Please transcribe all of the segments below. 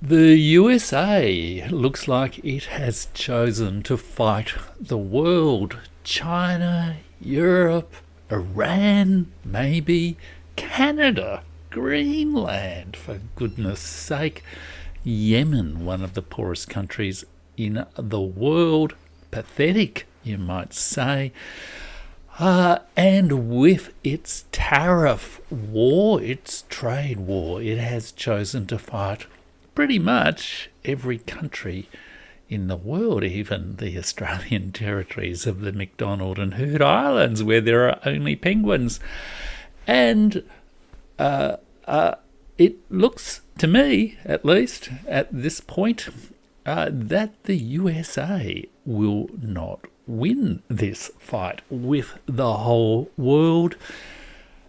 The USA looks like it has chosen to fight the world. China, Europe, Iran, maybe, Canada, Greenland, for goodness sake, Yemen, one of the poorest countries in the world, pathetic, you might say. And with its tariff war, its trade war, it has chosen to fight pretty much every country in the world, even the Australian territories of the McDonald and Heard Islands, where there are only penguins. And it looks to me, at least at this point, that the USA will not win this fight with the whole world.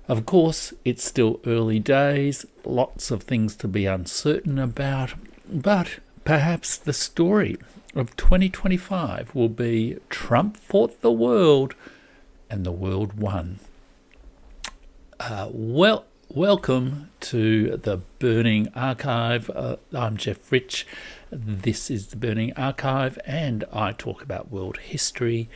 Of course, it's still early days, lots of things to be uncertain about, but perhaps the story of 2025 will be Trump fought the world and the world won. Welcome to the Burning Archive. I'm Jeff Rich. This is the Burning Archive, and I talk about world history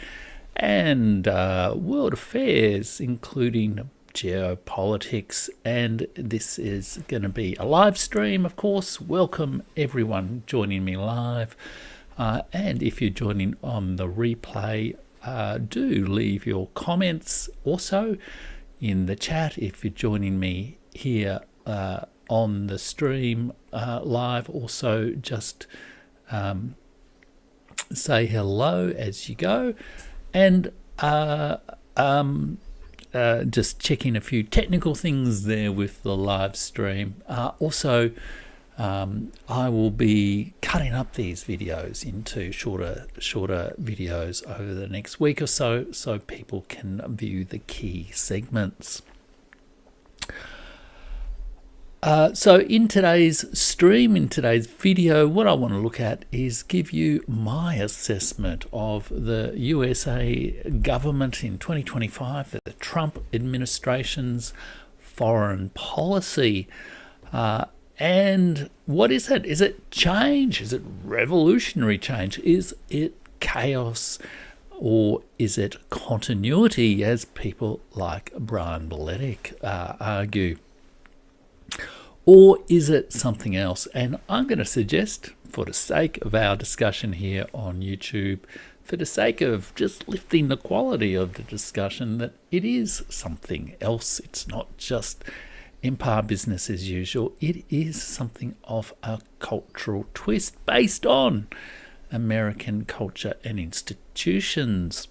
and world affairs, including geopolitics, and this is going to be a live stream, of course. Welcome everyone joining me live, and if you're joining on the replay, do leave your comments also in the chat. If you're joining me here on the stream live, also just say hello as you go, and just checking a few technical things there with the live stream. Also, I will be cutting up these videos into shorter videos over the next week or so people can view the key segments. So in today's stream, in today's video, what I want to look at is give you my assessment of the USA government in 2025, the Trump administration's foreign policy. And what is it? Is it change? Is it revolutionary change? Is it chaos? Or is it continuity, as people like Brian Beletic argue? Or is it something else? And I'm going to suggest, for the sake of our discussion here on YouTube, for the sake of just lifting the quality of the discussion, that it is something else. It's not just empire business as usual. It is something of a cultural twist based on American culture and institutions.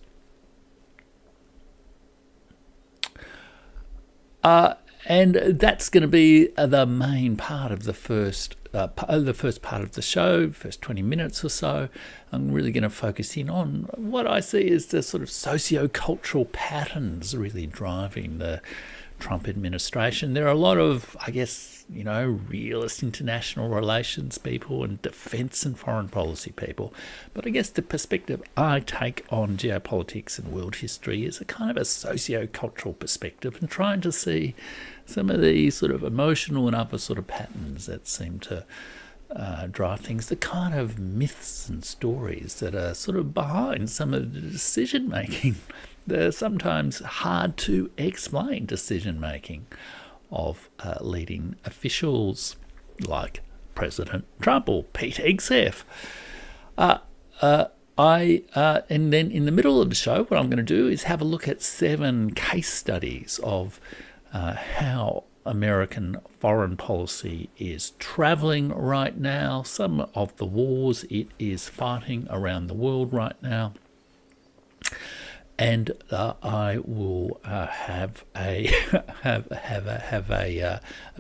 And that's going to be the main part of the first part of the show, first 20 minutes or so. I'm really going to focus in on what I see as the sort of socio-cultural patterns really driving the Trump administration. There are a lot of, I guess, realist international relations people and defense and foreign policy people. But I guess the perspective I take on geopolitics and world history is a kind of a socio-cultural perspective, and trying to see some of the sort of emotional and other sort of patterns that seem to drive things, the kind of myths and stories that are sort of behind some of the decision making, the sometimes hard to explain decision making of leading officials like President Trump or Pete Hegseth. And then in the middle of the show, what I'm going to do is have a look at 7 case studies of how American foreign policy is traveling right now, some of the wars it is fighting around the world right now. And I will have a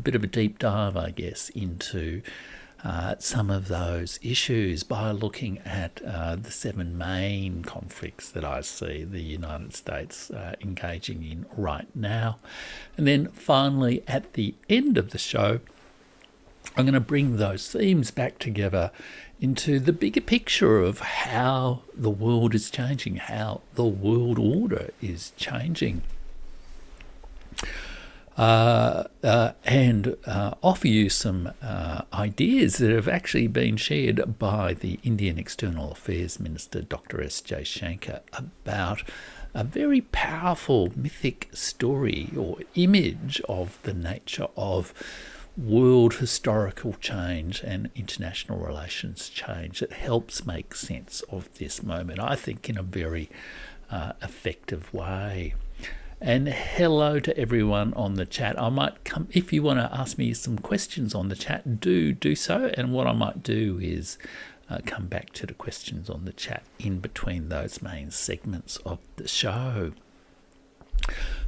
bit of a deep dive, I guess, into some of those issues by looking at the 7 main conflicts that I see the United States engaging in right now. And then finally, at the end of the show, I'm going to bring those themes back together into the bigger picture of how the world is changing, how the world order is changing. and offer you some ideas that have actually been shared by the Indian External Affairs Minister, Dr. S. Jaishankar, about a very powerful mythic story or image of the nature of world historical change and international relations change that helps make sense of this moment, I think, in a very effective way. And hello to everyone on the chat. I might come, if you want to ask me some questions on the chat, do so. And what I might do is come back to the questions on the chat in between those main segments of the show.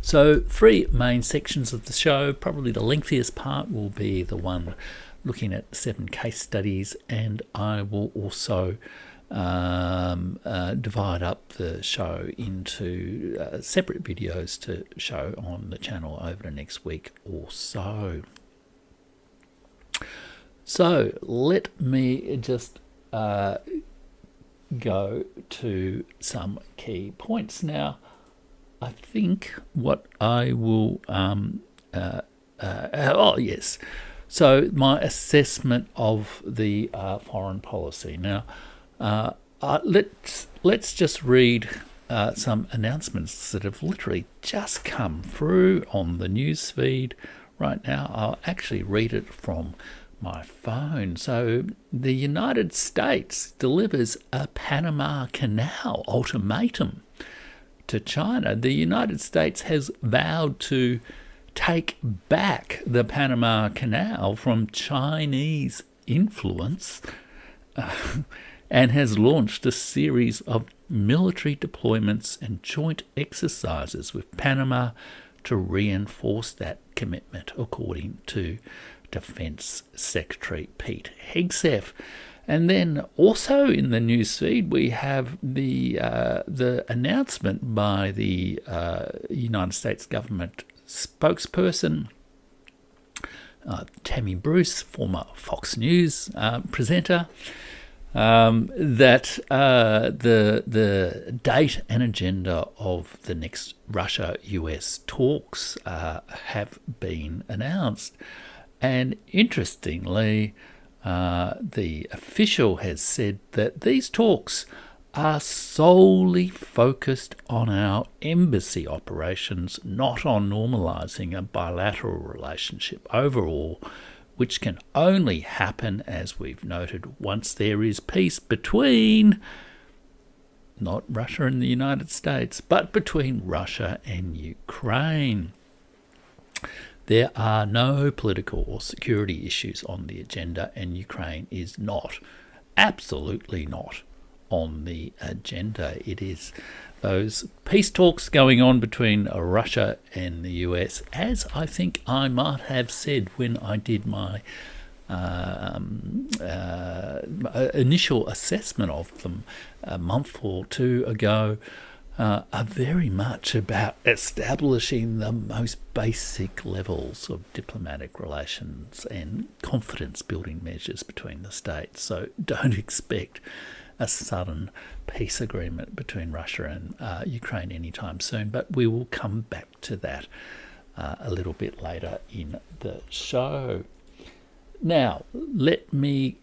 So 3 main sections of the show. Probably the lengthiest part will be the one looking at 7 case studies, and I will also divide up the show into separate videos to show on the channel over the next week or so. So let me just go to some key points now. I think what I will yes. So my assessment of the foreign policy. Now, let's just read some announcements that have literally just come through on the news feed right now. I'll actually read it from my phone. So the United States delivers a Panama Canal ultimatum to China. The United States has vowed to take back the Panama Canal from Chinese influence and has launched a series of military deployments and joint exercises with Panama to reinforce that commitment, according to Defence Secretary Pete Hegseth. And then also in the newsfeed, we have the announcement by the United States government spokesperson, Tammy Bruce, former Fox News presenter, that the date and agenda of the next Russia-US talks have been announced. And interestingly, the official has said that these talks are solely focused on our embassy operations, not on normalising a bilateral relationship overall, which can only happen, as we've noted, once there is peace between, not Russia and the United States, but between Russia and Ukraine. There are no political or security issues on the agenda, and Ukraine is not, absolutely not, on the agenda. It is those peace talks going on between Russia and the US, as I think I might have said when I did my initial assessment of them a month or two ago, are very much about establishing the most basic levels of diplomatic relations and confidence-building measures between the states. So don't expect a sudden peace agreement between Russia and Ukraine anytime soon, but we will come back to that a little bit later in the show. Now, let me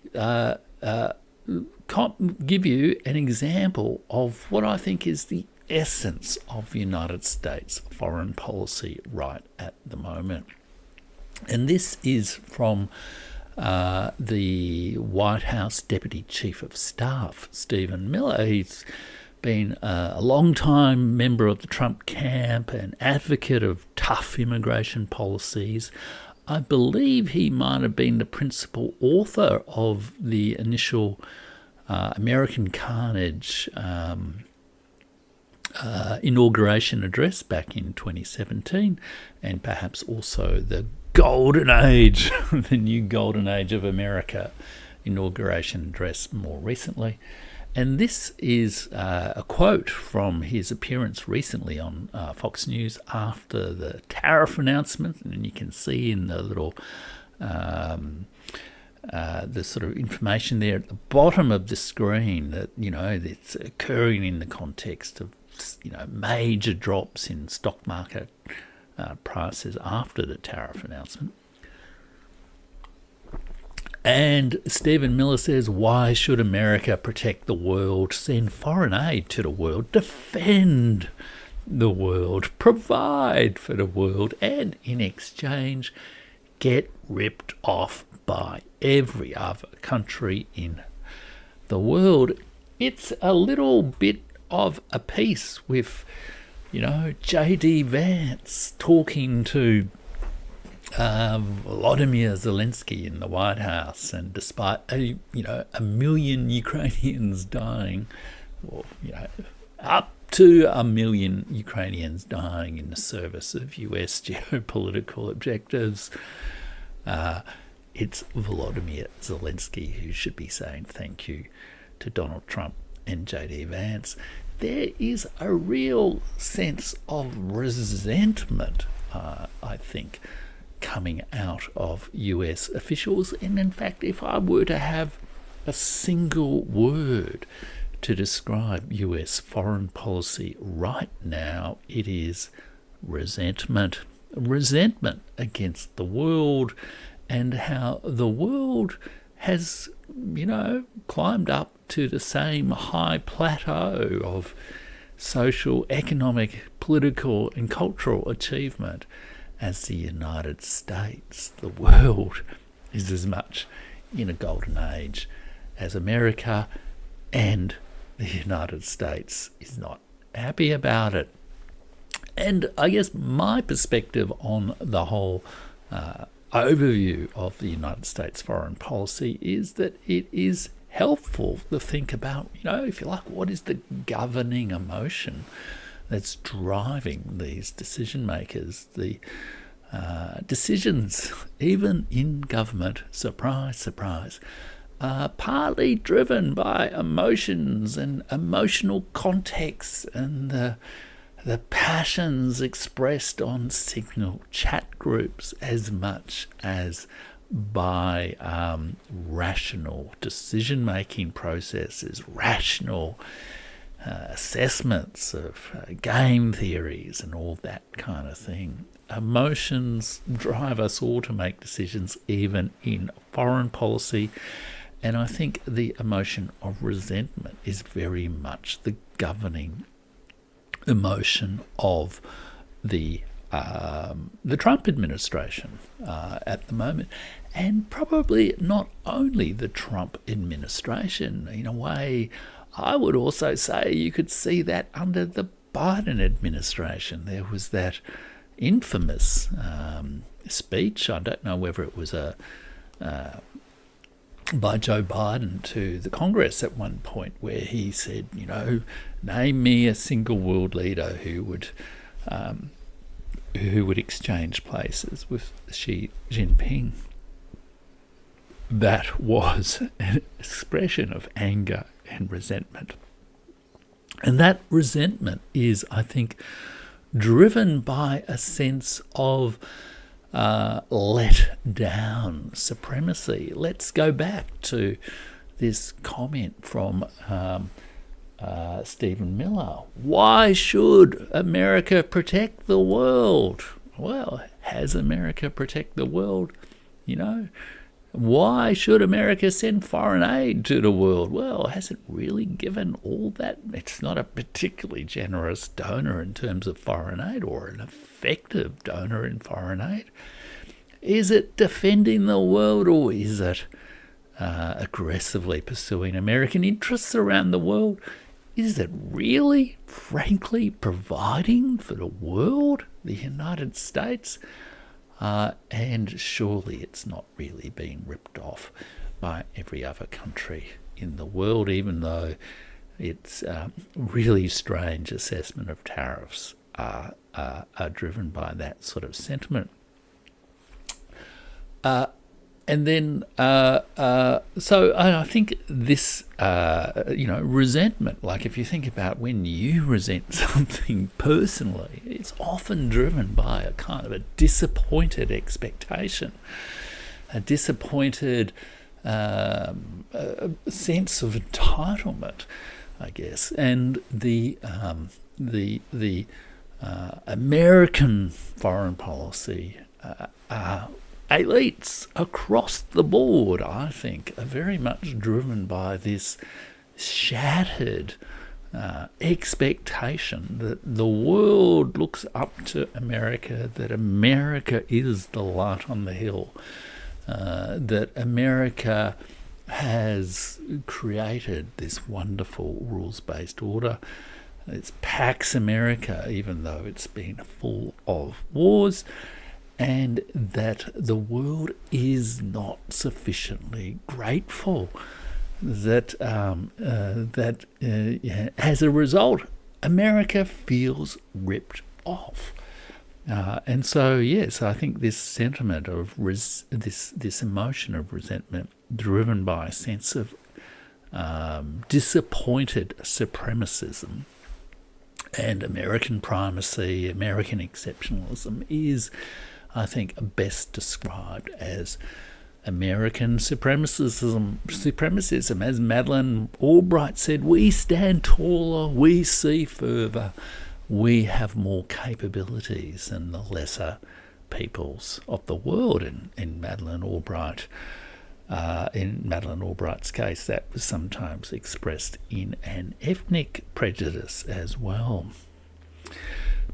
give you an example of what I think is the essence of the United States foreign policy right at the moment. And this is from the White House Deputy Chief of Staff, Stephen Miller. He's been a long-time member of the Trump camp, an advocate of tough immigration policies. I believe he might have been the principal author of the initial American Carnage inauguration address back in 2017, and perhaps also the golden age, the new golden age of America inauguration address more recently. And this is a quote from his appearance recently on Fox News after the tariff announcement, and you can see in the little the sort of information there at the bottom of the screen that, you know, it's occurring in the context of, you know, major drops in stock market prices after the tariff announcement. And Stephen Miller says, why should America protect the world, send foreign aid to the world, defend the world, provide for the world, and in exchange get ripped off by every other country in the world? It's a little bit of a piece with, J.D. Vance talking to Volodymyr Zelensky in the White House, and despite a million Ukrainians dying, or up to a million Ukrainians dying in the service of US geopolitical objectives, it's Volodymyr Zelensky who should be saying thank you to Donald Trump and J.D. Vance. There is a real sense of resentment, I think, coming out of US officials. And in fact, if I were to have a single word to describe US foreign policy right now, it is resentment. Resentment against the world, and how the world has, climbed up to the same high plateau of social, economic, political and cultural achievement as the United States. The world is as much in a golden age as America, and the United States is not happy about it. And I guess my perspective on the whole overview of the United States foreign policy is that it is helpful to think about, if you like, what is the governing emotion that's driving these decision makers. The decisions, even in government, surprise, surprise, are partly driven by emotions and emotional contexts and the passions expressed on Signal chat groups, as much as by rational decision-making processes, rational assessments of game theories and all that kind of thing. Emotions drive us all to make decisions, even in foreign policy. And I think the emotion of resentment is very much the governing emotion of the Trump administration at the moment, and probably not only the Trump administration. In a way, I would also say you could see that under the Biden administration. There was that infamous speech, I don't know whether it was by Joe Biden to the Congress at one point, where he said, name me a single world leader who would exchange places with Xi Jinping. That was an expression of anger and resentment. And that resentment is, I think, driven by a sense of let down supremacy. Let's go back to this comment from Stephen Miller. Why should America protect the world? Well, has America protect the world? Why should America send foreign aid to the world? Well, has it really given all that? It's not a particularly generous donor in terms of foreign aid, or an effective donor in foreign aid. Is it defending the world, or is it aggressively pursuing American interests around the world? Is it really, frankly, providing for the world, the United States? And surely it's not really being ripped off by every other country in the world, even though its really strange assessment of tariffs are driven by that sort of sentiment. And then, so I think this, resentment, like if you think about when you resent something personally, it's often driven by a kind of a disappointed expectation, a disappointed sense of entitlement, I guess. And the American foreign policy, elites across the board, I think, are very much driven by this shattered expectation that the world looks up to America, that America is the light on the hill, that America has created this wonderful rules-based order. It's Pax America, even though it's been full of wars, and that the world is not sufficiently grateful. That as a result, America feels ripped off. And so, yes, I think this sentiment of this emotion of resentment, driven by a sense of disappointed supremacism and American primacy, American exceptionalism, is, I think, best described as American supremacism. As Madeleine Albright said, we stand taller, we see further, we have more capabilities than the lesser peoples of the world. In Madeleine Albright, in Madeleine Albright's case, that was sometimes expressed in an ethnic prejudice as well.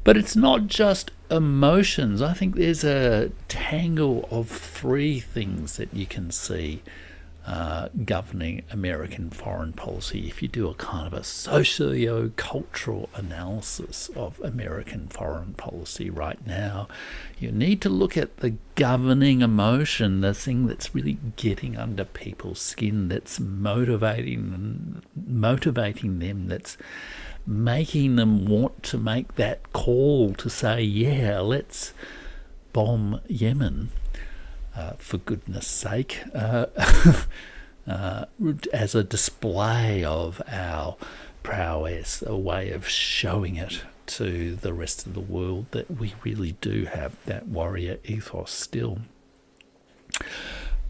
But it's not just emotions. I think there's a tangle of three things that you can see governing American foreign policy if you do a kind of a socio-cultural analysis of American foreign policy right now. You need to look at the governing emotion, the thing that's really getting under people's skin, that's motivating them, that's making them want to make that call to say, yeah, let's bomb Yemen, for goodness sake, as a display of our prowess, a way of showing it to the rest of the world that we really do have that warrior ethos still.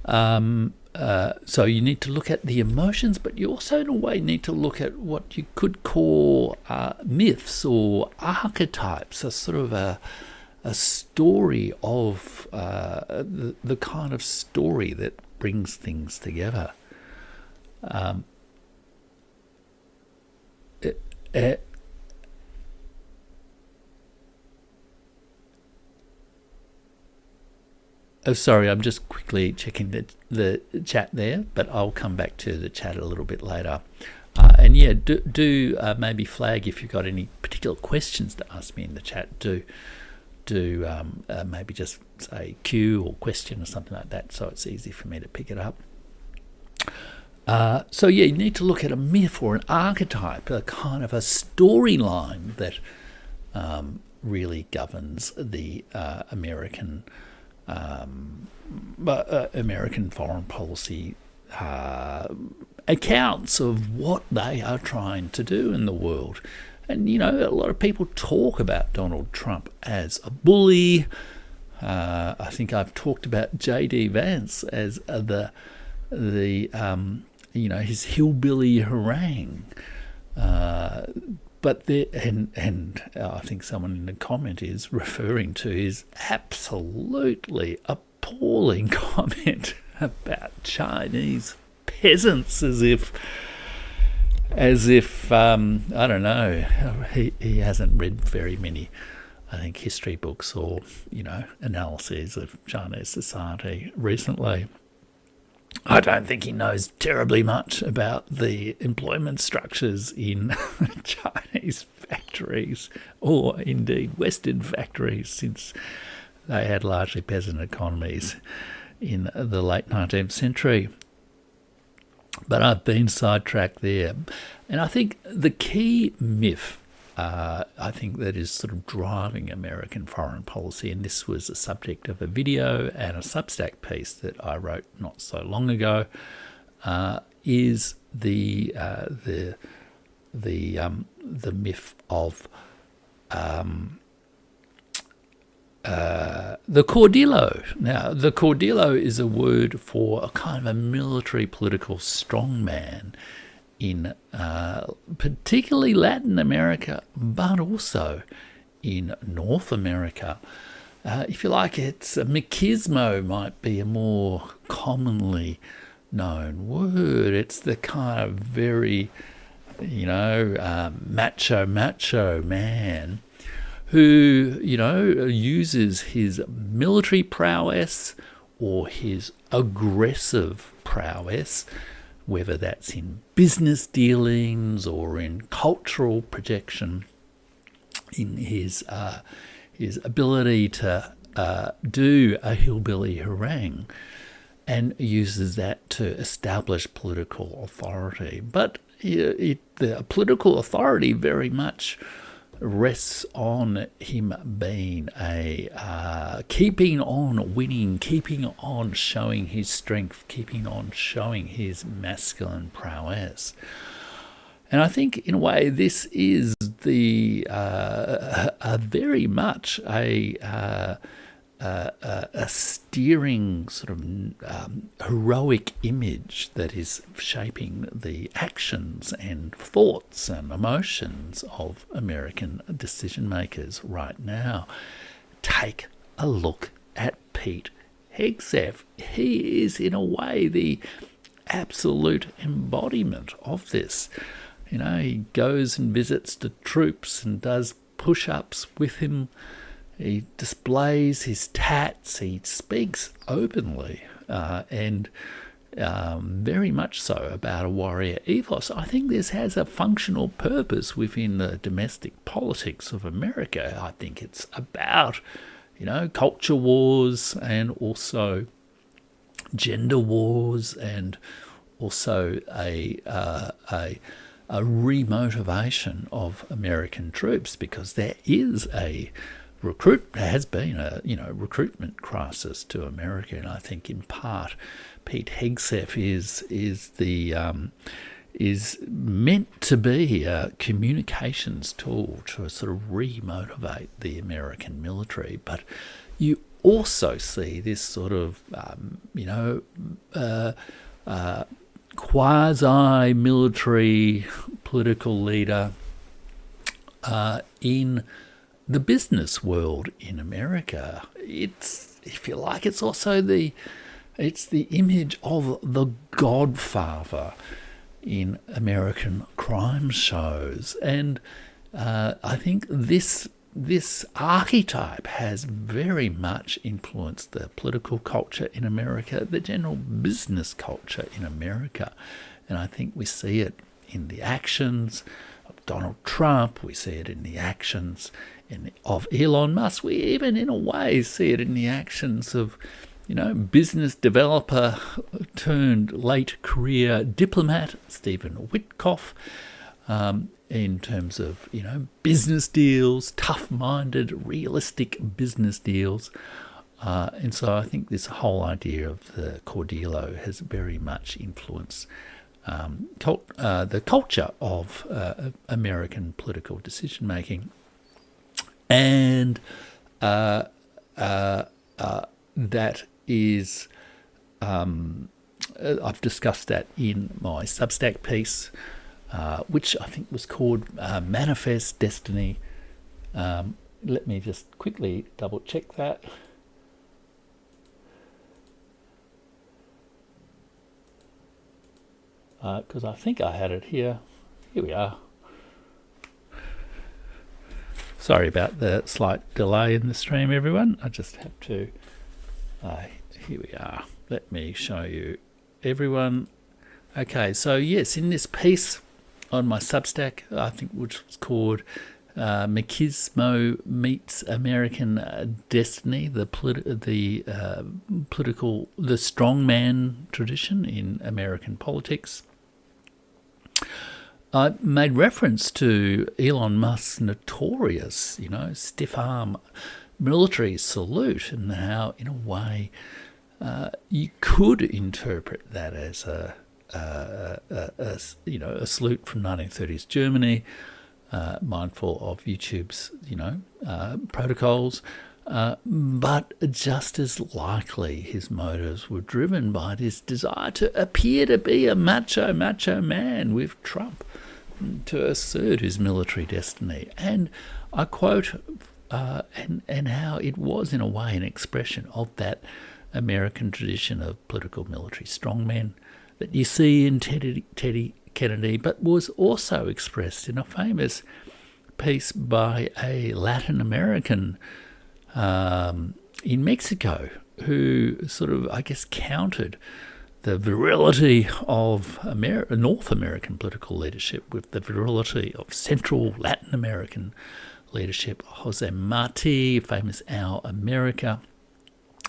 So you need to look at the emotions, but you also in a way need to look at what you could call myths or archetypes, a sort of a story of the kind of story that brings things together. Sorry, I'm just quickly checking the chat there, but I'll come back to the chat a little bit later. And yeah, do maybe flag if you've got any particular questions to ask me in the chat. Do maybe just say Q or question or something like that, so it's easy for me to pick it up. So yeah, you need to look at a myth or an archetype, a kind of a storyline that really governs the American foreign policy accounts of what they are trying to do in the world. And, you know, a lot of people talk about Donald Trump as a bully. I think I've talked about J.D. Vance as his hillbilly harangue. But there, and I think someone in the comment is referring to his absolutely appalling comment about Chinese peasants, as if I don't know, he hasn't read very many, I think, history books or, you know, analyses of Chinese society recently. I don't think he knows terribly much about the employment structures in Chinese factories, or indeed Western factories, since they had largely peasant economies in the late 19th century. But I've been sidetracked there. And I think the key myth, I think, that is sort of driving American foreign policy, and this was the subject of a video and a Substack piece that I wrote not so long ago, is the myth of the caudillo. Now, the caudillo is a word for a kind of a military political strongman in particularly Latin America, but also in North America. If you like, it's machismo might be a more commonly known word. It's the kind of very, macho man who, uses his military prowess or his aggressive prowess, whether that's in business dealings or in cultural projection, in his ability to do a hillbilly harangue, and uses that to establish political authority. But the political authority very much rests on him being keeping on winning, keeping on showing his strength, keeping on showing his masculine prowess. And I think, in a way, this is the very much a steering sort of heroic image that is shaping the actions and thoughts and emotions of American decision makers right now. Take a look at Pete Hegseth. He is, in a way, the absolute embodiment of this. He goes and visits the troops and does push-ups with him. He displays his tats. He speaks openly and very much so about a warrior ethos. I think this has a functional purpose within the domestic politics of America. I think it's about, culture wars and also gender wars, and also a remotivation of American troops, because there is has been a recruitment crisis to America, and I think in part Pete Hegseth is meant to be a communications tool to sort of remotivate the American military. But you also see this sort of quasi-military political leader in the business world in America. It's, if you like, it's also the image of the Godfather in American crime shows, and I think this archetype has very much influenced the political culture in America, the general business culture in America. And I think we see it in the actions of Donald Trump, we see it in the actions of Elon Musk, we even in a way see it in the actions of, business developer turned late career diplomat Stephen Witkoff, in terms of, business deals, tough-minded, realistic business deals. And so I think this whole idea of the Caudillo has very much influenced the culture of American political decision-making. And that is, I've discussed that in my Substack piece, which I think was called Manifest Destiny. Let me just quickly double check that. Because I think I had it here. Here we are. Sorry about the slight delay in the stream, everyone. I just have to... here we are. Let me show you, everyone. Okay, so yes, in this piece on my Substack, I think, which was called Machismo Meets American Destiny, the strongman tradition in American politics, I made reference to Elon Musk's notorious, stiff arm military salute, and how, in a way, you could interpret that as a salute from 1930s Germany, mindful of YouTube's, protocols, but just as likely his motives were driven by this desire to appear to be a macho man with Trump, to assert his military destiny. And I quote and how it was in a way an expression of that American tradition of political military strongmen that you see in Teddy Kennedy, but was also expressed in a famous piece by a Latin American in Mexico, who sort of, I guess, countered the virility of North American political leadership with the virility of Central Latin American leadership. Jose Marti, famous Our America,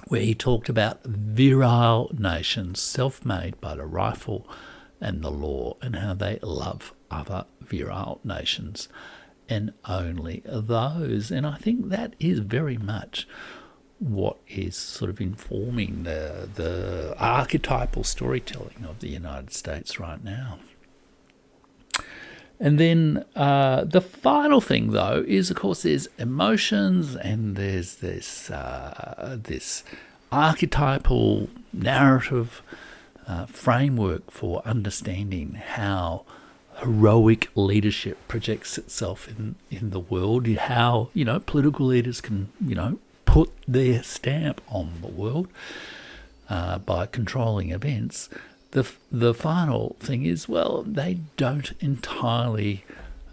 where he talked about virile nations, self-made by the rifle and the law, and how they love other virile nations and only those. And I think that is very much what is sort of informing the archetypal storytelling of the United States right now. And then the final thing, though, is, of course, there's emotions, and there's this archetypal narrative framework for understanding how heroic leadership projects itself in the world, how, political leaders can, put their stamp on the world by controlling events. The final thing is, well, they don't entirely,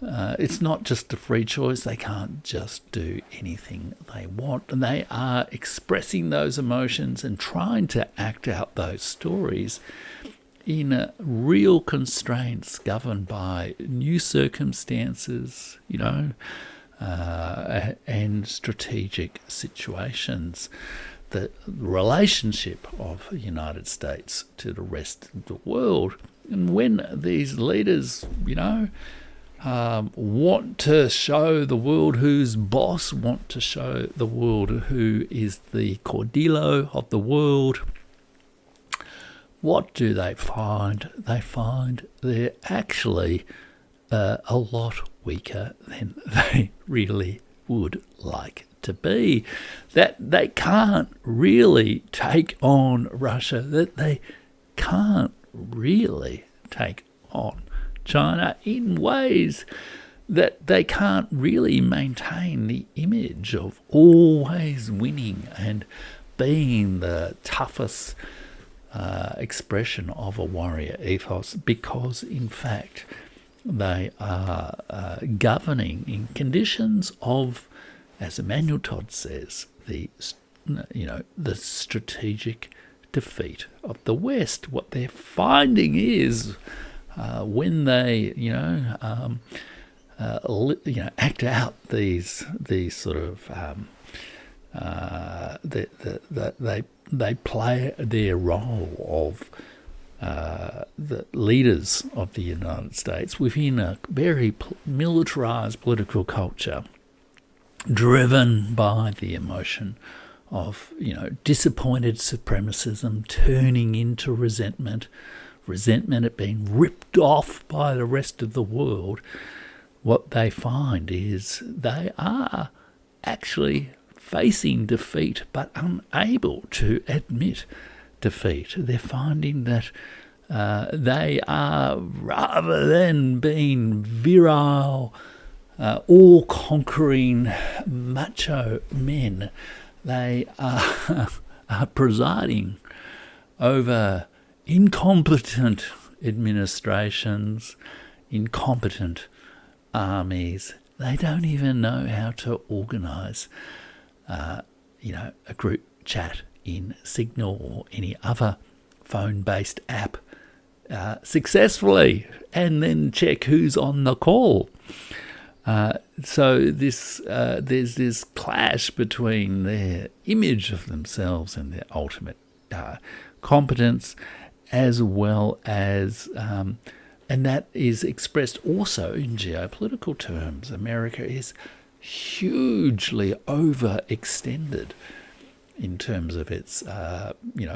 it's not just a free choice. They can't just do anything they want. And they are expressing those emotions and trying to act out those stories in real constraints governed by new circumstances, and strategic situations. The relationship of the United States to the rest of the world. And when these leaders, want to show the world who's boss, want to show the world who is the Caudillo of the world, what do they find? They find they're actually a lot weaker than they really would like to be, that they can't really take on Russia, that they can't really take on China in ways that they can't really maintain the image of always winning and being the toughest expression of a warrior ethos, because in fact they are governing in conditions of, as Emmanuel Todd says, the strategic defeat of the West. What they're finding is when they act out these sort of they play their role of the leaders of the United States within a very militarized political culture, driven by the emotion of, disappointed supremacism turning into resentment at being ripped off by the rest of the world. What they find is they are actually facing defeat but unable to admit defeat. They're finding that they are, rather than being virile, all-conquering macho men, they are presiding over incompetent administrations, incompetent armies. They don't even know how to organise, a group chat in Signal or any other phone-based app successfully, and then check who's on the call. So there's this clash between their image of themselves and their ultimate competence, as well as, and that is expressed also in geopolitical terms. America is hugely overextended in terms of its,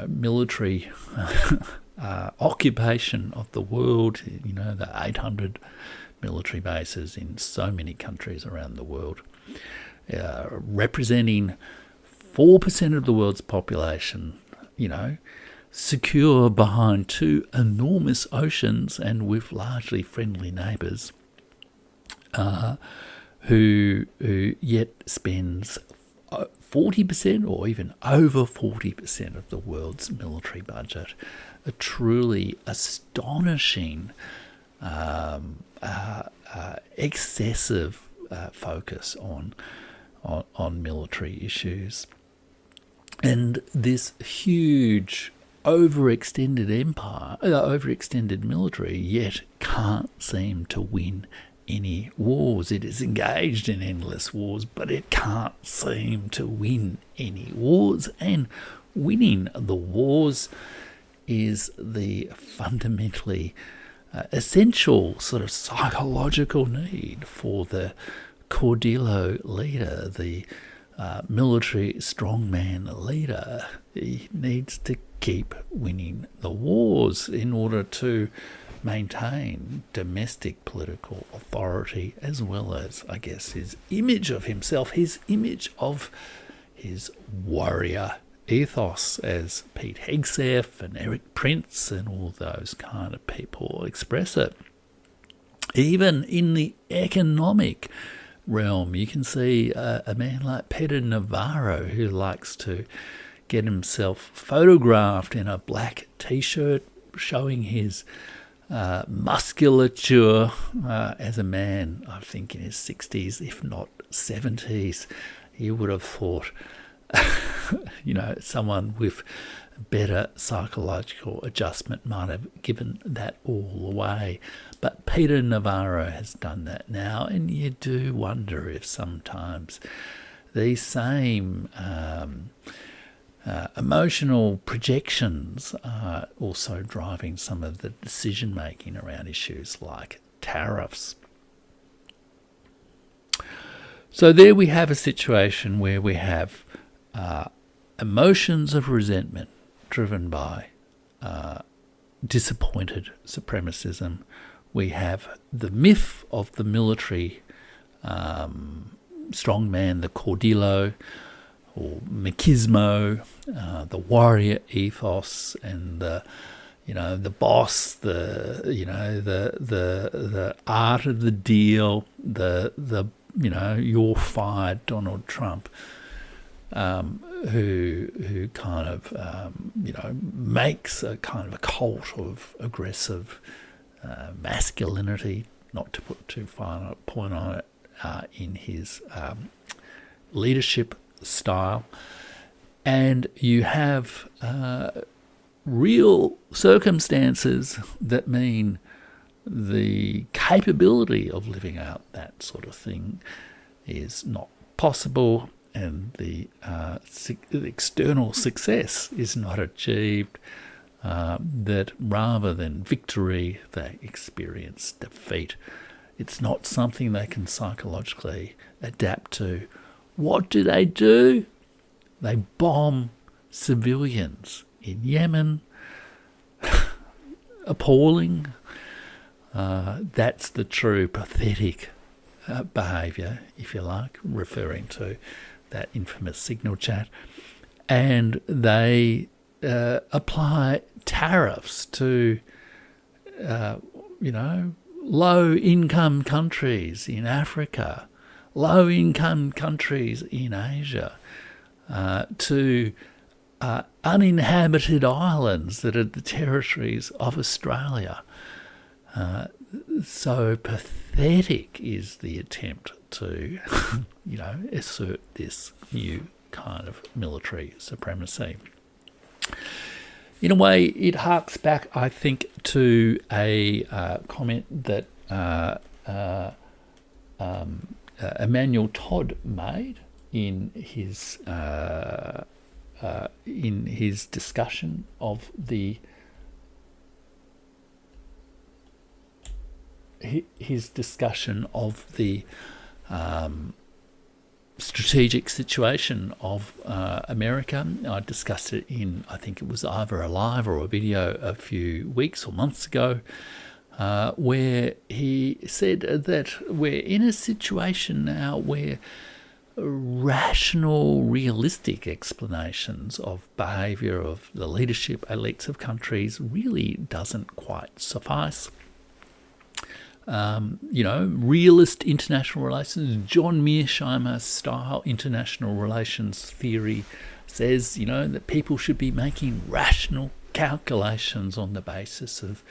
military occupation of the world. The 800 military bases in so many countries around the world, representing 4% of the world's population, secure behind two enormous oceans and with largely friendly neighbours, who yet spends 40% or even over 40% of the world's military budget. A truly astonishing, excessive focus on military issues. And this huge overextended empire, overextended military, yet can't seem to win any wars. It is engaged in endless wars, but it can't seem to win any wars. And winning the wars is the fundamentally essential sort of psychological need for the Caudillo leader, the military strongman leader. He needs to keep winning the wars in order to maintain domestic political authority, as well as, I guess, his image of himself, his image of his warrior ethos, as Pete Hegseth and Eric Prince and all those kind of people express it. Even in the economic realm, you can see a man like Peter Navarro, who likes to get himself photographed in a black t-shirt showing his musculature as a man, I think in his 60s, if not 70s. You would have thought, someone with better psychological adjustment might have given that all away. But Peter Navarro has done that now, and you do wonder if sometimes these same emotional projections are also driving some of the decision-making around issues like tariffs. So there we have a situation where we have emotions of resentment driven by disappointed supremacism. We have the myth of the military strongman, the Caudillo or machismo, the warrior ethos, and the boss, the art of the deal, the you're fired Donald Trump, who kind of makes a kind of a cult of aggressive masculinity, not to put too fine a point on it, in his leadership style. And you have real circumstances that mean the capability of living out that sort of thing is not possible, and the external success is not achieved, that rather than victory, they experience defeat. It's not something they can psychologically adapt to. What do? They bomb civilians in Yemen. Appalling. That's the true pathetic behaviour, if you like, referring to that infamous signal chat. And they apply tariffs to, low-income countries in Africa, low-income countries in Asia, to uninhabited islands that are the territories of Australia. So pathetic is the attempt to, assert this new kind of military supremacy. In a way, it harks back, I think, to a comment that Emmanuel Todd made in his discussion of the strategic situation of America. I discussed it in, I think it was either a live or a video a few weeks or months ago, where he said that we're in a situation now where rational, realistic explanations of behaviour of the leadership elites of countries really doesn't quite suffice. realist international relations, John Mearsheimer style international relations theory says, that people should be making rational calculations on the basis of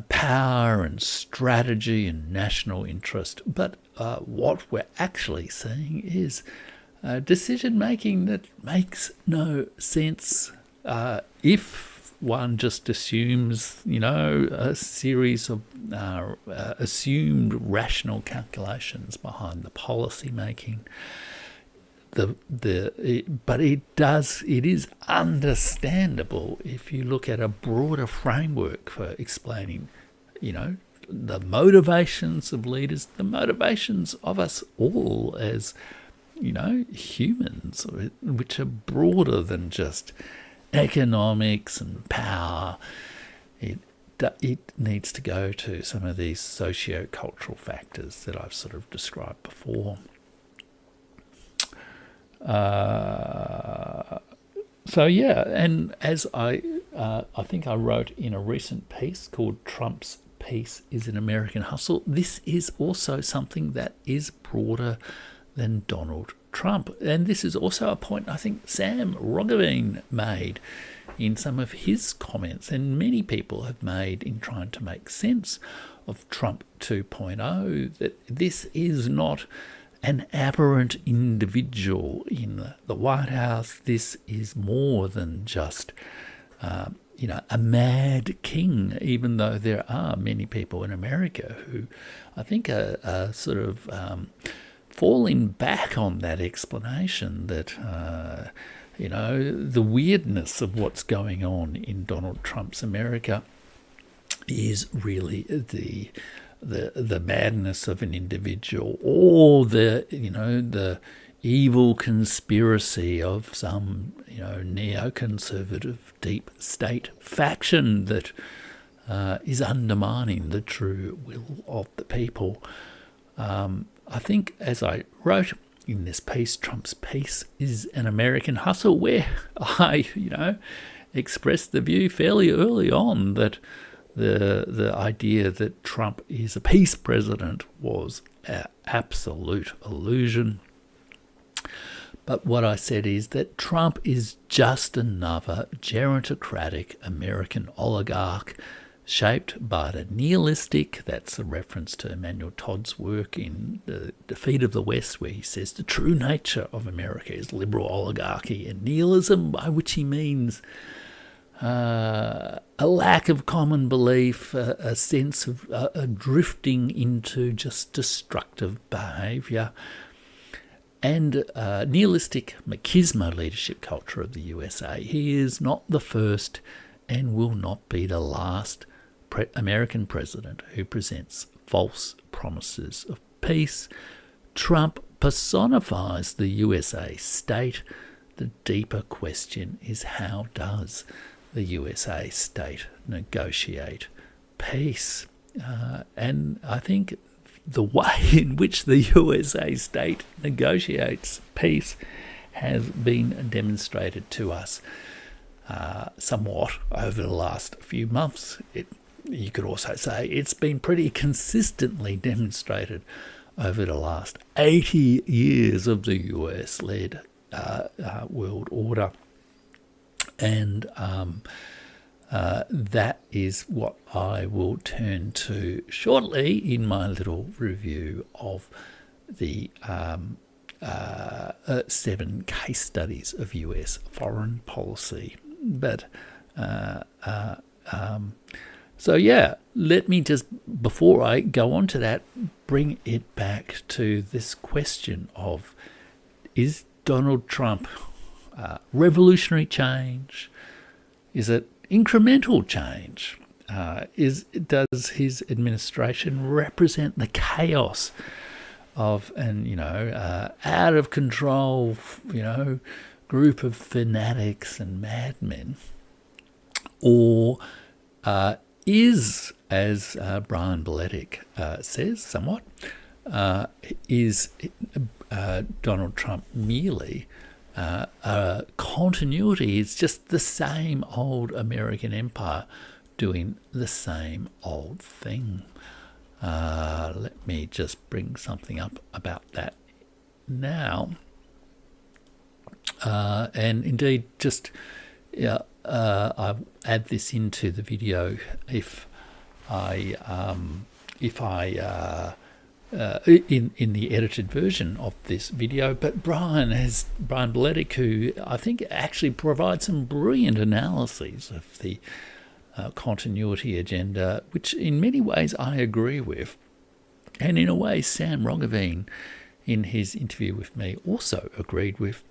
power and strategy and national interest. But what we're actually seeing is decision making that makes no sense if one just assumes, a series of assumed rational calculations behind the policy making. But it is understandable if you look at a broader framework for explaining, the motivations of leaders, the motivations of us all as, humans, which are broader than just economics and power. It needs to go to some of these socio-cultural factors that I've sort of described before. And as I think I wrote in a recent piece called "Trump's Peace is an American Hustle," this is also something that is broader than Donald Trump. And this is also a point I think Sam Roggeveen made in some of his comments, and many people have made in trying to make sense of Trump 2.0, that this is not an aberrant individual in the White House. This is more than just, a mad king, even though there are many people in America who I think are sort of falling back on that explanation that, the weirdness of what's going on in Donald Trump's America is really the madness of an individual, or the evil conspiracy of some neoconservative deep state faction that is undermining the true will of the people. I think, as I wrote in this piece, Trump's peace is an American hustle, where I expressed the view fairly early on that the idea that Trump is a peace president was an absolute illusion. But what I said is that Trump is just another gerontocratic American oligarch shaped by the nihilistic, that's a reference to Emmanuel Todd's work in The Defeat of the West, where he says the true nature of America is liberal oligarchy and nihilism, by which he means a lack of common belief, a sense of drifting into just destructive behaviour, and nihilistic machismo leadership culture of the USA. He is not the first and will not be the last American president who presents false promises of peace. Trump personifies the USA state. The deeper question is, how does the USA state negotiate peace? And I think the way in which the USA state negotiates peace has been demonstrated to us somewhat over the last few months. You could also say it's been pretty consistently demonstrated over the last 80 years of the US-led world order. And that is what I will turn to shortly in my little review of the 7 case studies of US foreign policy. But let me just, before I go on to that, bring it back to this question of, is Donald Trump revolutionary change? Is it incremental change? Does his administration represent the chaos of an out of control group of fanatics and madmen, or is, as Brian Beletic says somewhat, is Donald Trump merely continuity? It's just the same old American empire doing the same old thing. Let me just bring something up about that now. And indeed, just I'll add this into the video if I in the edited version of this video. But Brian Beletic, who I think actually provides some brilliant analyses of the continuity agenda, which in many ways I agree with, and in a way Sam Roggeveen in his interview with me also agreed with.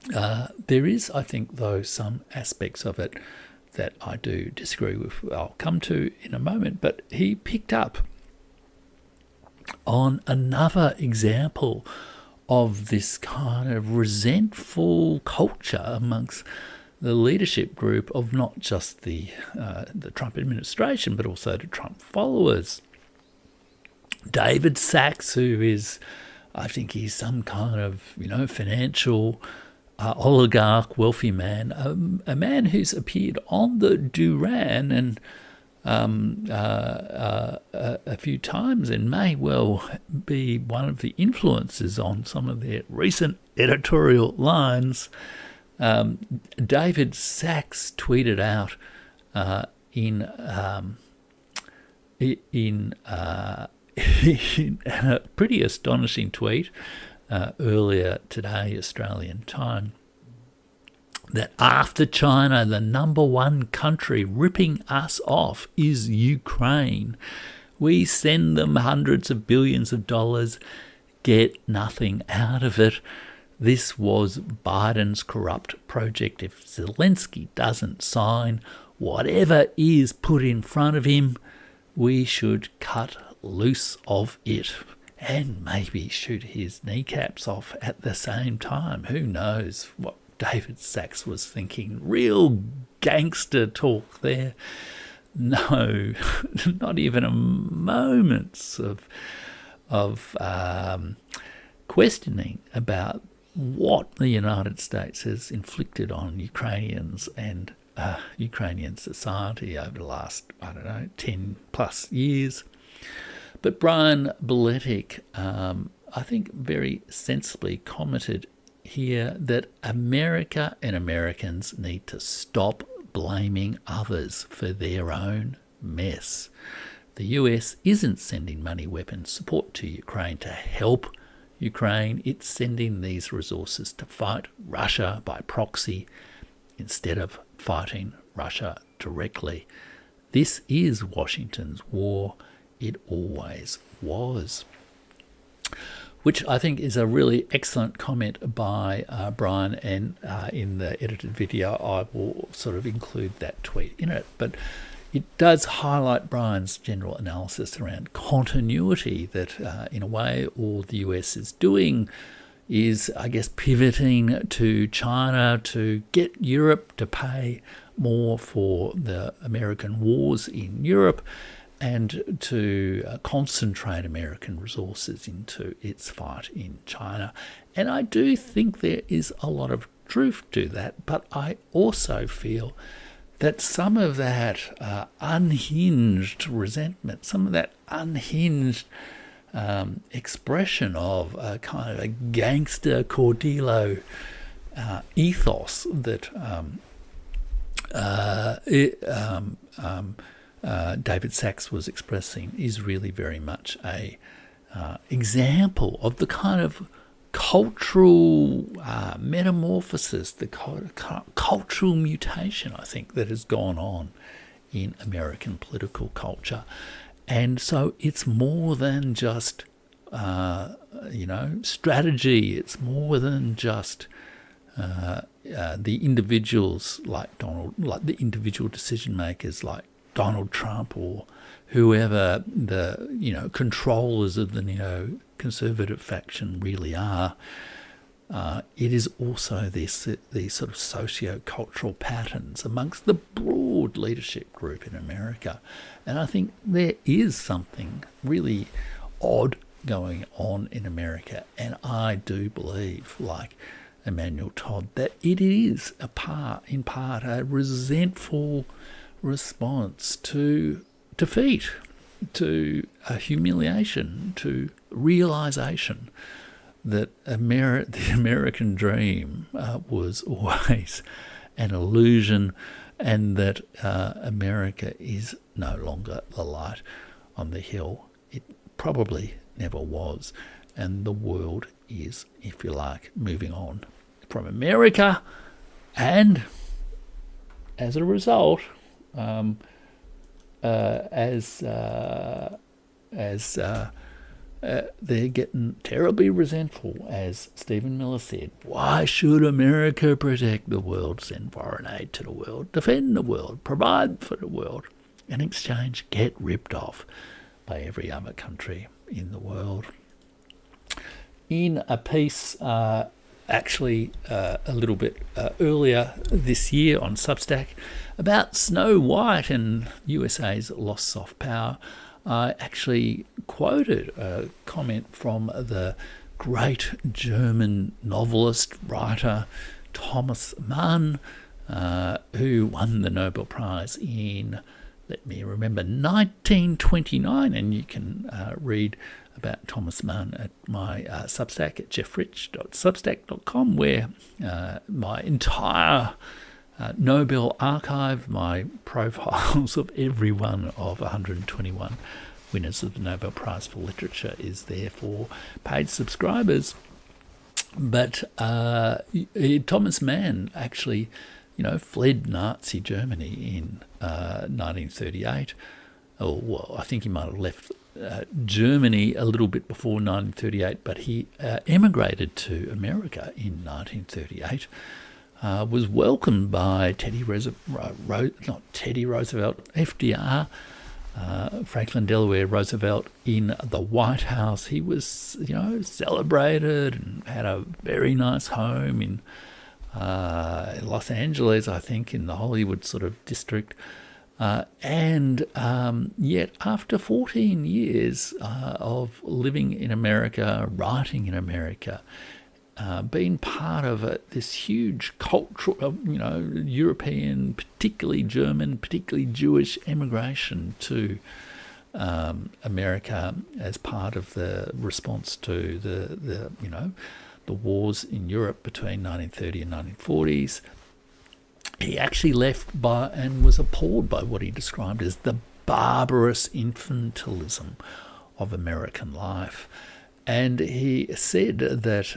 There is, I think, though, some aspects of it that I do disagree with. I'll come to in a moment, but he picked up on another example of this kind of resentful culture amongst the leadership group of not just the Trump administration, but also the Trump followers. David Sachs, who is, I think he's some kind of, financial oligarch, wealthy man, a man who's appeared on the Duran and a few times and may well be one of the influences on some of their recent editorial lines. David Sachs tweeted out in a pretty astonishing tweet earlier today, Australian time, that after China, the number one country ripping us off is Ukraine. We send them hundreds of billions of dollars, get nothing out of it. This was Biden's corrupt project. If Zelensky doesn't sign whatever is put in front of him, we should cut loose of it and maybe shoot his kneecaps off at the same time. Who knows what David Sachs was thinking? Real gangster talk there. No, not even a moment of questioning about what the United States has inflicted on Ukrainians and Ukrainian society over the last, 10 plus years. But Brian Beletic, I think very sensibly commented here that America and Americans need to stop blaming others for their own mess. The US isn't sending money, weapons, support to Ukraine to help Ukraine. It's sending these resources to fight Russia by proxy instead of fighting Russia directly. This is Washington's war. It always was. Which I think is a really excellent comment by Brian, and in the edited video I will sort of include that tweet in it. But it does highlight Brian's general analysis around continuity, that in a way all the US is doing is, I guess, pivoting to China to get Europe to pay more for the American wars in Europe, and to concentrate American resources into its fight in China. And I do think there is a lot of truth to that, but I also feel that some of that unhinged resentment, some of that unhinged expression of a kind of a gangster Cordillo ethos that David Sachs was expressing is really very much a example of the kind of cultural metamorphosis, the cultural mutation, I think, that has gone on in American political culture. And so it's more than just, strategy. It's more than just the individuals like the individual decision makers like Donald Trump or whoever the controllers of the neoconservative faction really are. It is also these sort of socio-cultural patterns amongst the broad leadership group in America. And I think there is something really odd going on in America. And I do believe, like Emmanuel Todd, that it is in part a resentful response to defeat. to humiliation, to realization that the American dream was always an illusion, and that America is no longer the light on the hill. It probably never was, and the world is, if you like, moving on from America, and as a result, they're getting terribly resentful, as Stephen Miller said. Why should America protect the world, send foreign aid to the world, defend the world, provide for the world, in exchange get ripped off by every other country in the world? In a piece actually a little bit earlier this year on Substack about Snow White and USA's lost soft power, I actually quoted a comment from the great German novelist, writer Thomas Mann, who won the Nobel Prize in, let me remember, 1929. And you can read about Thomas Mann at my Substack at jeffrich.substack.com, where my entire Nobel archive, my profiles of every one of 121 winners of the Nobel Prize for Literature is there for paid subscribers. But Thomas Mann actually, fled Nazi Germany in 1938. Oh, well, I think he might have left Germany a little bit before 1938, but he emigrated to America in 1938. Was welcomed by FDR, Franklin Delaware Roosevelt in the White House. He was, celebrated and had a very nice home in Los Angeles, I think, in the Hollywood sort of district. And yet after 14 years of living in America, writing in America, being part of this huge cultural, European, particularly German, particularly Jewish emigration to America as part of the response to the wars in Europe between 1930 and 1940s. He actually left and was appalled by what he described as the barbarous infantilism of American life. And he said that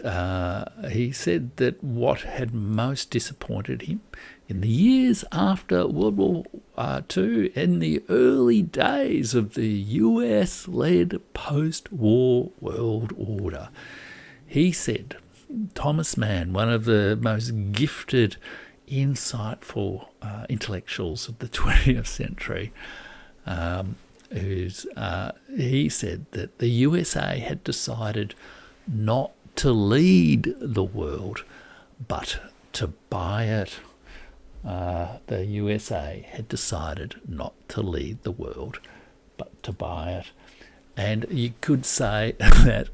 what had most disappointed him in the years after World War II, in the early days of the US-led post-war world order, he said, Thomas Mann, one of the most gifted, insightful intellectuals of the 20th century, he said that the USA had decided not to lead the world, but to buy it. The USA had decided not to lead the world, but to buy it. And you could say that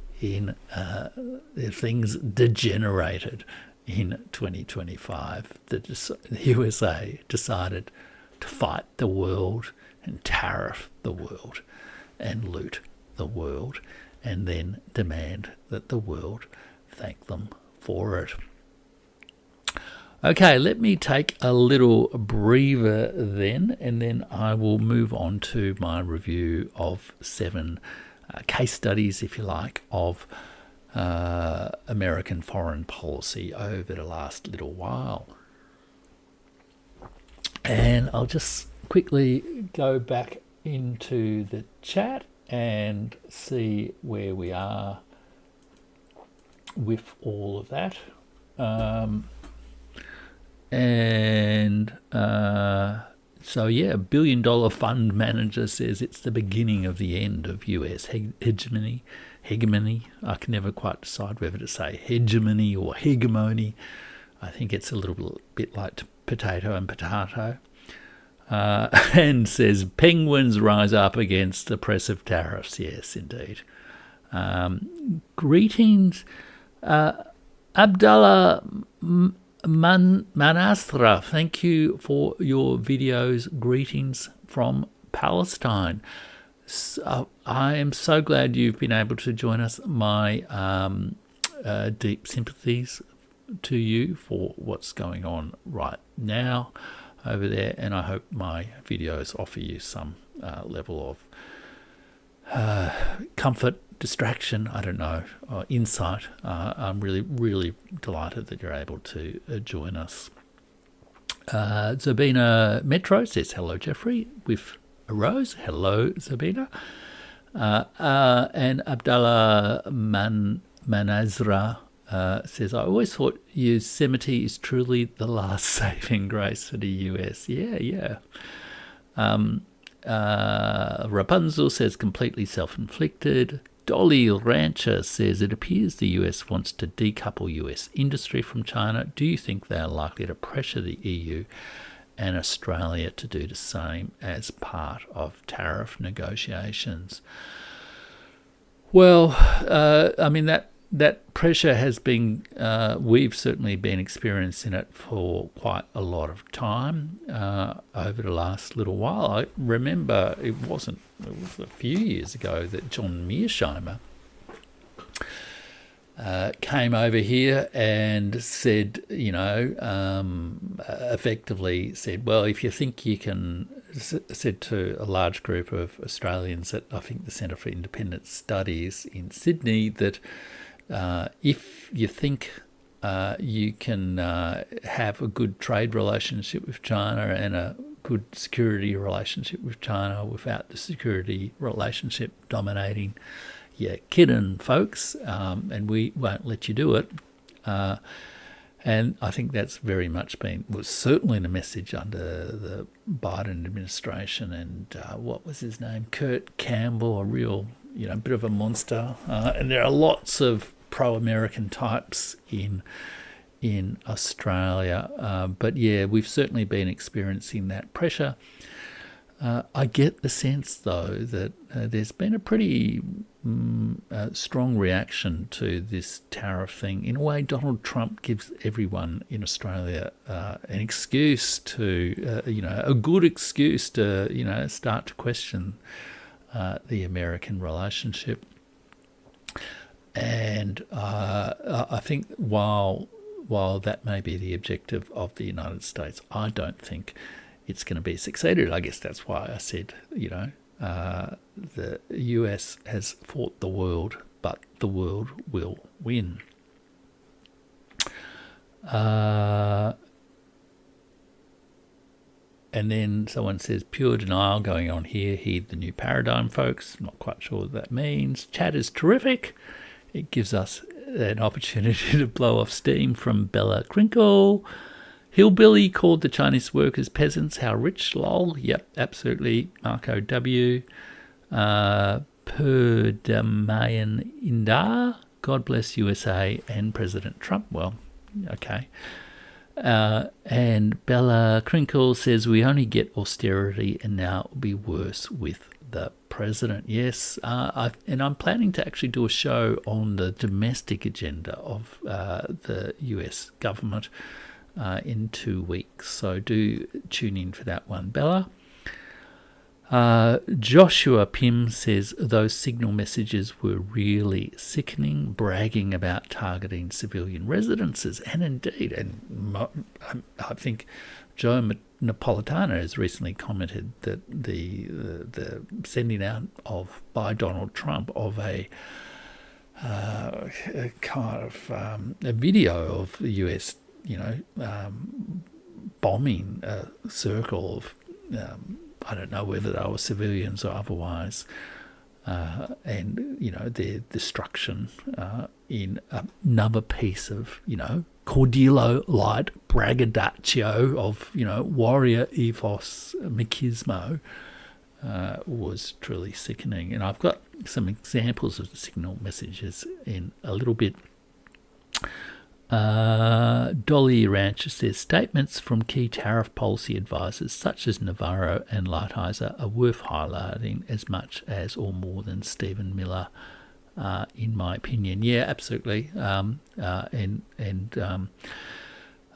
things degenerated in 2025. The USA decided to fight the world and tariff the world and loot the world, and then demand that the world thank them for it. Okay, let me take a little breather then, and then I will move on to my review of 7 case studies, if you like, of American foreign policy over the last little while. And I'll just quickly go back into the chat and see where we are with all of that. So yeah, $1 billion fund manager says it's the beginning of the end of US hegemony. I can never quite decide whether to say hegemony or hegemony. I think it's a little bit like potato and potato. And says penguins rise up against oppressive tariffs. Yes, indeed. Greetings, Abdullah Manastra. Thank you for your videos. Greetings from Palestine. So I am so glad you've been able to join us. My deep sympathies to you for what's going on right now over there, and I hope my videos offer you some level of comfort, distraction, I don't know, or insight. I'm really, really delighted that you're able to join us. Zabina Metro says, hello, Jeffrey, with a rose. Hello, Zabina. And Abdallah Manazra says, I always thought Yosemite is truly the last saving grace for the US. Yeah. Rapunzel says, completely self-inflicted. Dolly Rancher says, it appears the US wants to decouple US industry from China. Do you think they are likely to pressure the EU and Australia to do the same as part of tariff negotiations? Well, I mean, that pressure has been, we've certainly been experiencing it for quite a lot of time over the last little while. I remember it was a few years ago that John Mearsheimer came over here and said, effectively said, well, if you think you can, said to a large group of Australians at, I think, the Centre for Independent Studies in Sydney, that if you think you can have a good trade relationship with China and a good security relationship with China without the security relationship dominating your kidden folks, and we won't let you do it. And I think that's very much was certainly the message under the Biden administration, and what was his name? Kurt Campbell, a real, bit of a monster. And there are lots of pro-American types in Australia. But yeah, we've certainly been experiencing that pressure. I get the sense, though, that there's been a pretty strong reaction to this tariff thing. In a way, Donald Trump gives everyone in Australia an excuse to, a good excuse to, start to question the American relationship. And I think while that may be the objective of the United States, I don't think it's going to be succeeded. I guess that's why I said, the US has fought the world, but the world will win. And then someone says, pure denial going on here. Heed the new paradigm, folks. Not quite sure what that means. Chat is terrific. It gives us an opportunity to blow off steam from Bella Crinkle. Hillbilly called the Chinese workers peasants. How rich, lol. Yep, absolutely. Marco W. Perdamayan Indar. God bless USA and President Trump. Well, okay. And Bella Crinkle says, we only get austerity and now it will be worse with the president. Yes, and I'm planning to actually do a show on the domestic agenda of the US government in 2 weeks. So do tune in for that one, Bella. Joshua Pym says, those signal messages were really sickening, bragging about targeting civilian residences. And indeed, and I think Joe Napolitano has recently commented that the sending out by Donald Trump of a kind of a video of the US, bombing a circle of I don't know whether they were civilians or otherwise, and their destruction in another piece of Cordillo light braggadocio of warrior ethos machismo was truly sickening. And I've got some examples of the signal messages in a little bit. Dolly Rancher says, statements from key tariff policy advisors such as Navarro and Lighthizer are worth highlighting as much as or more than Stephen Miller, in my opinion. Yeah, absolutely.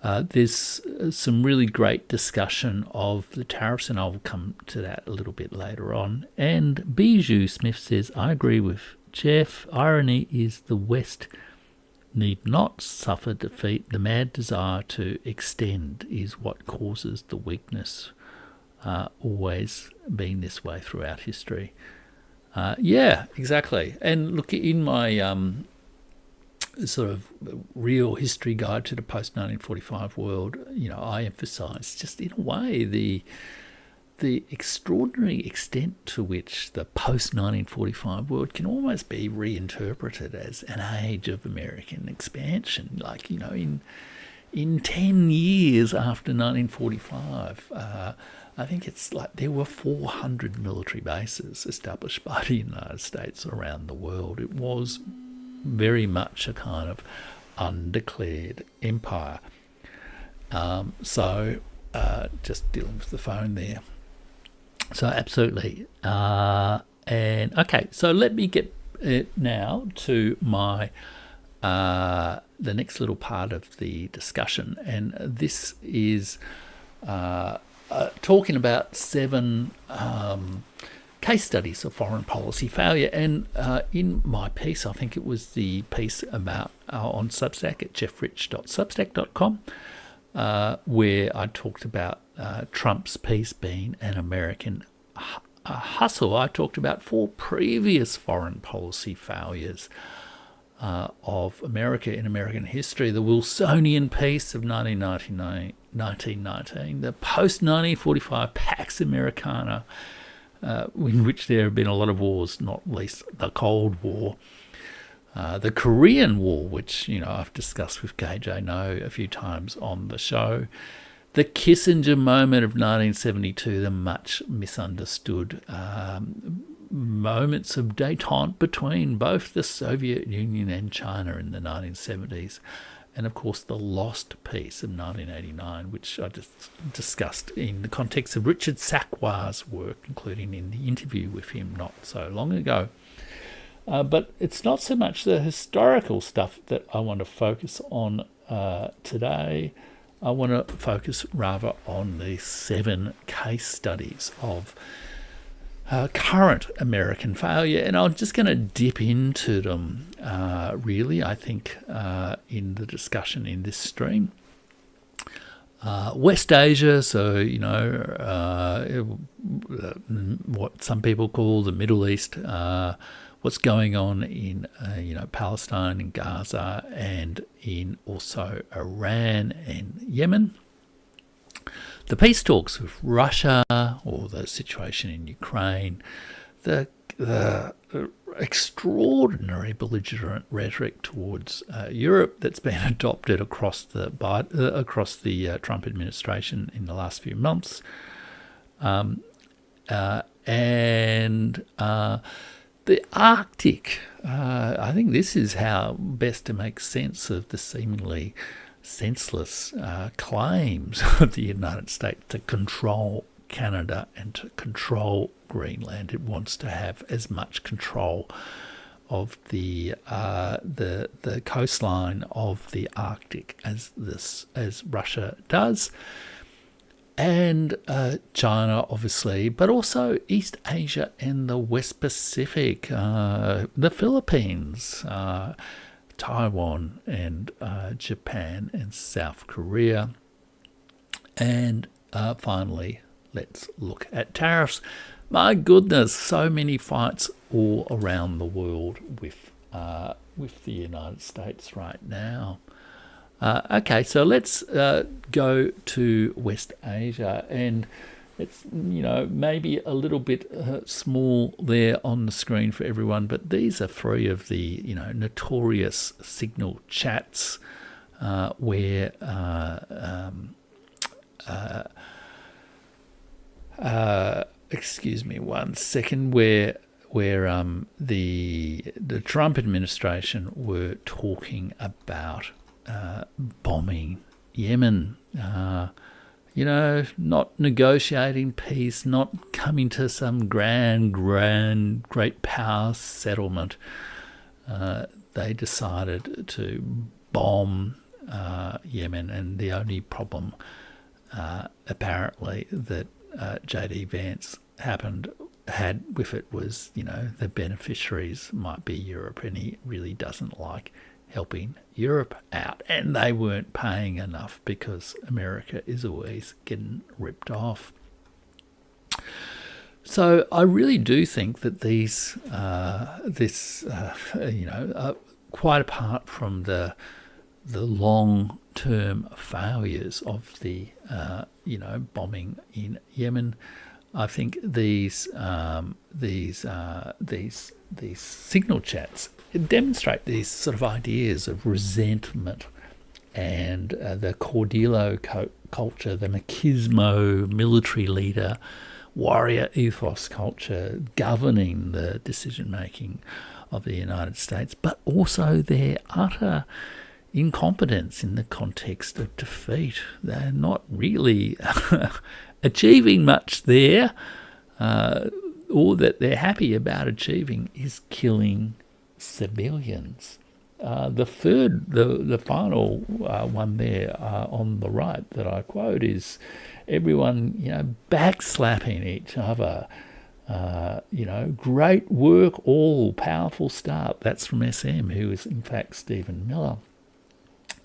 There's some really great discussion of the tariffs, and I'll come to that a little bit later on. And Bijou Smith says, I agree with Jeff. Irony is the West need not suffer defeat. The mad desire to extend is what causes the weakness. Always been this way throughout history. Yeah, exactly. And look, in my sort of real history guide to the post-1945 world, I emphasise just in a way the extraordinary extent to which the post-1945 world can almost be reinterpreted as an age of American expansion. Like, in 10 years after 1945, I think it's like there were 400 military bases established by the United States around the world. It was very much a kind of undeclared empire. Just dealing with the phone there. So absolutely. And okay, so let me get now to my the next little part of the discussion, and this is talking about 7 case studies of foreign policy failure. And in my piece, I think it was the piece about on Substack at jeffrich.substack.com, where I talked about Trump's piece being an American hustle. I talked about 4 previous foreign policy failures of America in American history: the Wilsonian peace of 1919, the post-1945 Pax Americana, in which there have been a lot of wars, not least the Cold War, the Korean War, which I've discussed with KJ No a few times on the show, the Kissinger moment of 1972, the much misunderstood moments of détente between both the Soviet Union and China in the 1970s, and of course the lost peace of 1989, which I just discussed in the context of Richard Sakwar's work, including in the interview with him not so long ago. But it's not so much the historical stuff that I want to focus on today. I want to focus rather on the 7 case studies of current American failure, and I'm just going to dip into them really, I think, in the discussion in this stream. West Asia, so what some people call the Middle East, what's going on in Palestine and Gaza, and in also Iran and Yemen. The peace talks with Russia, or the situation in Ukraine, the extraordinary belligerent rhetoric towards Europe that's been adopted across the Trump administration in the last few months, and the Arctic. I think this is how best to make sense of the seemingly senseless claims of the United States to control Canada and to control Greenland. It wants to have as much control of the coastline of the Arctic as Russia does, and China, obviously, but also East Asia and the West Pacific, the Philippines, Taiwan and Japan and South Korea. And finally, let's look at tariffs. My goodness, so many fights all around the world with the United States right now. Okay, so let's go to West Asia, and it's maybe a little bit small there on the screen for everyone, but these are 3 of the notorious signal chats where excuse me one second, where the Trump administration were talking about bombing Yemen, not negotiating peace, not coming to some great power settlement. They decided to bomb Yemen, and the only problem apparently that J.D. Vance had with it was, the beneficiaries might be Europe, and he really doesn't like helping Europe out, and they weren't paying enough because America is always getting ripped off. So I really do think that quite apart from the long-term failures of the bombing in Yemen, I think these signal chats demonstrate these sort of ideas of resentment and the Cordillo culture, the machismo military leader, warrior ethos culture governing the decision-making of the United States, but also their utter incompetence in the context of defeat. They're not really achieving much there. All that they're happy about achieving is killing civilians. The final one there on the right that I quote is everyone, backslapping each other. Great work, all powerful start. That's from SM, who is in fact Stephen Miller.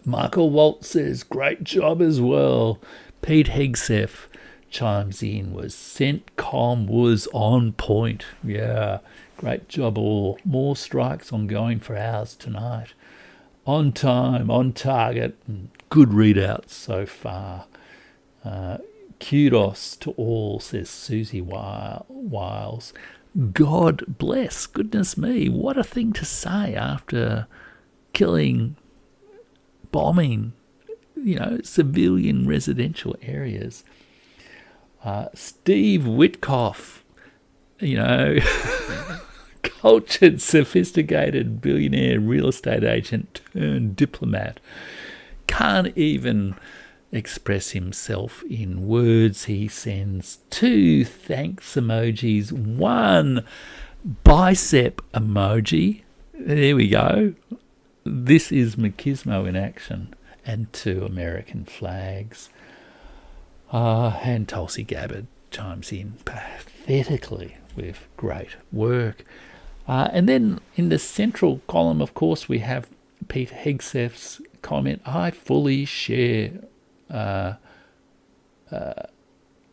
Michael Waltz says, great job as well. Pete Hegseth chimes in, CENTCOM was on point. Yeah, great job all. More strikes ongoing for hours tonight. On time, on target, and good readouts so far. Kudos to all, says Susie Wiles. God bless. Goodness me, what a thing to say after bombing, civilian residential areas. Steve Witkoff, cultured, sophisticated billionaire real estate agent turned diplomat, can't even express himself in words. He sends 2 thanks emojis, 1 bicep emoji. There we go. This is machismo in action. And 2 American flags. And Tulsi Gabbard chimes in pathetically with great work. And then in the central column, of course, we have Pete Hegseth's comment, I fully share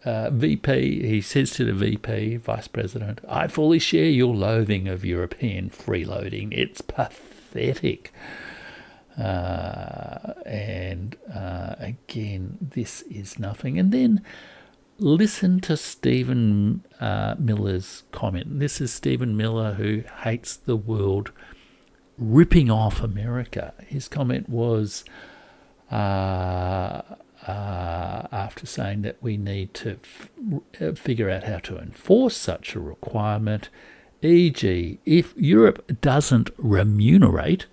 VP, he says to the VP, Vice President, I fully share your loathing of European freeloading. It's pathetic. Again, this is nothing. And then listen to Stephen Miller's comment. This is Stephen Miller, who hates the world ripping off America. His comment was, after saying that we need to figure out how to enforce such a requirement, e.g., if Europe doesn't remunerate,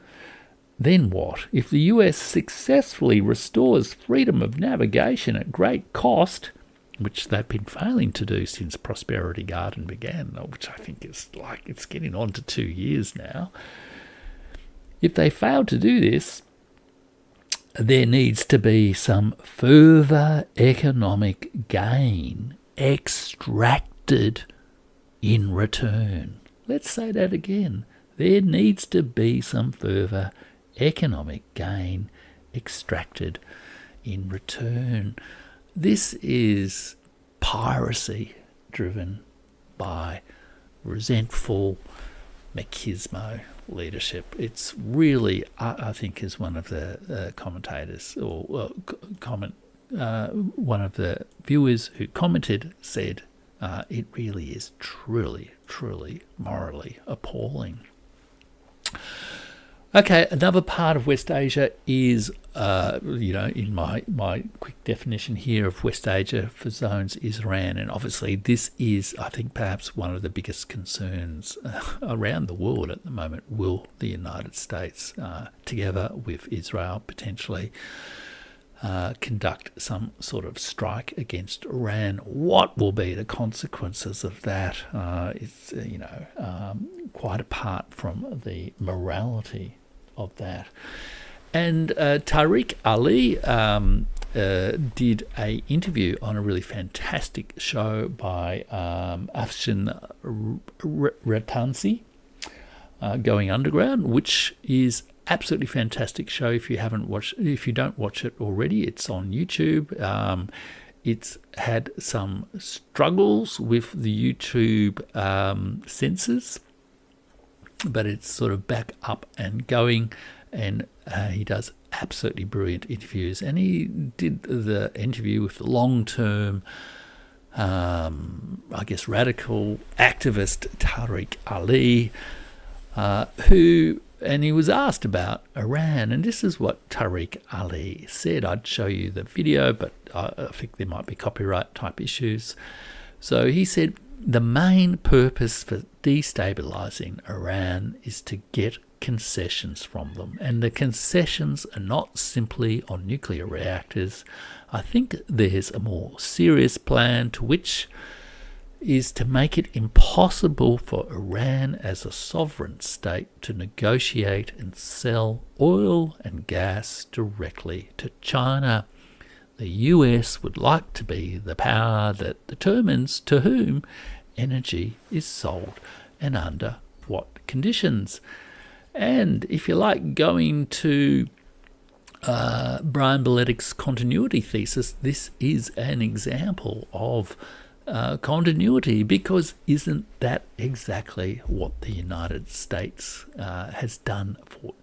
then what? If the US successfully restores freedom of navigation at great cost, which they've been failing to do since Prosperity Garden began, which I think is it's getting on to 2 years now. If they fail to do this, there needs to be some further economic gain extracted in return. Let's say that again. There needs to be some further economic gain extracted in return. This is piracy driven by resentful machismo leadership. It's really, I think, as one of the commentators or one of the viewers who commented said, it really is truly, truly morally appalling. Okay, another part of West Asia is, in my quick definition here of West Asia for zones is Iran. And obviously this is, I think, perhaps one of the biggest concerns around the world at the moment. Will the United States, together with Israel, potentially conduct some sort of strike against Iran? What will be the consequences of that? It's, quite apart from the morality of that. And Tariq Ali did a interview on a really fantastic show by Afshin Ratansi, Going Underground, which is absolutely fantastic show. If you don't watch it already, it's on YouTube. It's had some struggles with the YouTube censors, but it's sort of back up and going, and he does absolutely brilliant interviews. And he did the interview with the long-term, I guess, radical activist Tariq Ali, and he was asked about Iran, and this is what Tariq Ali said. I'd show you the video, but I think there might be copyright type issues. So he said, the main purpose for destabilizing Iran is to get concessions from them. And the concessions are not simply on nuclear reactors. I think there's a more serious plan, to which is to make it impossible for Iran as a sovereign state to negotiate and sell oil and gas directly to China. The US would like to be the power that determines to whom energy is sold and under what conditions. And if you like going to Brian Belletic's continuity thesis, this is an example of continuity, because isn't that exactly what the United States has done for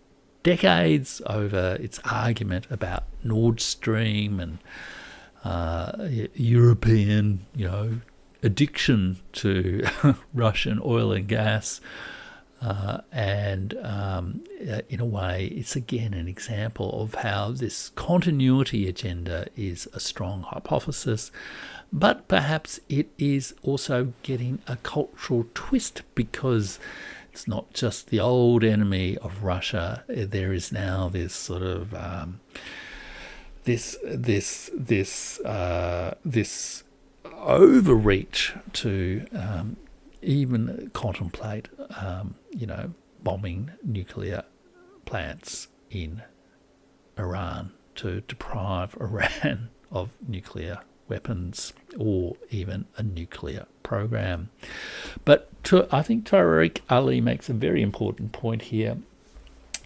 decades over its argument about Nord Stream and European, addiction to Russian oil and gas? In a way, it's again an example of how this continuity agenda is a strong hypothesis, but perhaps it is also getting a cultural twist, because it's not just the old enemy of Russia. There is now this sort of this overreach to even contemplate, bombing nuclear plants in Iran to deprive Iran of nuclear weapons or even a nuclear program. But I think Tariq Ali makes a very important point here.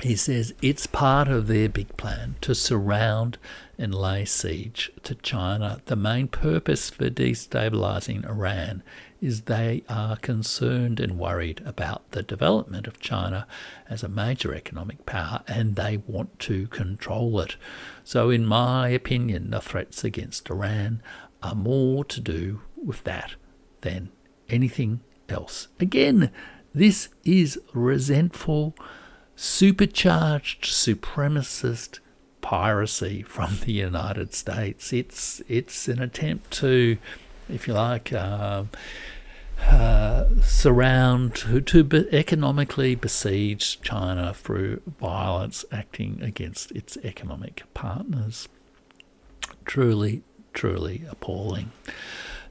He says it's part of their big plan to surround and lay siege to China. The main purpose for destabilizing Iran is they are concerned and worried about the development of China as a major economic power, and they want to control it. So in my opinion, the threats against Iran are more to do with that than anything else. Again, this is resentful, supercharged, supremacist piracy from the United States. It's an attempt to, if you like, surround, to economically besiege China through violence, acting against its economic partners. Truly, truly appalling.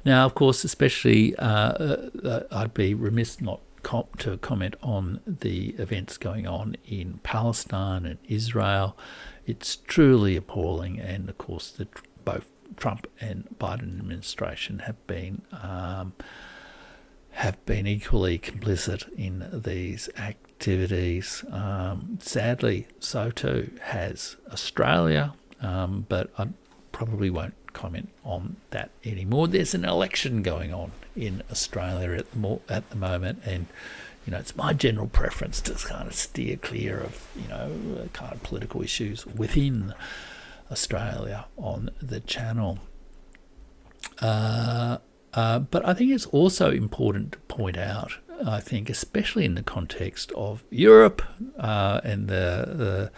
Now, of course, especially I'd be remiss not to comment on the events going on in Palestine and Israel. It's truly appalling, and of course, both Trump and Biden administration have been equally complicit in these activities. Sadly, so too has Australia, but I probably won't comment on that anymore. There's an election going on in Australia at the moment, and it's my general preference to kind of steer clear of kind of political issues within Australia on the channel. But I think it's also important to point out, I think, especially in the context of Europe and the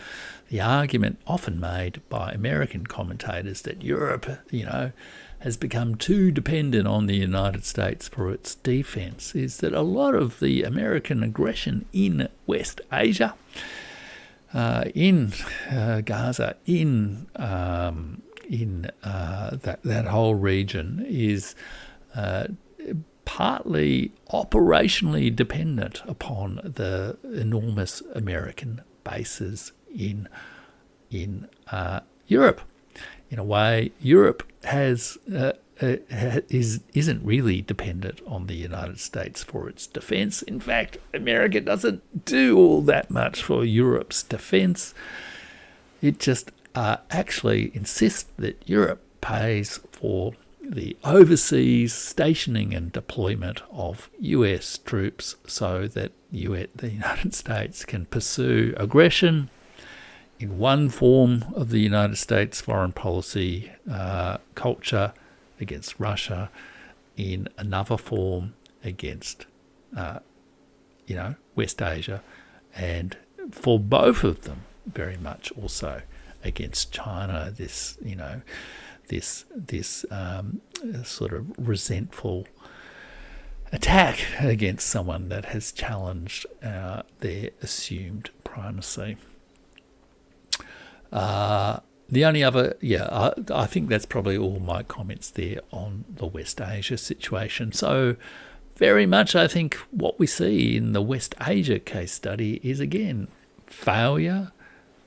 argument often made by American commentators that Europe, has become too dependent on the United States for its defense, is that a lot of the American aggression in West Asia, in Gaza, in that whole region is partly operationally dependent upon the enormous American bases in in Europe. In a way, Europe isn't really dependent on the United States for its defence. In fact, America doesn't do all that much for Europe's defence. It just actually insists that Europe pays for the overseas stationing and deployment of US troops so that the United States can pursue aggression in one form of the United States foreign policy culture against Russia, in another form against West Asia, and for both of them very much also against China. This sort of resentful attack against someone that has challenged their assumed primacy. The only other, I think that's probably all my comments there on the West Asia situation. So very much I think what we see in the West Asia case study is, again, failure,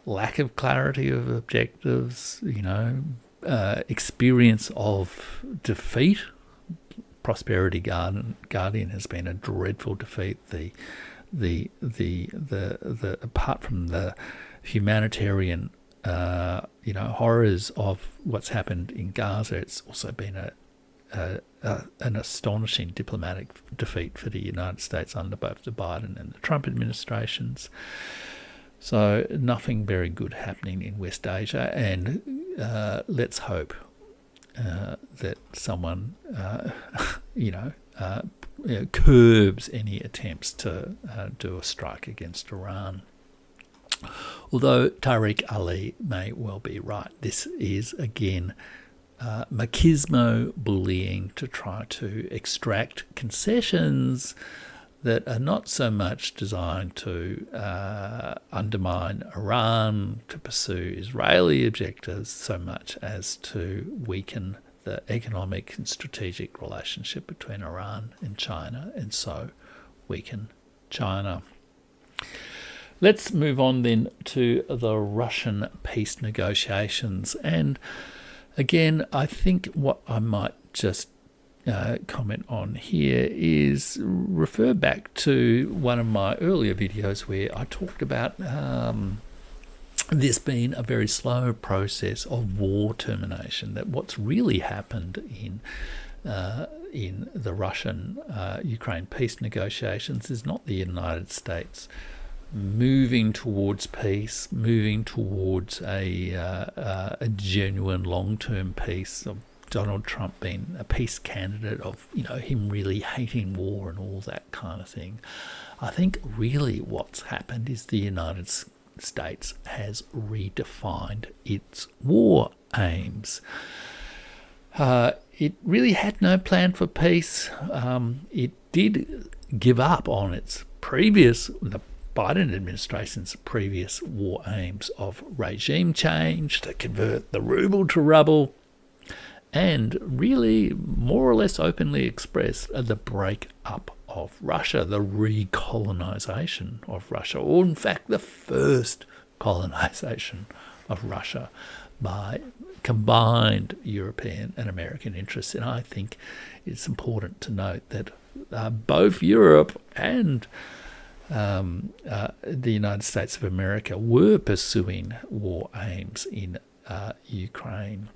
lack of clarity of objectives, experience of defeat. Prosperity Guardian has been a dreadful defeat. The apart from the humanitarian horrors of what's happened in Gaza, it's also been an astonishing diplomatic defeat for the United States under both the Biden and the Trump administrations. So nothing very good happening in West Asia, and let's hope that someone curbs any attempts to do a strike against Iran. Although Tariq Ali may well be right. This is, again, machismo bullying to try to extract concessions that are not so much designed to undermine Iran, to pursue Israeli objectives, so much as to weaken the economic and strategic relationship between Iran and China, and so weaken China. Let's move on then to the Russian peace negotiations. And again, I think what I might just comment on here is refer back to one of my earlier videos where I talked about this being a very slow process of war termination, that what's really happened in the Russian Ukraine peace negotiations is not the United States moving towards peace, moving towards a genuine long-term peace, of Donald Trump being a peace candidate, of him really hating war and all that kind of thing. I think really what's happened is the United States has redefined its war aims. It really had no plan for peace. It did give up on its the Biden administration's previous war aims of regime change, to convert the ruble to rubble, and really more or less openly express the break-up of Russia, the recolonization of Russia, or in fact the first colonization of Russia by combined European and American interests. And I think it's important to note that both Europe and the United States of America were pursuing war aims in Ukraine.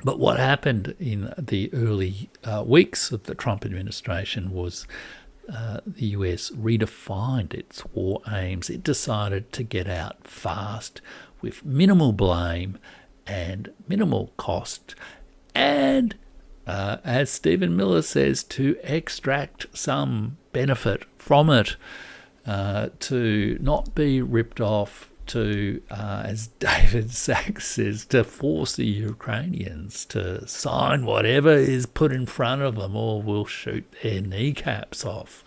But what happened in the early weeks of the Trump administration was the US redefined its war aims. It decided to get out fast with minimal blame and minimal cost, and as Stephen Miller says, to extract some benefit from it, to not be ripped off, to, as David Sachs says, to force the Ukrainians to sign whatever is put in front of them, or we'll shoot their kneecaps off.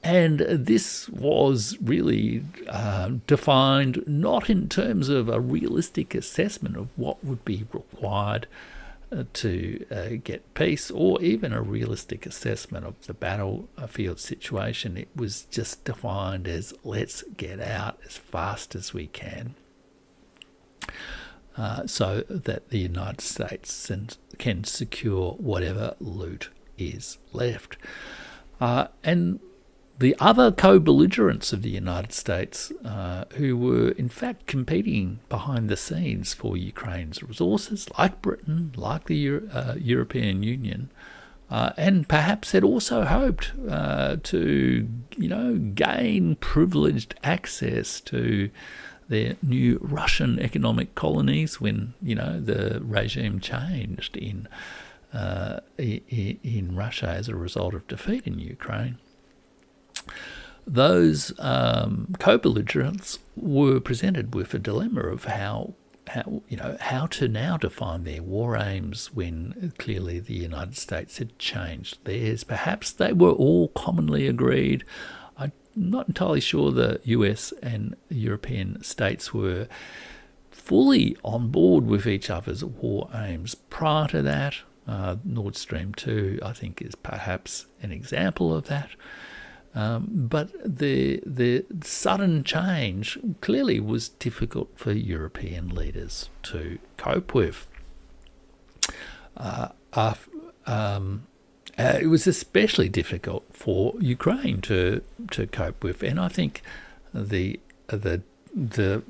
And this was really defined not in terms of a realistic assessment of what would be required to get peace or even a realistic assessment of the battlefield situation. It was just defined as let's get out as fast as we can, so that the United States can secure whatever loot is left. And the other co-belligerents of the United States, who were in fact competing behind the scenes for Ukraine's resources, like Britain, like the European Union, and perhaps had also hoped to, gain privileged access to their new Russian economic colonies when, the regime changed in Russia as a result of defeat in Ukraine. Those co-belligerents were presented with a dilemma of how to now define their war aims when clearly the United States had changed theirs. Perhaps they were all commonly agreed. I'm not entirely sure the US and European states were fully on board with each other's war aims prior to that. Nord Stream 2, I think, is perhaps an example of that. But the sudden change clearly was difficult for European leaders to cope with. It was especially difficult for Ukraine to cope with, and I think the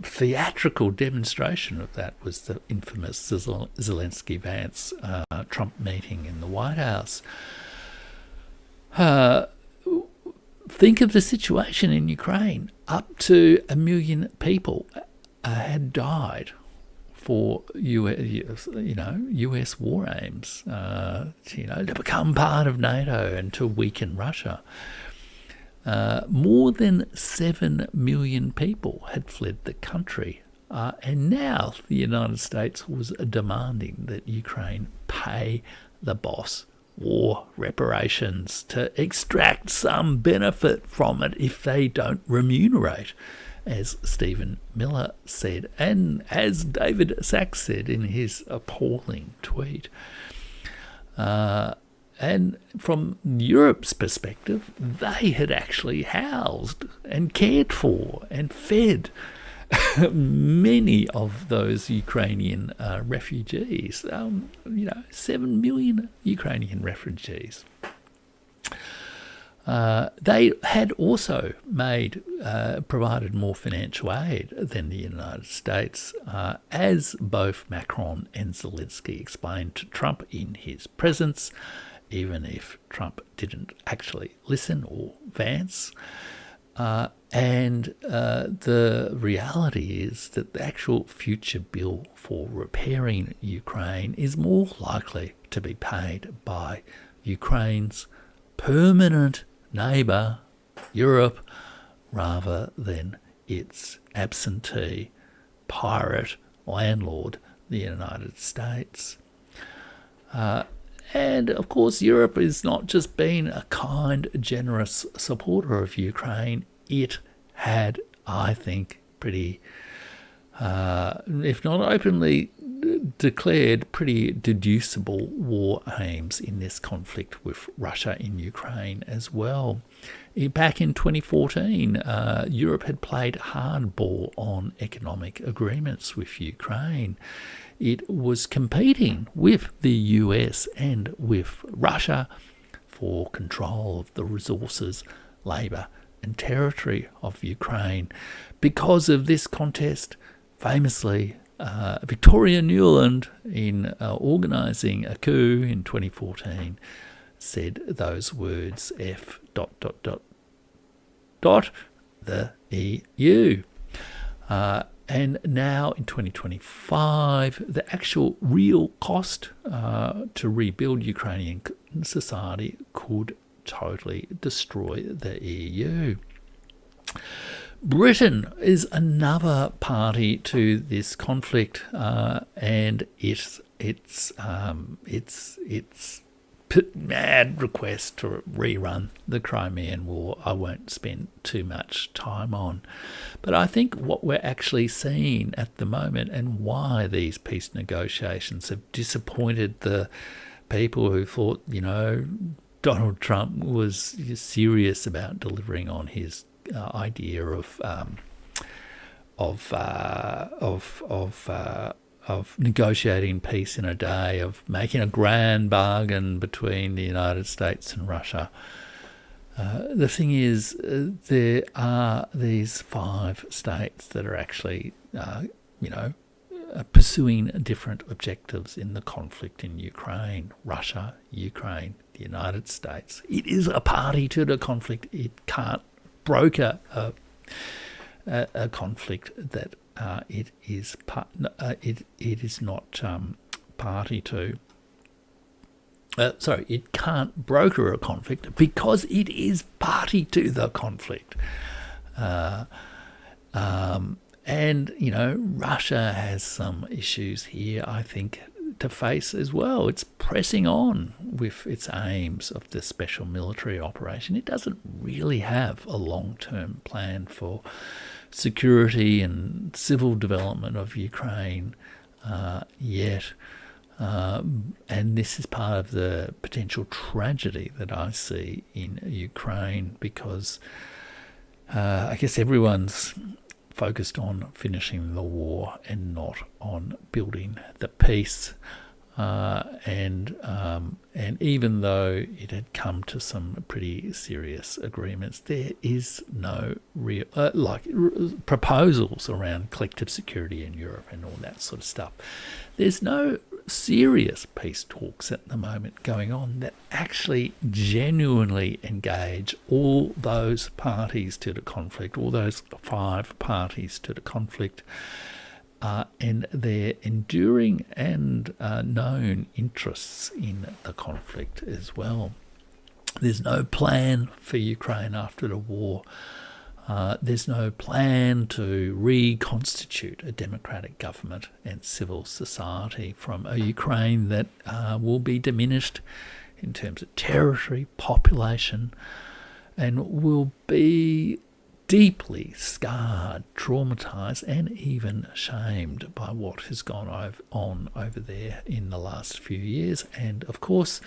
theatrical demonstration of that was the infamous Zelensky-Vance Trump meeting in the White House. Think of the situation in Ukraine. Up to 1 million people had died for US war aims, to become part of NATO and to weaken Russia. More than 7 million people had fled the country, and now the United States was demanding that Ukraine pay the boss war reparations to extract some benefit from it if they don't remunerate, as Stephen Miller said, and as David Sachs said in his appalling tweet. And from Europe's perspective, they had actually housed and cared for and fed many of those Ukrainian refugees, 7 million Ukrainian refugees. They had also provided more financial aid than the United States, as both Macron and Zelensky explained to Trump in his presence, even if Trump didn't actually listen, or Vance. And the reality is that the actual future bill for repairing Ukraine is more likely to be paid by Ukraine's permanent neighbour, Europe, rather than its absentee pirate landlord, the United States. And, of course, Europe has not just been a kind, generous supporter of Ukraine. It had, I think, pretty, if not openly declared, pretty deducible war aims in this conflict with Russia in Ukraine as well. Back in 2014, Europe had played hardball on economic agreements with Ukraine. It was competing with the US and with Russia for control of the resources, labour and territory of Ukraine. Because of this contest, famously, Victoria Nuland, in organising a coup in 2014, said those words, F ... the EU. And now in 2025, the actual real cost to rebuild Ukrainian society could totally destroy the EU. Britain is another party to this conflict, and its mad request to rerun the Crimean War I won't spend too much time on. But I think what we're actually seeing at the moment, and why these peace negotiations have disappointed the people who thought, Donald Trump was serious about delivering on his idea of negotiating peace in a day, of making a grand bargain between the United States and Russia. The thing is, there are these 5 states that are actually, pursuing different objectives in the conflict in Ukraine. Russia, Ukraine, the United States. It is a party to the conflict. It can't broker a conflict that it is not party to. It can't broker a conflict because it is party to the conflict. And, Russia has some issues here, I think, to face as well. It's pressing on with its aims of the special military operation. It doesn't really have a long-term plan for security and civil development of Ukraine yet. And this is part of the potential tragedy that I see in Ukraine, because I guess everyone's focused on finishing the war and not on building the peace. And even though it had come to some pretty serious agreements, there is no real proposals around collective security in Europe and all that sort of stuff. There's no serious peace talks at the moment going on that actually genuinely engage all those parties to the conflict, all those 5 parties to the conflict, and their enduring and known interests in the conflict as well. There's no plan for Ukraine after the war. There's no plan to reconstitute a democratic government and civil society from a Ukraine that will be diminished in terms of territory, population, and will be deeply scarred, traumatised, and even shamed by what has gone on over there in the last few years. And of course,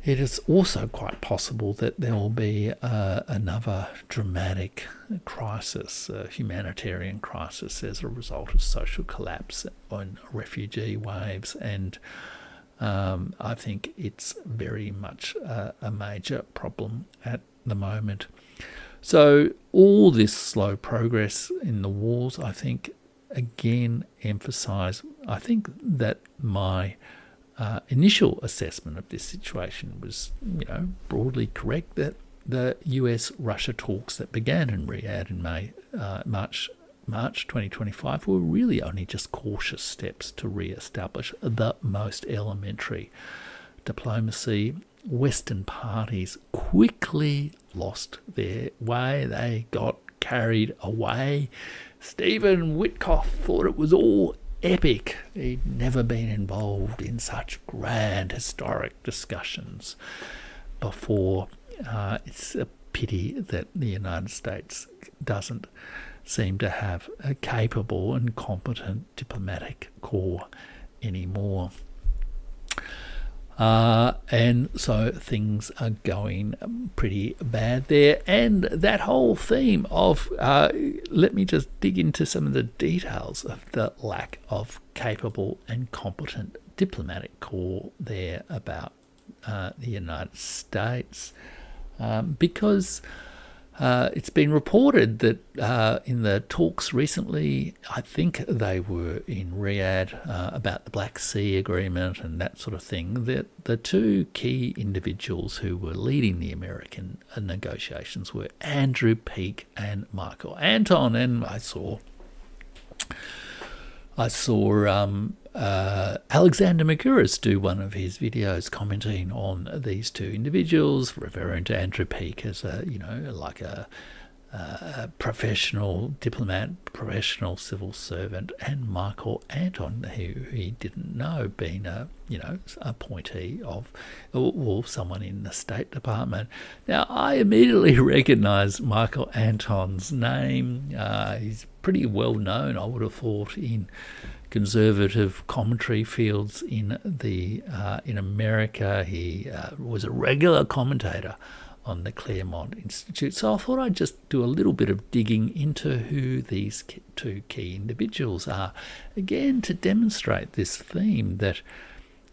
it is also quite possible that there will be another dramatic crisis, a humanitarian crisis, as a result of social collapse and refugee waves. And I think it's very much a major problem at the moment. So all this slow progress in the wars, I think, again, emphasise, I think that my initial assessment of this situation was, broadly correct, that the US-Russia talks that began in Riyadh in March 2025 were really only just cautious steps to re-establish the most elementary diplomacy. Western parties quickly lost their way. They got carried away. Stephen Witkoff thought it was all epic. He'd never been involved in such grand historic discussions before. It's a pity that the United States doesn't seem to have a capable and competent diplomatic corps anymore. And so things are going pretty bad there. And that whole theme of, let me just dig into some of the details of the lack of capable and competent diplomatic corps there about the United States. Because it's been reported that in the talks recently, I think they were in Riyadh, about the Black Sea Agreement and that sort of thing, that the 2 key individuals who were leading the American negotiations were Andrew Peake and Michael Anton. And I saw Alexander Maguris do one of his videos commenting on these 2 individuals, referring to Andrew Peake as a professional diplomat, professional civil servant, and Michael Anton, who he didn't know, being a appointee of or someone in the State Department. Now, I immediately recognised Michael Anton's name. He's pretty well known, I would have thought, in conservative commentary fields in America. He was a regular commentator on the Claremont Institute. So I thought I'd just do a little bit of digging into who these two key individuals are, again to demonstrate this theme that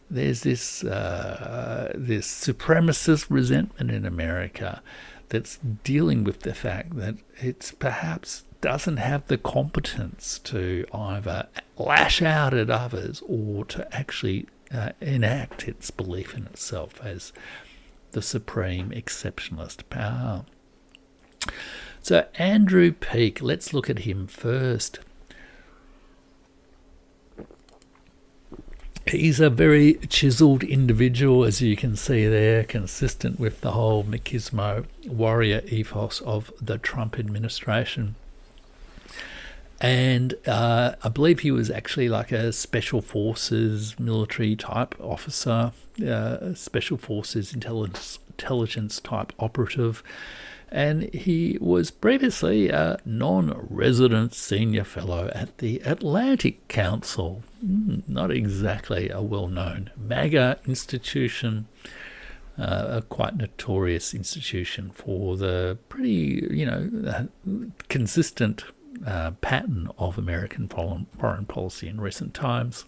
there's this supremacist resentment in America that's dealing with the fact that it's perhaps doesn't have the competence to either lash out at others or to actually enact its belief in itself as the supreme exceptionalist power. So Andrew Peake, let's look at him first. He's a very chiselled individual, as you can see there, consistent with the whole machismo warrior ethos of the Trump administration. And I believe he was actually like a special forces military type officer, special forces intelligence type operative. And he was previously a non-resident senior fellow at the Atlantic Council. Not exactly a well-known MAGA institution, a quite notorious institution for the pretty, consistent pattern of American foreign policy in recent times.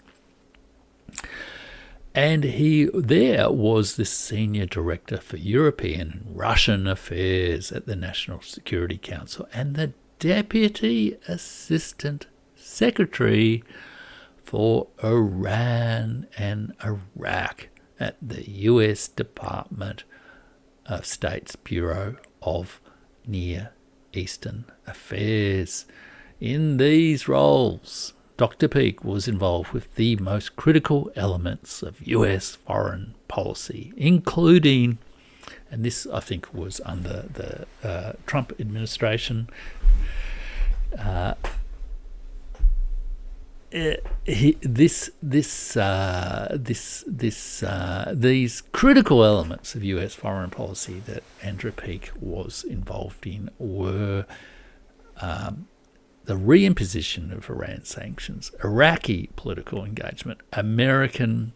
And he there was the senior director for European and Russian affairs at the National Security Council and the deputy assistant secretary for Iran and Iraq at the US Department of State's Bureau of Near Eastern Affairs. In these roles, Dr. Peake was involved with the most critical elements of US foreign policy, including, and this I think was under the Trump administration, these critical elements of US foreign policy that Andrew Peake was involved in were the reimposition of Iran sanctions, Iraqi political engagement, American,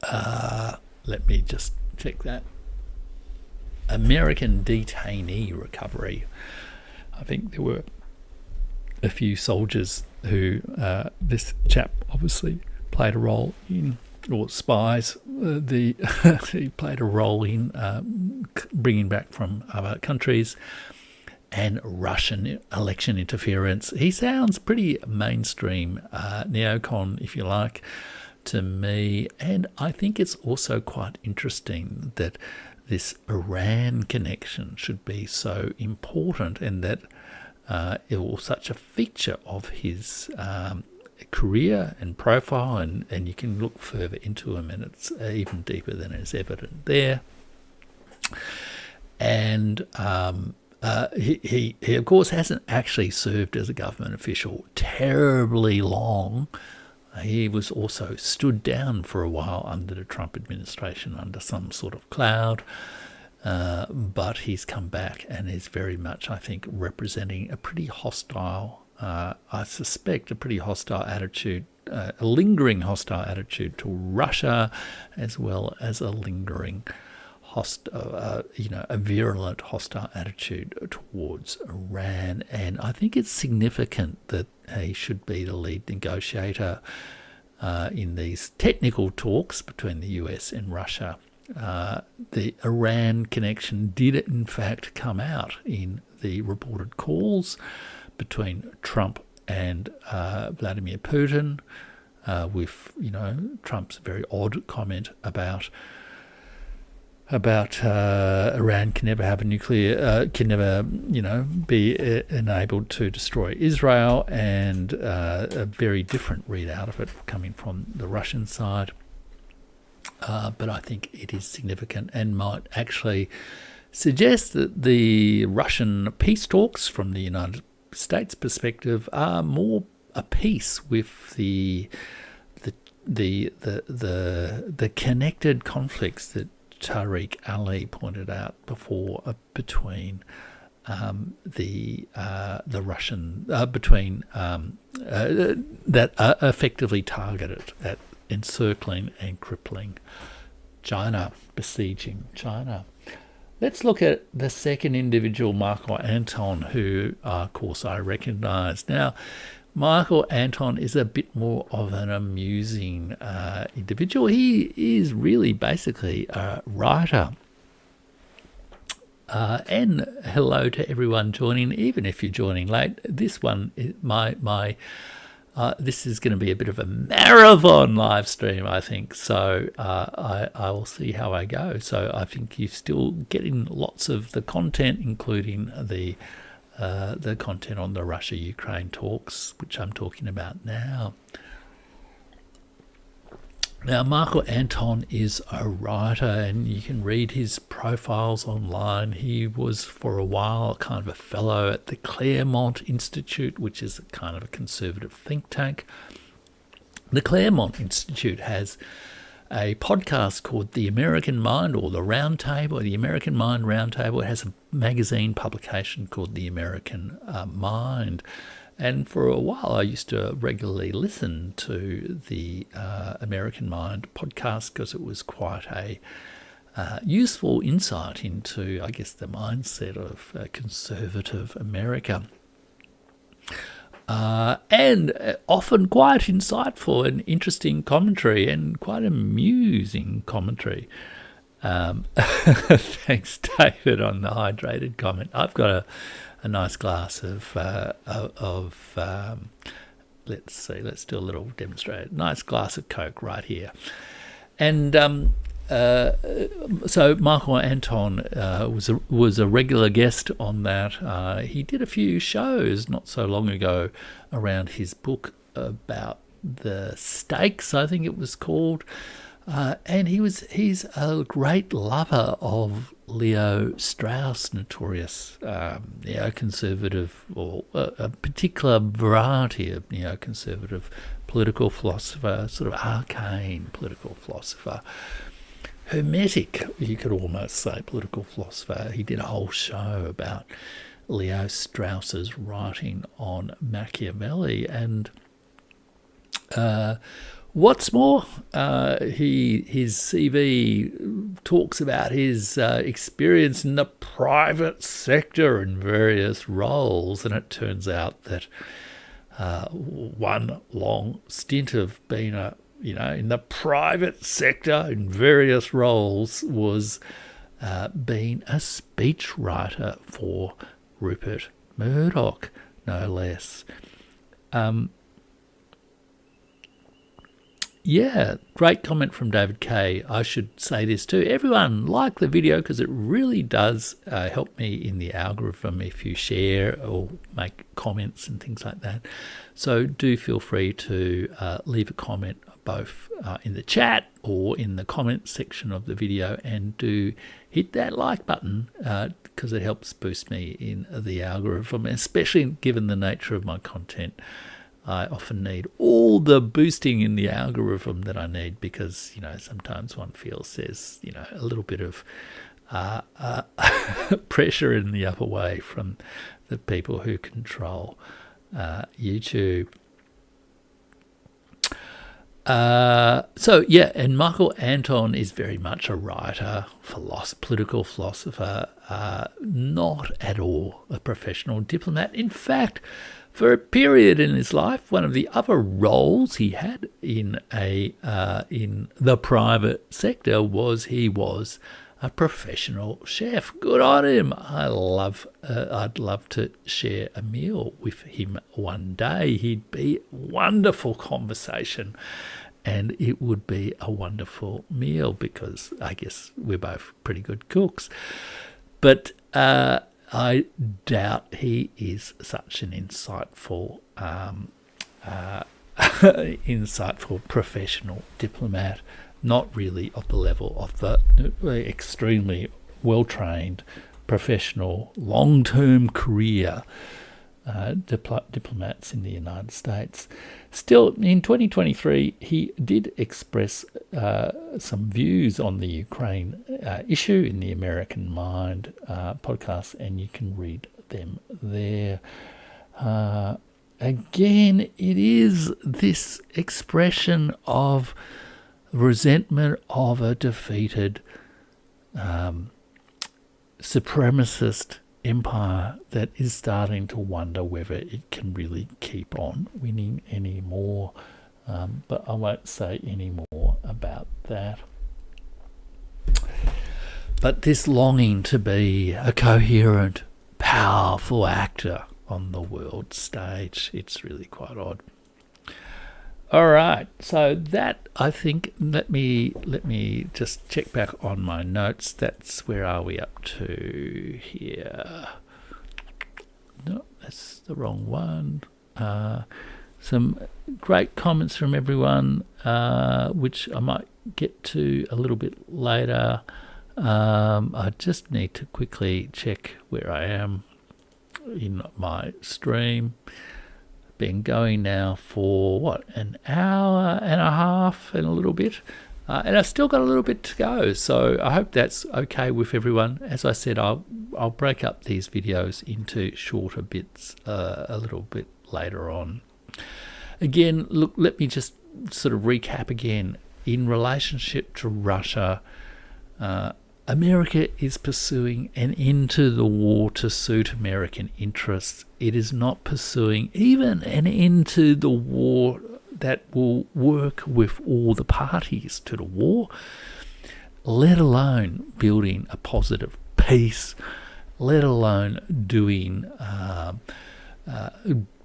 let me just check that, American detainee recovery. I think there were a few soldiers who this chap obviously played a role in, or spies, he played a role in bringing back from other countries, and Russian election interference. He sounds pretty mainstream neocon, if you like, to me. And I think it's also quite interesting that this Iran connection should be so important, and that it was such a feature of his career and profile, and you can look further into him and it's even deeper than is evident there. And he of course hasn't actually served as a government official terribly long. He was also stood down for a while under the Trump administration under some sort of cloud, but he's come back and is very much, I think, representing a pretty hostile, I suspect a pretty hostile attitude, a lingering hostile attitude to Russia, as well as a lingering a virulent hostile attitude towards Iran. And I think it's significant that he should be the lead negotiator in these technical talks between the US and Russia. The Iran connection did in fact come out in the reported calls between Trump and Vladimir Putin, with Trump's very odd comment about Iran can never have a nuclear, can never, be enabled to destroy Israel, and a very different readout of it coming from the Russian side. But I think it is significant and might actually suggests that the Russian peace talks from the United States perspective are more a piece with the connected conflicts that Tariq Ali pointed out before between the Russian that are effectively targeted at encircling and crippling China, besieging China. Let's look at the second individual, Michael Anton, who, of course, I recognise. Now, Michael Anton is a bit more of an amusing individual. He is really basically a writer. And hello to everyone joining, even if you're joining late. This one, this is going to be a bit of a marathon live stream, I think. So I will see how I go. So I think you're still getting lots of the content, including the content on the Russia-Ukraine talks, which I'm talking about now. Now, Michael Anton is a writer, and you can read his profiles online. He was, for a while, kind of a fellow at the Claremont Institute, which is kind of a conservative think tank. The Claremont Institute has a podcast called The American Mind, or The Roundtable, the American Mind Roundtable. It has a magazine publication called The American Mind. And for a while, I used to regularly listen to the American Mind podcast because it was quite a useful insight into, I guess, the mindset of conservative America. And often quite insightful and interesting commentary, and quite amusing commentary. Thanks, David, on the hydrated comment. I've got a nice glass of let's see, let's do a little demonstration. Nice glass of Coke right here. And so Michael Anton was a regular guest on that. He did a few shows not so long ago around his book about the stakes, I think it was called. And he's a great lover of Leo Strauss, notorious neoconservative, or a particular variety of neoconservative political philosopher, sort of arcane political philosopher, hermetic, you could almost say, political philosopher. He did a whole show about Leo Strauss's writing on Machiavelli, and what's more, his CV talks about his experience in the private sector in various roles, and it turns out that one long stint of being in the private sector in various roles was being a speechwriter for Rupert Murdoch, no less. Yeah, great comment from David Kay. I should say this too. Everyone, like the video, because it really does help me in the algorithm if you share or make comments and things like that. So do feel free to leave a comment both in the chat or in the comments section of the video, and do hit that like button because it helps boost me in the algorithm, especially given the nature of my content. I often need all the boosting in the algorithm that I need, because, sometimes one feels there's, a little bit of pressure in the upper way from the people who control YouTube. And Michael Anton is very much a writer, political philosopher, not at all a professional diplomat. In fact, for a period in his life, one of the other roles he had in the private sector was he was a professional chef. Good on him. I'd love to share a meal with him one day. He'd be a wonderful conversation, and it would be a wonderful meal, because I guess we're both pretty good cooks. But I doubt he is such an insightful professional diplomat. Not really of the level of the extremely well-trained, professional, long-term career diplomats in the United States. Still, in 2023, he did express some views on the Ukraine issue in the American Mind podcast, and you can read them there. Again, it is this expression of resentment of a defeated supremacist empire that is starting to wonder whether it can really keep on winning anymore. But I won't say any more about that. But this longing to be a coherent, powerful actor on the world stage, it's really quite odd. All right, so that, I think, let me just check back on my notes. That's, where are we up to here? No, that's the wrong one. Some great comments from everyone, which I might get to a little bit later. I just need to quickly check where I am in my stream. Been going now for an hour and a half and a little bit, and I've still got a little bit to go, so I hope that's okay with everyone. As I said, I'll break up these videos into shorter bits a little bit later on. Again, look, let me just sort of recap again. In relationship to Russia, America is pursuing an end to the war to suit American interests. It is not pursuing even an end to the war that will work with all the parties to the war, let alone building a positive peace, let alone doing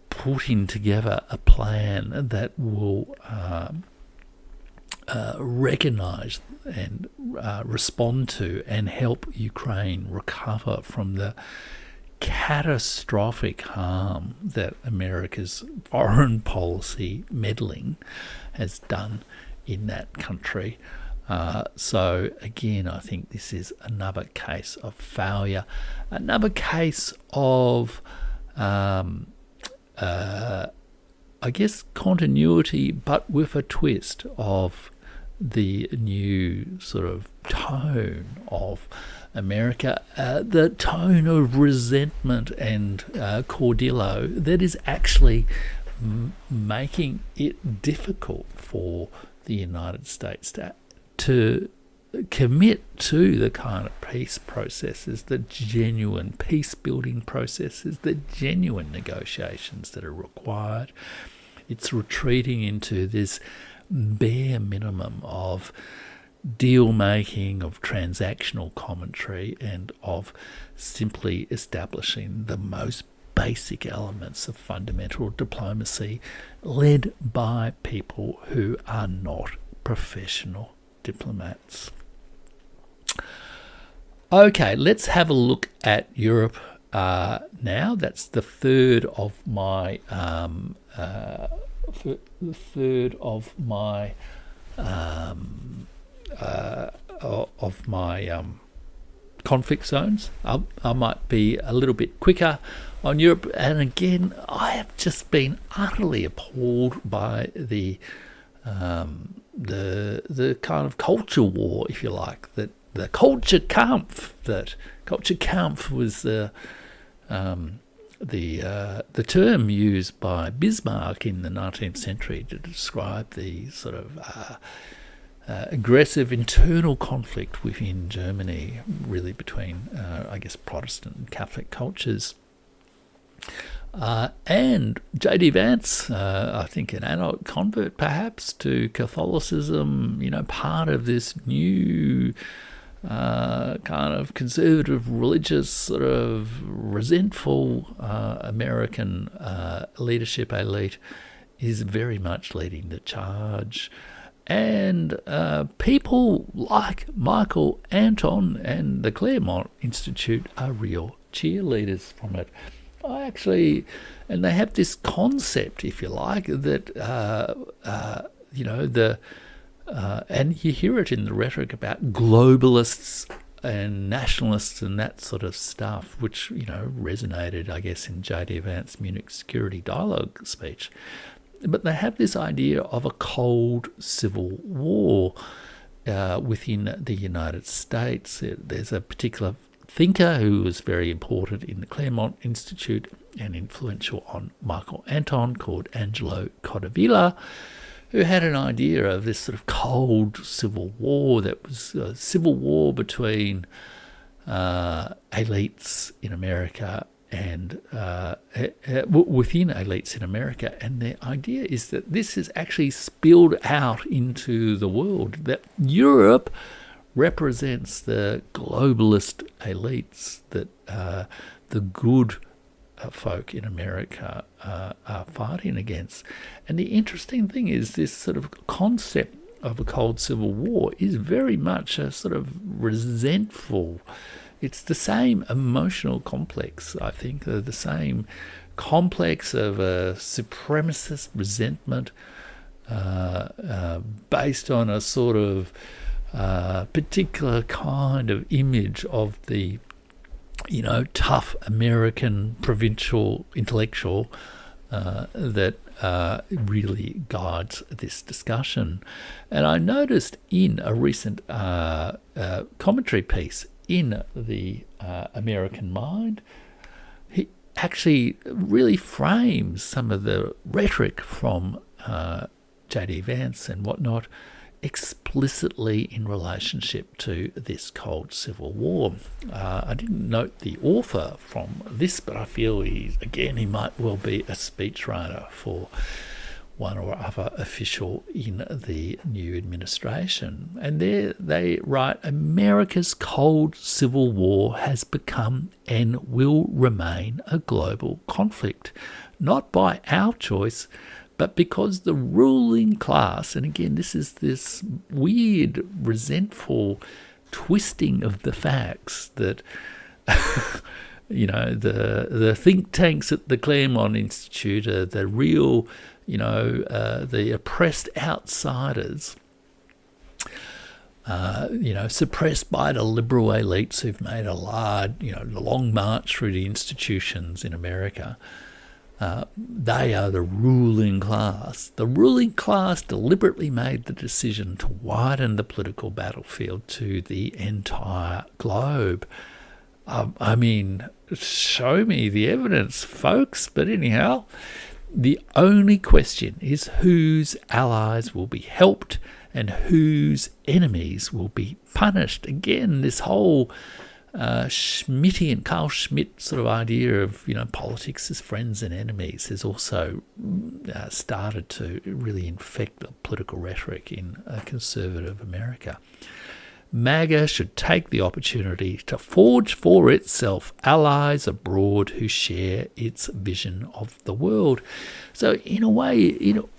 putting together a plan that will recognize and respond to and help Ukraine recover from the catastrophic harm that America's foreign policy meddling has done in that country. So again, I think this is another case of failure, another case of I guess continuity, but with a twist of the new sort of tone of America, the tone of resentment and Cordillo that is actually making it difficult for the United States to commit to the kind of peace processes, the genuine peace-building processes, the genuine negotiations that are required. It's retreating into this bare minimum of deal-making, of transactional commentary, and of simply establishing the most basic elements of fundamental diplomacy led by people who are not professional diplomats. Okay, let's have a look at Europe now. That's the third of my conflict zones. I might be a little bit quicker on Europe, and again, I have just been utterly appalled by the kind of culture war, if you like, that the Kulturkampf was the term used by Bismarck in the 19th century to describe the sort of aggressive internal conflict within Germany, really between, I guess, Protestant and Catholic cultures. And J.D. Vance, I think an adult convert perhaps to Catholicism, part of this new kind of conservative, religious, sort of resentful American leadership elite, is very much leading the charge. And people like Michael Anton and the Claremont Institute are real cheerleaders from it. And they have this concept, if you like, that and you hear it in the rhetoric about globalists and nationalists and that sort of stuff, which, resonated, I guess, in J.D. Vance's Munich Security Dialogue speech. But they have this idea of a cold civil war within the United States. There's a particular thinker who was very important in the Claremont Institute and influential on Michael Anton, called Angelo Codevilla, who had an idea of this sort of cold civil war that was a civil war between elites in America and within elites in America. And the idea is that this has actually spilled out into the world, that Europe represents the globalist elites that the good folk in America are fighting against. And the interesting thing is this sort of concept of a cold civil war is very much a sort of resentful, it's the same emotional complex, I think, the same complex of a supremacist resentment based on a sort of particular kind of image of the tough American provincial intellectual that really guides this discussion. And I noticed in a recent commentary piece in the American Mind, he actually really frames some of the rhetoric from J.D. Vance and whatnot explicitly in relationship to this cold civil war. I didn't note the author from this, but I feel he might well be a speechwriter for one or other official in the new administration. And there they write, America's cold civil war has become and will remain a global conflict, not by our choice, but because the ruling class, and again, this is this weird, resentful twisting of the facts that, the think tanks at the Claremont Institute are the real, the oppressed outsiders, suppressed by the liberal elites who've made a long march through the institutions in America. They are the ruling class. The ruling class deliberately made the decision to widen the political battlefield to the entire globe. Show me the evidence, folks. But anyhow, the only question is whose allies will be helped and whose enemies will be punished. Again, this whole Schmittian, Carl Schmitt sort of idea of, politics as friends and enemies has also started to really infect the political rhetoric in conservative America. MAGA should take the opportunity to forge for itself allies abroad who share its vision of the world. So in a way, you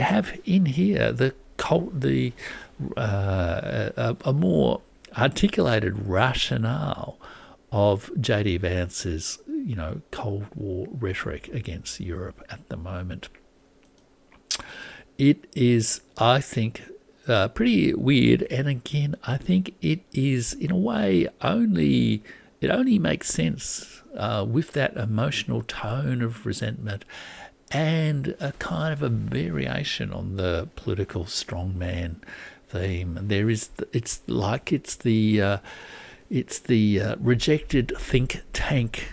have in here a more articulated rationale of J.D. Vance's, Cold War rhetoric against Europe at the moment. It is, I think, pretty weird, and again, I think it is, in a way, only makes sense with that emotional tone of resentment and a kind of a variation on the political strongman theme. There is, it's the rejected think tank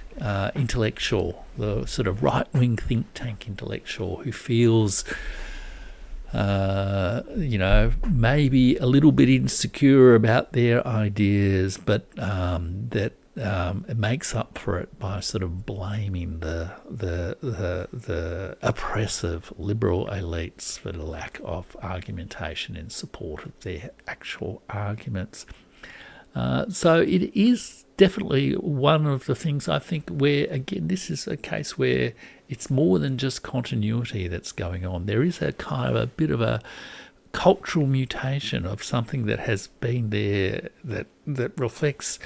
intellectual, the sort of right-wing think tank intellectual who feels maybe a little bit insecure about their ideas, but that it makes up for it by sort of blaming the oppressive liberal elites for the lack of argumentation in support of their actual arguments. So it is definitely one of the things, I think, where, again, this is a case where it's more than just continuity that's going on. There is a kind of a bit of a cultural mutation of something that has been there that reflects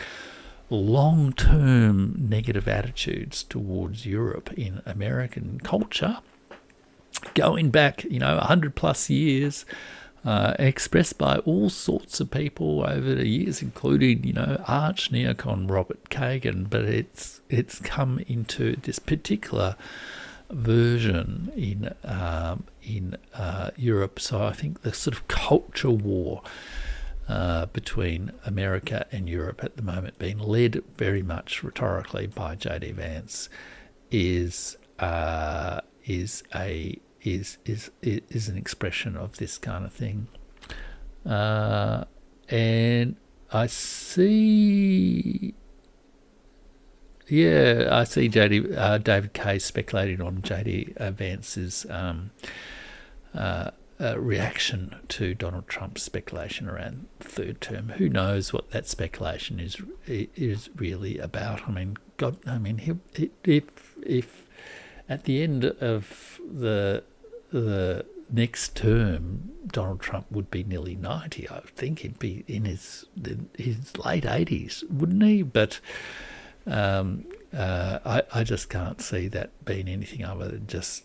long-term negative attitudes towards Europe in American culture, going back, 100 plus years. expressed by all sorts of people over the years, including, arch neocon Robert Kagan. But it's come into this particular version in Europe. So I think the sort of culture war between America and Europe at the moment, being led very much rhetorically by J.D. Vance, is an expression of this kind of thing. And I see David Kay speculating on J.D. Vance's reaction to Donald Trump's speculation around third term. Who knows what that speculation is really about? If at the end of the next term Donald Trump would be nearly 90, I would think he'd be in his late 80s, wouldn't he? But I just can't see that being anything other than just,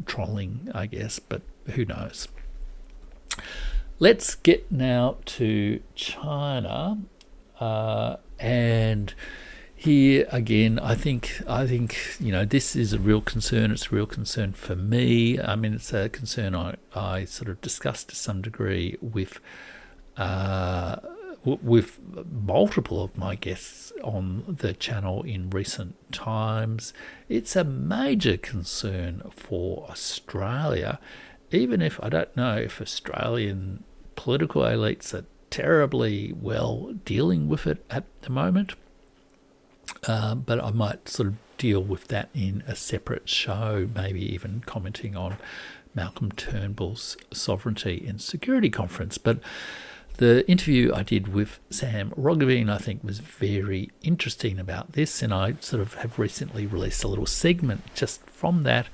trolling, I guess, but who knows. Let's get now to China, and here again, I think this is a real concern. It's a real concern for me. I mean, it's a concern I sort of discussed to some degree with multiple of my guests on the channel in recent times. It's a major concern for Australia, even if I don't know if Australian political elites are terribly well dealing with it at the moment. But I might sort of deal with that in a separate show, maybe even commenting on Malcolm Turnbull's Sovereignty and Security Conference. But the interview I did with Sam Roggeveen, I think, was very interesting about this, and I sort of have recently released a little segment just from that,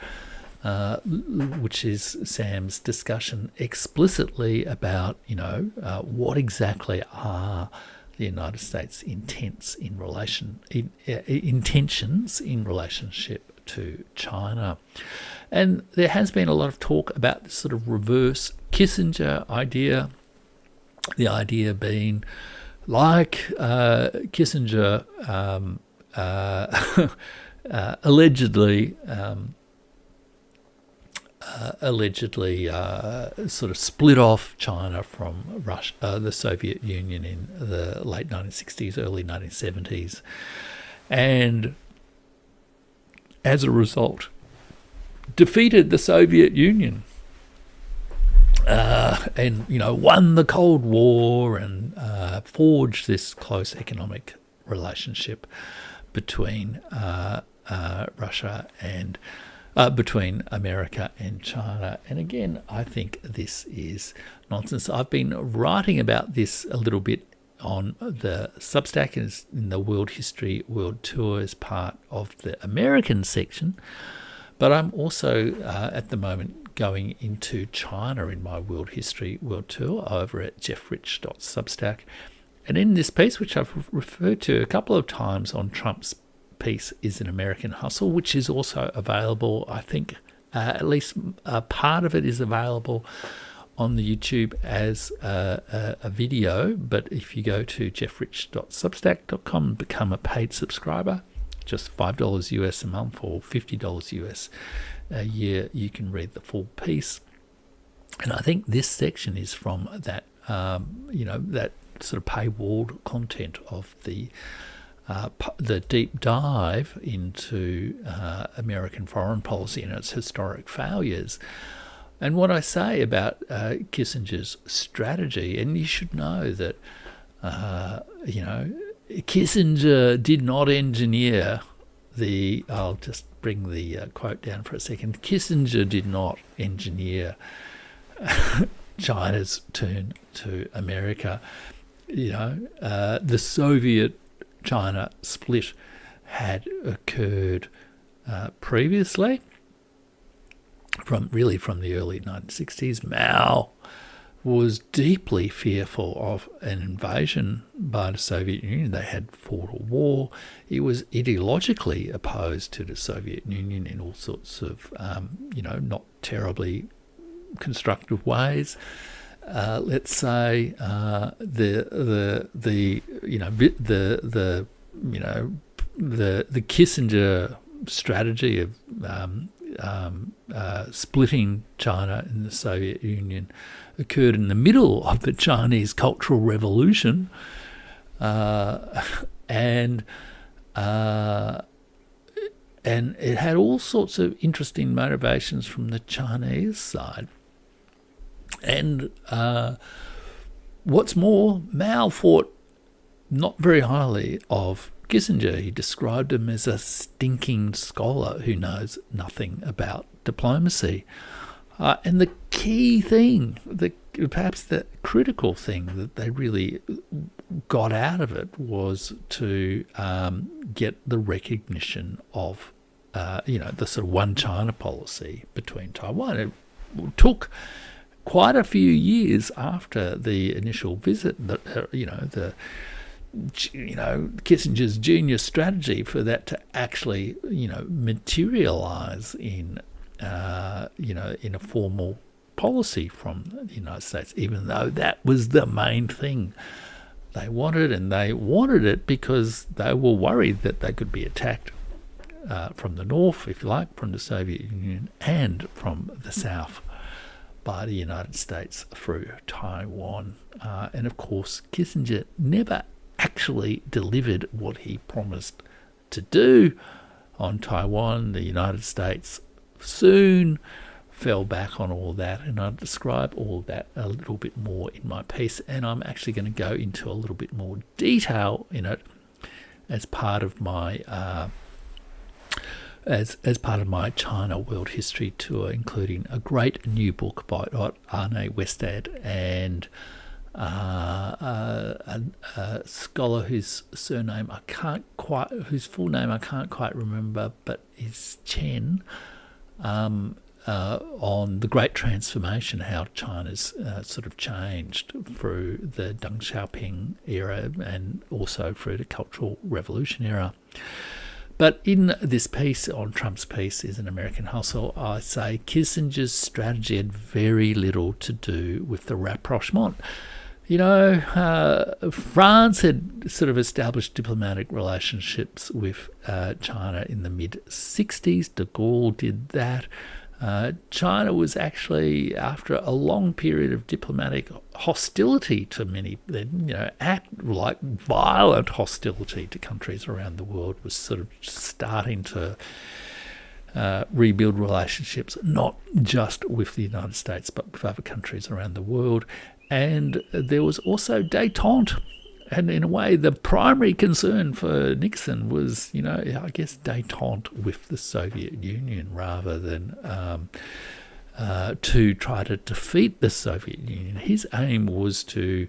which is Sam's discussion explicitly about, what exactly are the United States' intentions in relationship to China. And there has been a lot of talk about this sort of reverse Kissinger idea, the idea being like Kissinger allegedly sort of split off China from Russia, the Soviet Union in the late 1960s, early 1970s, and as a result defeated the Soviet Union, and won the Cold War and forged this close economic relationship between Russia and between America and China. And again, I think this is nonsense. I've been writing about this a little bit on the Substack in the World History World Tour as part of the American section, but I'm also at the moment going into China in my World History World Tour over at jeffrich.substack. And in this piece, which I've referred to a couple of times on Trump's piece, Is an American Hustle, which is also available, I think, at least a part of it is available on the YouTube as a video. But if you go to jeffrich.substack.com and become a paid subscriber, just $5 US a month or $50 US a year, you can read the full piece. And I think this section is from that, that sort of paywalled content of the deep dive into American foreign policy and its historic failures. And what I say about Kissinger's strategy, and you should know that, Kissinger did not engineer I'll just bring the quote down for a second. Kissinger did not engineer China's turn to America. The Soviet-China split had occurred previously, from the early 1960s. Mao was deeply fearful of an invasion by the Soviet Union. They had fought a war. He was ideologically opposed to the Soviet Union in all sorts of, not terribly constructive ways. let's say the Kissinger strategy of splitting China and the Soviet Union occurred in the middle of the Chinese Cultural Revolution, and it had all sorts of interesting motivations from the Chinese side. And what's more, Mao thought not very highly of Kissinger. He described him as a stinking scholar who knows nothing about diplomacy. And the key thing, perhaps the critical thing that they really got out of it was to get the recognition of, the sort of one China policy between Taiwan. It took quite a few years after the initial visit, Kissinger's genius strategy for that to actually, materialize in, in a formal policy from the United States, even though that was the main thing they wanted. And they wanted it because they were worried that they could be attacked from the north, if you like, from the Soviet Union, and from the south by the United States through Taiwan. And of course, Kissinger never actually delivered what he promised to do on Taiwan. The United States soon fell back on all that, and I'll describe all that a little bit more in my piece, and I'm actually going to go into a little bit more detail in it as part of my as part of my China World History Tour, including a great new book by Arne Westad and a scholar whose full name I can't quite remember, but is Chen, on the Great Transformation, how China's sort of changed through the Deng Xiaoping era and also through the Cultural Revolution era. But in this piece, on Trump's piece, Is an American Hustle, I say Kissinger's strategy had very little to do with the rapprochement. France had sort of established diplomatic relationships with China in the mid-60s. De Gaulle did that. China was actually, after a long period of diplomatic hostility to many, violent hostility to countries around the world, was sort of starting to rebuild relationships, not just with the United States, but with other countries around the world. And there was also détente. And in a way, the primary concern for Nixon was, détente with the Soviet Union rather than to try to defeat the Soviet Union. His aim was to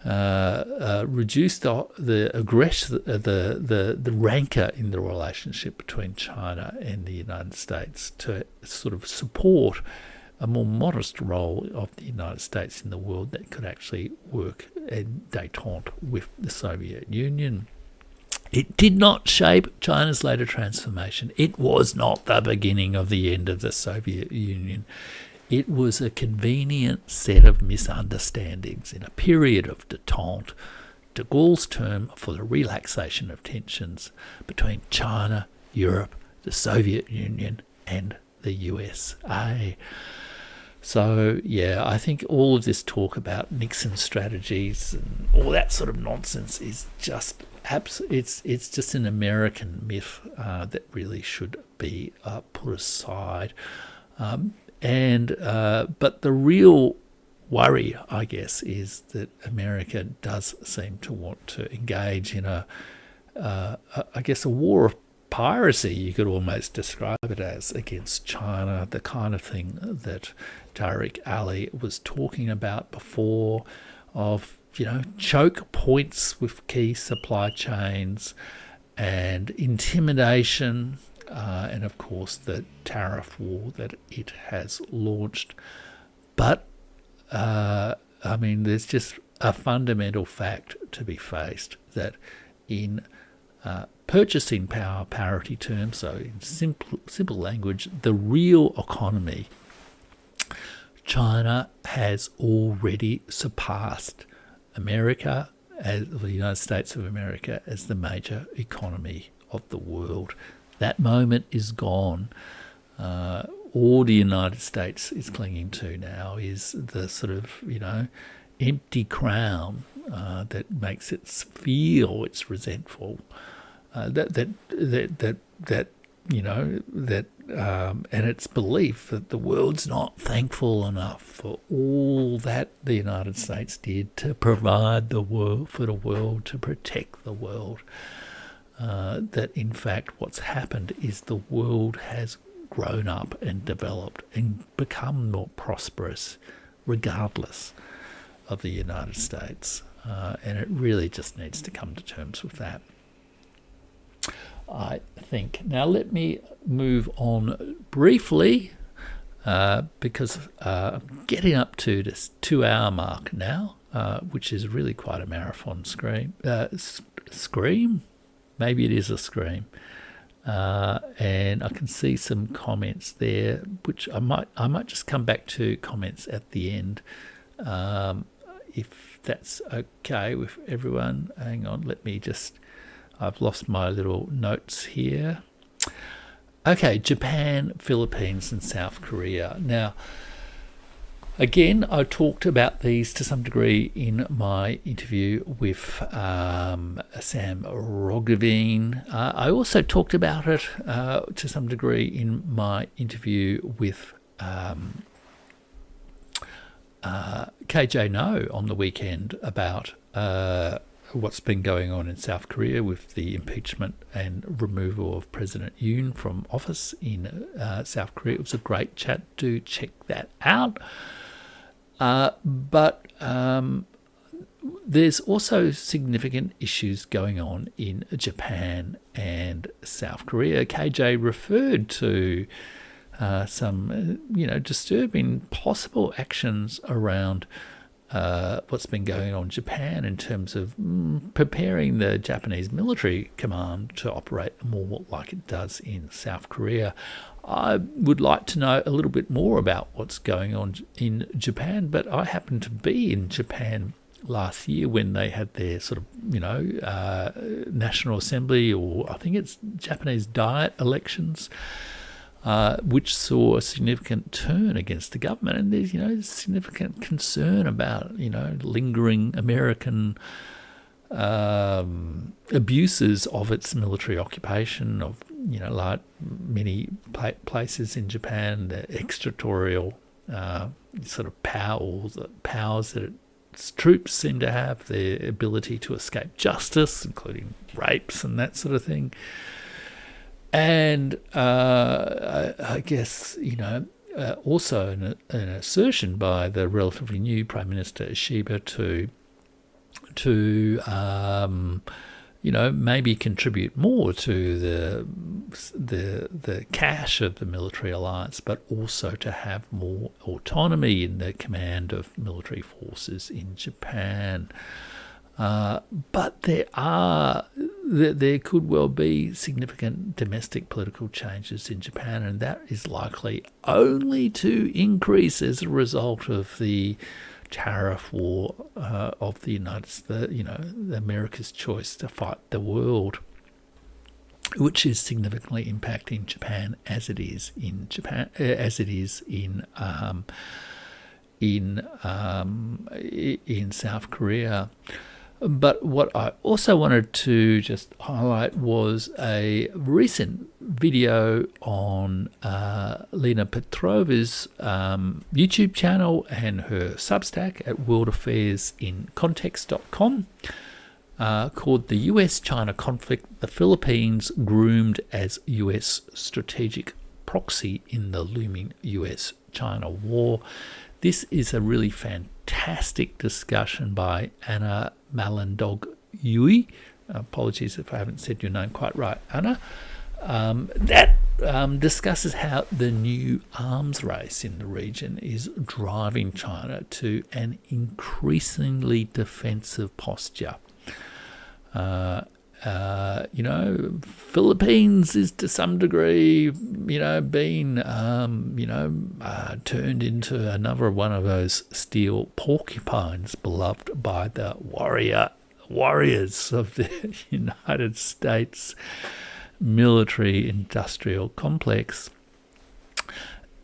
reduce the aggression, the rancor in the relationship between China and the United States, to sort of support a more modest role of the United States in the world that could actually work in détente with the Soviet Union. It did not shape China's later transformation. It was not the beginning of the end of the Soviet Union. It was a convenient set of misunderstandings in a period of détente, de Gaulle's term for the relaxation of tensions between China, Europe, the Soviet Union, and the USA. So, I think all of this talk about Nixon strategies and all that sort of nonsense is just it's just an American myth that really should be put aside. But the real worry, I guess, is that America does seem to want to engage in a war of piracy, you could almost describe it as, against China, the kind of thing that Tariq Ali was talking about before, of choke points with key supply chains and intimidation, and of course the tariff war that it has launched. But there's just a fundamental fact to be faced, that in purchasing power parity terms, so in simple language, the real economy, China has already surpassed America, as the United States of America, as the major economy of the world. That moment is gone. All the United States is clinging to now is the sort of, empty crown that makes it feel it's resentful. And its belief that the world's not thankful enough for all that the United States did to provide the world, for the world, to protect the world. That in fact what's happened is the world has grown up and developed and become more prosperous regardless of the United States. And it really just needs to come to terms with that, I think. Now let me move on briefly because I'm getting up to this 2-hour mark now, which is really quite a marathon scream. Maybe it is a scream. And I can see some comments there, which I might just come back to comments at the end, if that's okay with everyone. Hang on, I've lost my little notes here. Okay, Japan, Philippines, and South Korea. Now, again, I talked about these to some degree in my interview with Sam Roggeveen. I also talked about it to some degree in my interview with KJ No on the weekend about what's been going on in South Korea with the impeachment and removal of President Yoon from office in South Korea. It was a great chat. Do check that out. But there's also significant issues going on in Japan and South Korea. KJ referred to some, disturbing possible actions around what's been going on in Japan in terms of preparing the Japanese military command to operate more like it does in South Korea. I would like to know a little bit more about what's going on in Japan, but I happened to be in Japan last year when they had their sort of, National Assembly, or I think it's Japanese Diet elections, which saw a significant turn against the government. And there's, significant concern about, lingering American abuses of its military occupation of, like many places in Japan, the extraterritorial sort of powers that its troops seem to have, their ability to escape justice, including rapes and that sort of thing. And I guess, also an assertion by the relatively new Prime Minister Ishiba to maybe contribute more to the cash of the military alliance, but also to have more autonomy in the command of military forces in Japan. But there could well be significant domestic political changes in Japan, and that is likely only to increase as a result of the tariff war of the United States, America's choice to fight the world, which is significantly impacting Japan as it is in South Korea. But what I also wanted to just highlight was a recent video on Lena Petrova's YouTube channel and her Substack at worldaffairsincontext.com called The US-China Conflict, the Philippines Groomed as US Strategic Proxy in the Looming US-China War. This is a really fantastic discussion by Anna Malandog-Yui. Apologies if I haven't said your name quite right, Anna. That discusses how the new arms race in the region is driving China to an increasingly defensive posture. Philippines is to some degree, being, turned into another one of those steel porcupines beloved by the warriors of the United States military industrial complex.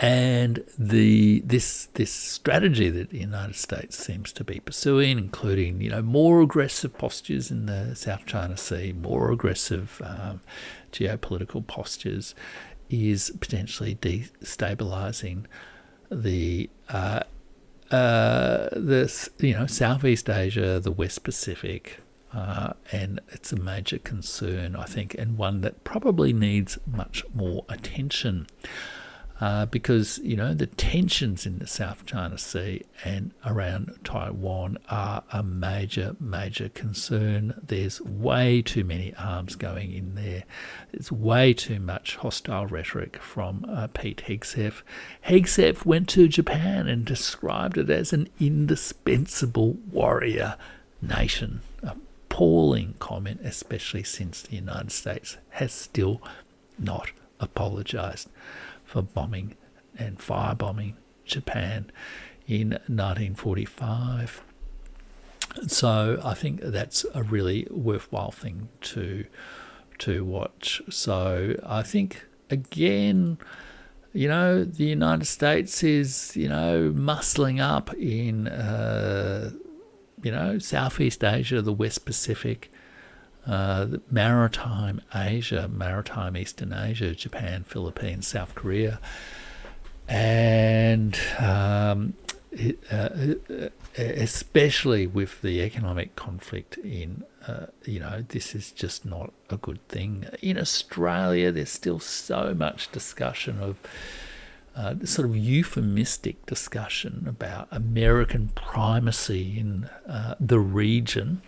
And this strategy that the United States seems to be pursuing, including more aggressive postures in the South China Sea, more aggressive geopolitical postures, is potentially destabilising the Southeast Asia, the West Pacific, and it's a major concern, I think, and one that probably needs much more attention. Because, the tensions in the South China Sea and around Taiwan are a major, major concern. There's way too many arms going in there. There's way too much hostile rhetoric from Pete Hegseth. Hegseth went to Japan and described it as an indispensable warrior nation. Appalling comment, especially since the United States has still not apologised for bombing and firebombing Japan in 1945. So I think that's a really worthwhile thing to watch. So I think, again, the United States is, muscling up in, Southeast Asia, the West Pacific, maritime Asia, maritime Eastern Asia, Japan, Philippines, South Korea, and especially with the economic conflict in, this is just not a good thing. In Australia, there's still so much discussion of sort of euphemistic discussion about American primacy in the region.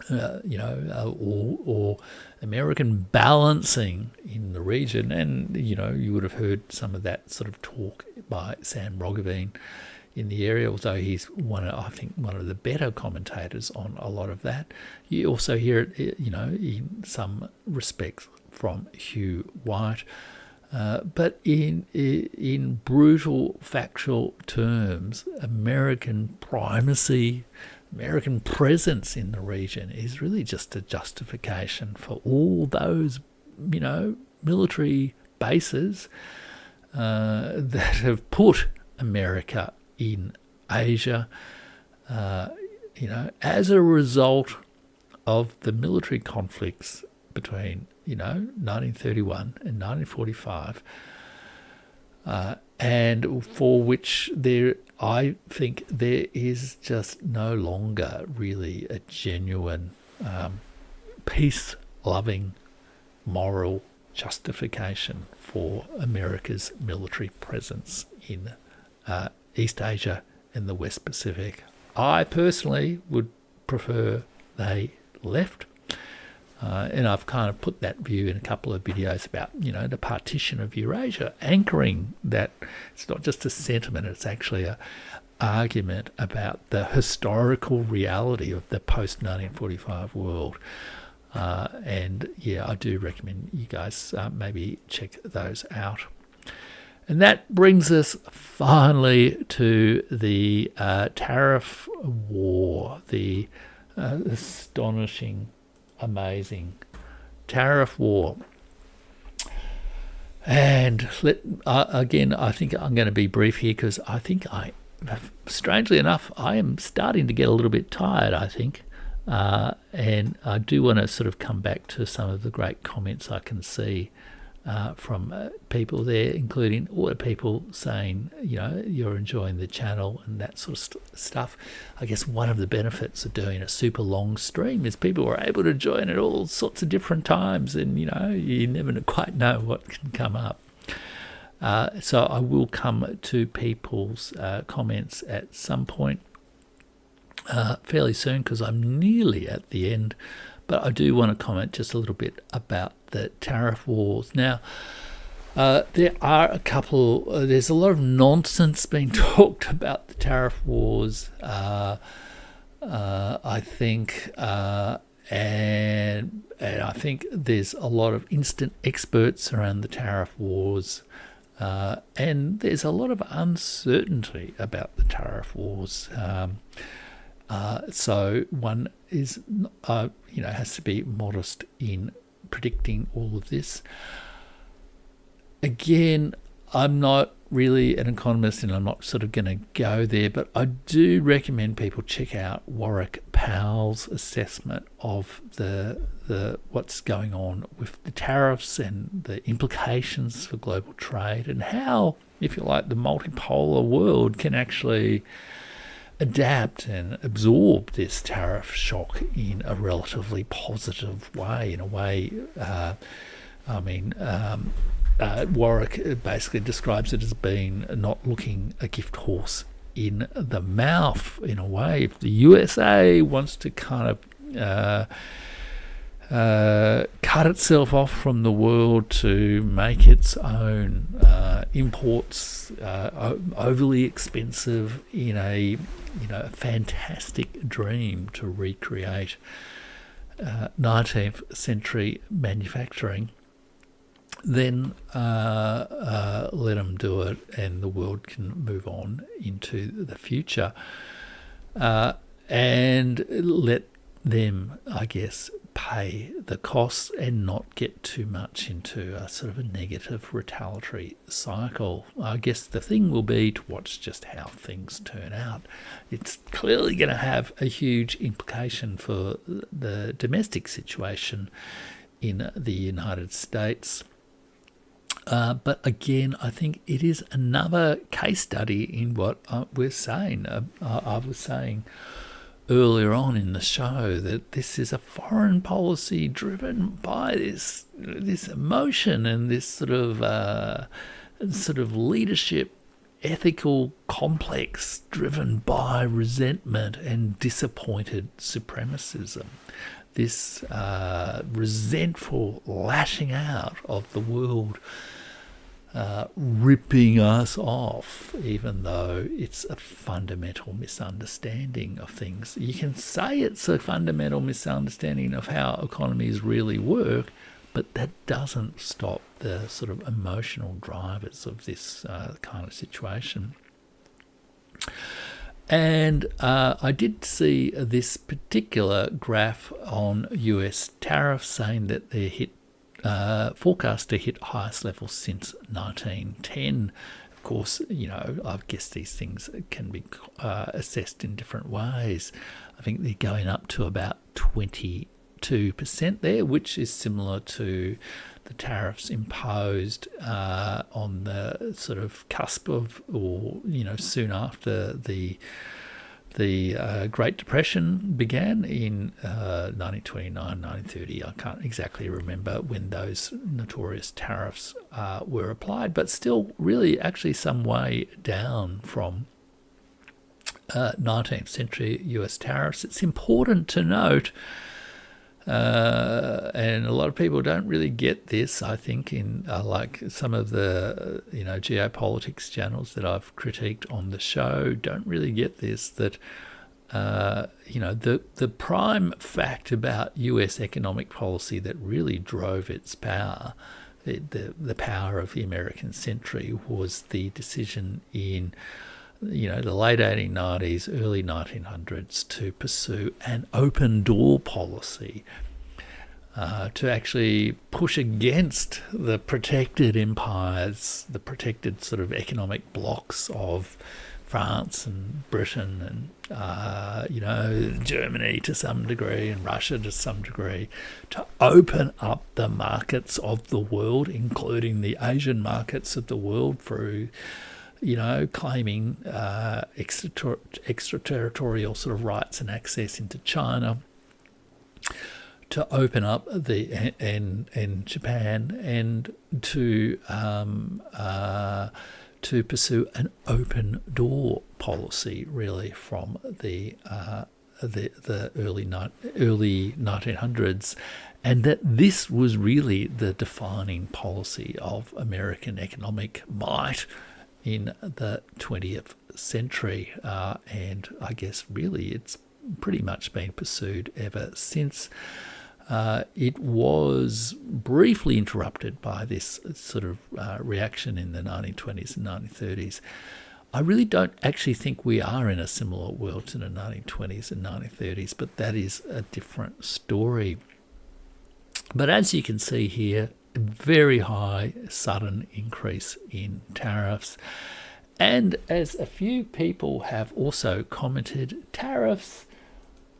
Or American balancing in the region. And, you would have heard some of that sort of talk by Sam Roggeveen in the area, although he's one of the better commentators on a lot of that. You also hear it, in some respects from Hugh White. But in brutal, factual terms, American primacy, American presence in the region is really just a justification for all those, military bases that have put America in Asia, as a result of the military conflicts between, 1931 and 1945, and for which I think there is just no longer really a genuine peace-loving moral justification for America's military presence in East Asia and the West Pacific. I personally would prefer they left. And I've kind of put that view in a couple of videos about, the partition of Eurasia, anchoring that it's not just a sentiment, it's actually an argument about the historical reality of the post-1945 world. And I do recommend you guys maybe check those out. And that brings us finally to the tariff war, the astonishing, amazing tariff war. And again, I think I'm going to be brief here because I think strangely enough, I am starting to get a little bit tired, I think. And I do want to sort of come back to some of the great comments I can see from people there, including all the people saying, you're enjoying the channel and that sort of stuff. I guess one of the benefits of doing a super long stream is people are able to join at all sorts of different times, and you never quite know what can come up. So I will come to people's comments at some point fairly soon because I'm nearly at the end. But I do want to comment just a little bit about the tariff wars. Now, there are there's a lot of nonsense being talked about the tariff wars, I think, and I think there's a lot of instant experts around the tariff wars, and there's a lot of uncertainty about the tariff wars. So one is, has to be modest in predicting all of this. Again, I'm not really an economist, and I'm not sort of going to go there, but I do recommend people check out Warwick Powell's assessment of the what's going on with the tariffs and the implications for global trade, and how, if you like, the multipolar world can actually adapt and absorb this tariff shock in a relatively positive way, in a way, Warwick basically describes it as being not looking a gift horse in the mouth, in a way. If the USA wants to kind of cut itself off from the world to make its own imports overly expensive in a fantastic dream to recreate 19th century manufacturing, then let them do it, and the world can move on into the future, and let them, I guess, pay the costs and not get too much into a sort of a negative retaliatory cycle. I guess the thing will be to watch just how things turn out. It's clearly going to have a huge implication for the domestic situation in the United States. But again, I think it is another case study in what we're saying. I was saying earlier on in the show that this is a foreign policy driven by this emotion and this sort of leadership ethical complex driven by resentment and disappointed supremacism. This resentful lashing out of the world, ripping us off, even though it's a fundamental misunderstanding of things. You can say it's a fundamental misunderstanding of how economies really work, but that doesn't stop the sort of emotional drivers of this kind of situation. And I did see this particular graph on US tariffs saying that they're forecast to hit highest levels since 1910. Of course, I guess these things can be assessed in different ways. I think they're going up to about 22% there, which is similar to the tariffs imposed on the sort of cusp of, or soon after the Great Depression began in 1929, 1930. I can't exactly remember when those notorious tariffs were applied, but still really actually some way down from 19th century US tariffs. It's important to note, and a lot of people don't really get this, I think, in like some of the geopolitics channels that I've critiqued on the show don't really get this, that the prime fact about US economic policy that really drove its power, the power of the American century, was the decision in the late 1890s, early 1900s to pursue an open door policy, to actually push against the protected empires, the protected sort of economic blocks of France and Britain and Germany to some degree and Russia to some degree, to open up the markets of the world, including the Asian markets of the world, through claiming extraterritorial sort of rights and access into China, to open up and Japan, and to pursue an open door policy, really, from the early 1900s, and that this was really the defining policy of American economic might in the 20th century, and I guess really it's pretty much been pursued ever since. It was briefly interrupted by this sort of reaction in the 1920s and 1930s. I really don't actually think we are in a similar world to the 1920s and 1930s, but that is a different story. But as you can see here, a very high sudden increase in tariffs. And as a few people have also commented, tariffs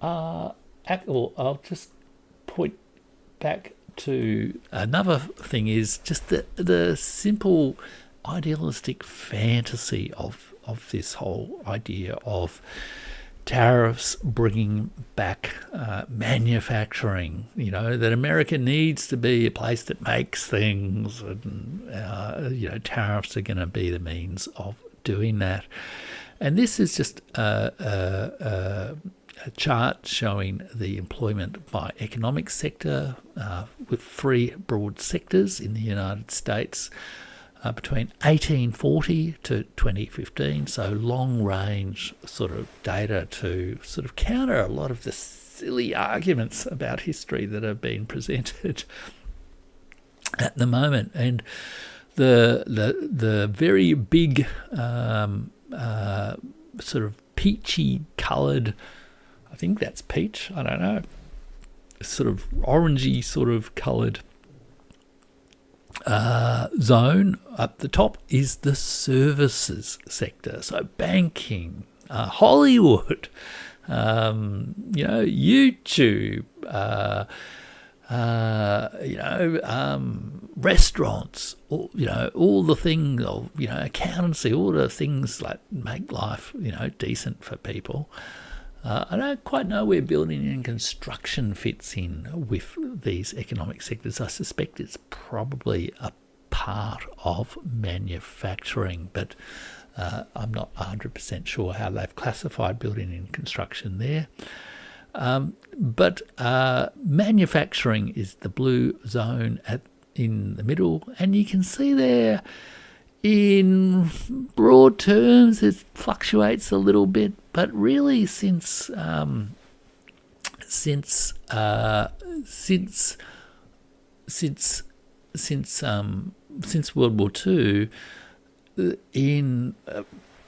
are, or I'll just point back to another thing, is just the simple idealistic fantasy of this whole idea of tariffs bringing back manufacturing, that America needs to be a place that makes things, and tariffs are going to be the means of doing that. And this is just a chart showing the employment by economic sector, with three broad sectors in the United States between 1840 to 2015, so long range sort of data to sort of counter a lot of the silly arguments about history that are being presented at the moment. And the very big sort of peachy coloured, I think that's peach, I don't know, sort of orangey sort of coloured zone up the top is the services sector. So banking, Hollywood, YouTube, restaurants, all the things of, accountancy, all the things like make life, decent for people. I don't quite know where building and construction fits in with these economic sectors. I suspect it's probably a part of manufacturing, but I'm not 100% sure how they've classified building and construction there. But manufacturing is the blue zone in the middle, and you can see there, in broad terms, it fluctuates a little bit, but really since World War II, in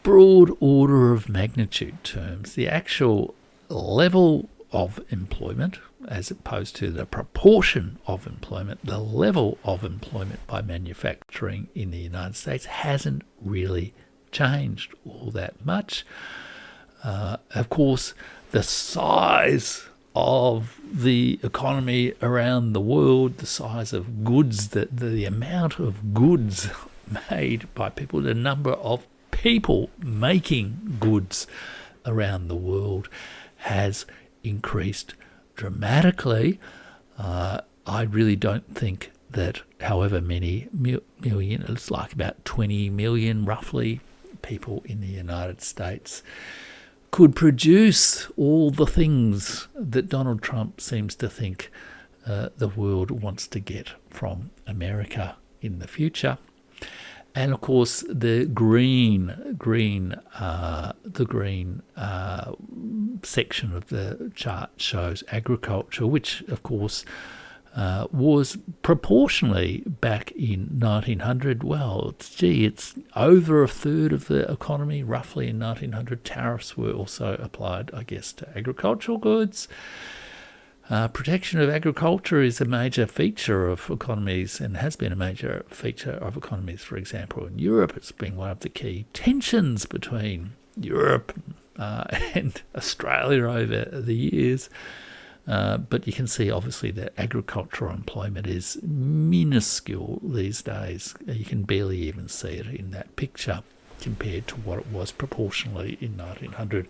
broad order of magnitude terms, the actual level of employment, as opposed to the proportion of employment, the level of employment by manufacturing in the United States hasn't really changed all that much. Of course, the size of the economy around the world, the size of goods, the amount of goods made by people, the number of people making goods around the world has increased dramatically. I really don't think that however many million, it's like about 20 million roughly people in the United States, could produce all the things that Donald Trump seems to think the world wants to get from America in the future. And of course, the green section of the chart shows agriculture, which of course was proportionally back in 1900. Well, it's over a third of the economy roughly in 1900. Tariffs were also applied, I guess, to agricultural goods. Protection of agriculture is a major feature of economies and has been a major feature of economies. For example, in Europe, it's been one of the key tensions between Europe and Australia over the years. But you can see, obviously, that agricultural employment is minuscule these days. You can barely even see it in that picture compared to what it was proportionally in 1900.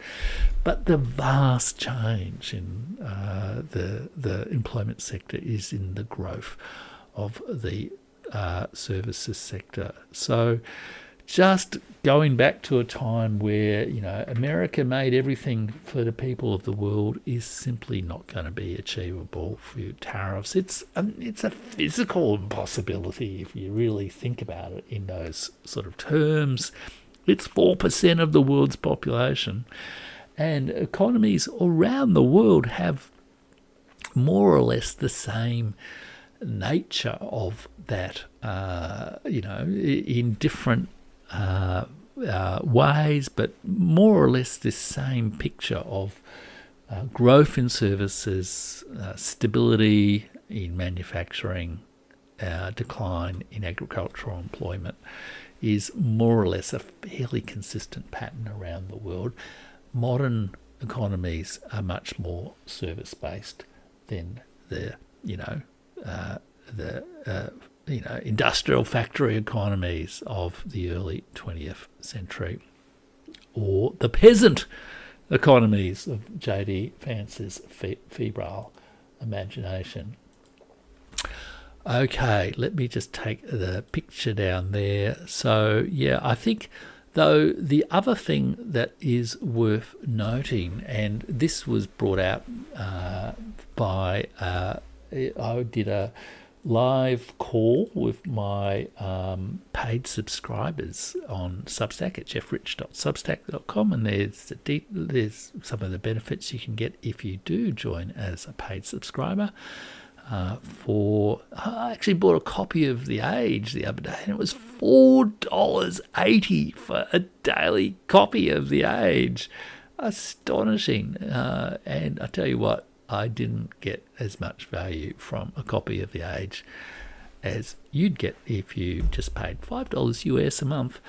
But the vast change in the employment sector is in the growth of the services sector. So just going back to a time where, America made everything for the people of the world is simply not going to be achievable through tariffs. It's a physical impossibility if you really think about it in those sort of terms. It's 4% of the world's population, And economies around the world have more or less the same nature of that, in different ways, but more or less this same picture of growth in services, stability in manufacturing, decline in agricultural employment is more or less a fairly consistent pattern around the world. Modern economies are much more service-based than the industrial factory economies of the early 20th century, or the peasant economies of J.D. Vance's febrile imagination. Okay, let me just take the picture down there. So, yeah, I think, though, the other thing that is worth noting, and this was brought out by, I did a live call with my paid subscribers on Substack at jeffrich.substack.com, and there's some of the benefits you can get if you do join as a paid subscriber. I actually bought a copy of The Age the other day, and it was $4.80 for a daily copy of The Age. Astonishing. And I tell you what, I didn't get as much value from a copy of The Age as you'd get if you just paid $5 US a month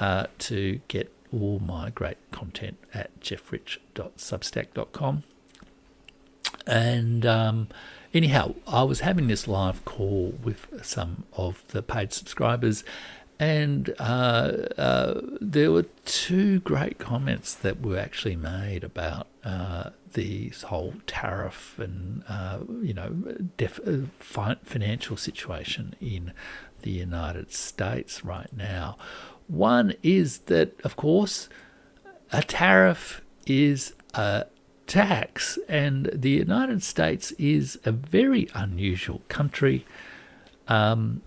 to get all my great content at jeffrich.substack.com. And anyhow, I was having this live call with some of the paid subscribers, and there were two great comments that were actually made about the whole tariff and financial situation in the United States right now. One is that, of course, a tariff is a tax, and the United States is a very unusual country, and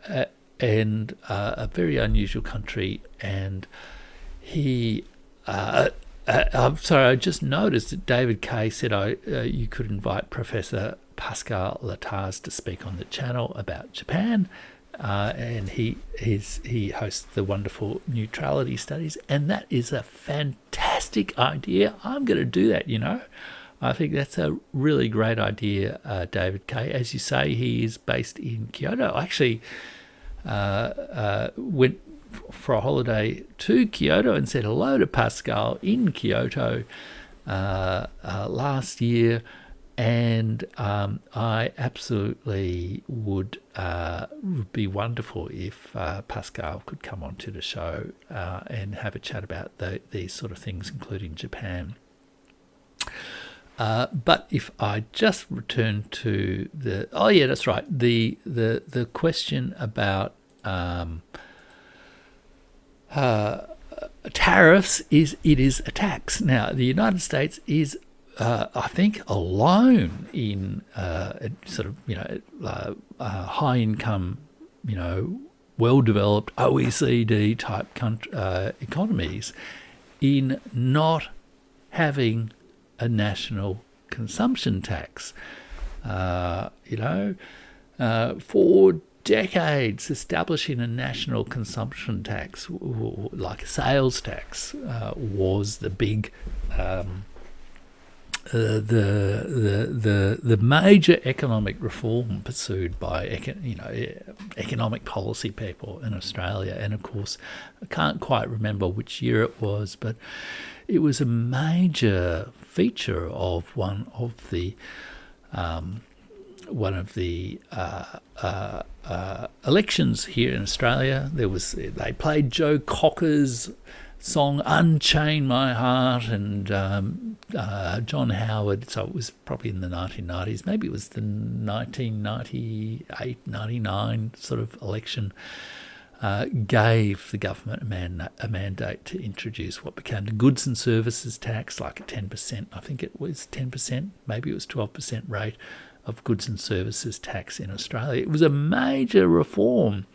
a very unusual country. And I'm sorry, I just noticed that David Kay said you could invite Professor Pascal Lataz to speak on the channel about Japan. And he hosts the wonderful neutrality studies, and that is a fantastic idea. I'm going to do that, I think that's a really great idea, David Kay. As you say, he is based in Kyoto. I actually went for a holiday to Kyoto and said hello to Pascal in Kyoto last year. And I absolutely would be wonderful if Pascal could come onto the show and have a chat about these sort of things, including Japan. But if I just return to that's right, the question about tariffs is a tax. Now, the United States is I think alone in high income, well developed OECD type economies in not having a national consumption tax. For decades, establishing a national consumption tax, like a sales tax, was the big the major economic reform pursued by economic policy people in Australia. And of course, I can't quite remember which year it was, but it was a major feature of one of the elections here in Australia. They played Joe Cocker's song "Unchain My Heart" and John Howard. So it was probably in the 1990s. Maybe it was the 1998-99 sort of election. Gave the government a mandate to introduce what became the goods and services tax, like a 10%. I think it was 10%. Maybe it was 12% rate of goods and services tax in Australia. It was a major reform.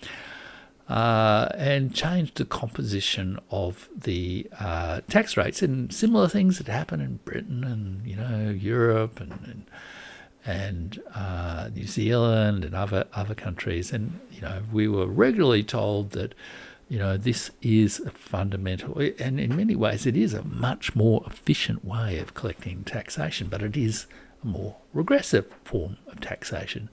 and changed the composition of the tax rates. And similar things had happened in Britain and Europe and New Zealand and other countries. And we were regularly told that this is a fundamental, and in many ways it is a much more efficient way of collecting taxation, but it is a more regressive form of taxation.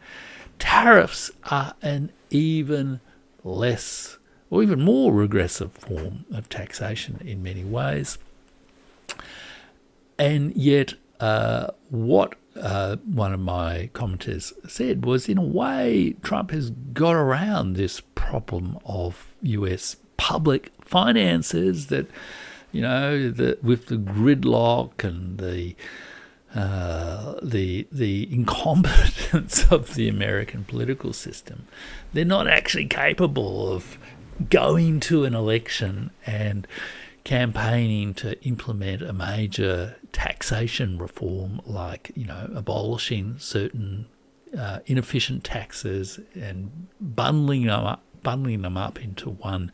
Tariffs are an even less or even more regressive form of taxation in many ways. And yet what one of my commenters said was, in a way, Trump has got around this problem of US public finances that, with the gridlock and the incompetence of the American political system. They're not actually capable of going to an election and campaigning to implement a major taxation reform, like abolishing certain inefficient taxes and bundling them up into one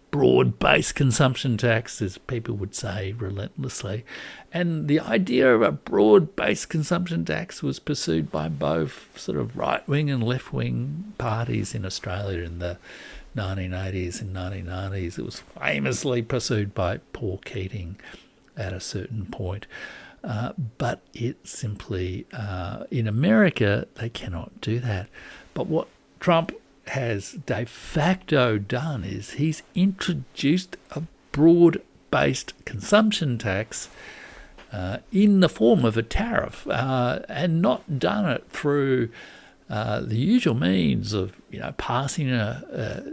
broad-based consumption tax, as people would say relentlessly. And the idea of a broad-based consumption tax was pursued by both sort of right-wing and left-wing parties in Australia in the 1980s and 1990s. It was famously pursued by Paul Keating at a certain point. But it simply, in America, they cannot do that. But what Trump has de facto done is he's introduced a broad-based consumption tax in the form of a tariff, and not done it through the usual means of passing a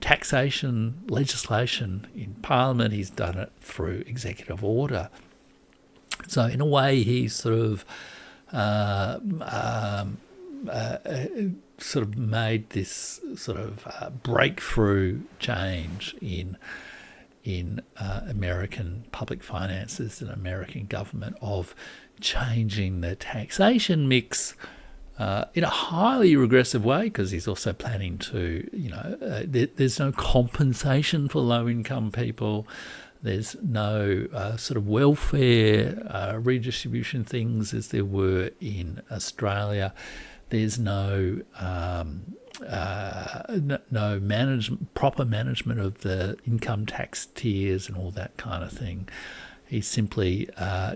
taxation legislation in Parliament. He's done it through executive order. So in a way, he's sort of made this sort of breakthrough change in American public finances and American government, of changing the taxation mix in a highly regressive way, because he's also planning to, there's no compensation for low-income people. There's no sort of welfare redistribution things as there were in Australia. There's no proper management of the income tax tiers and all that kind of thing. He simply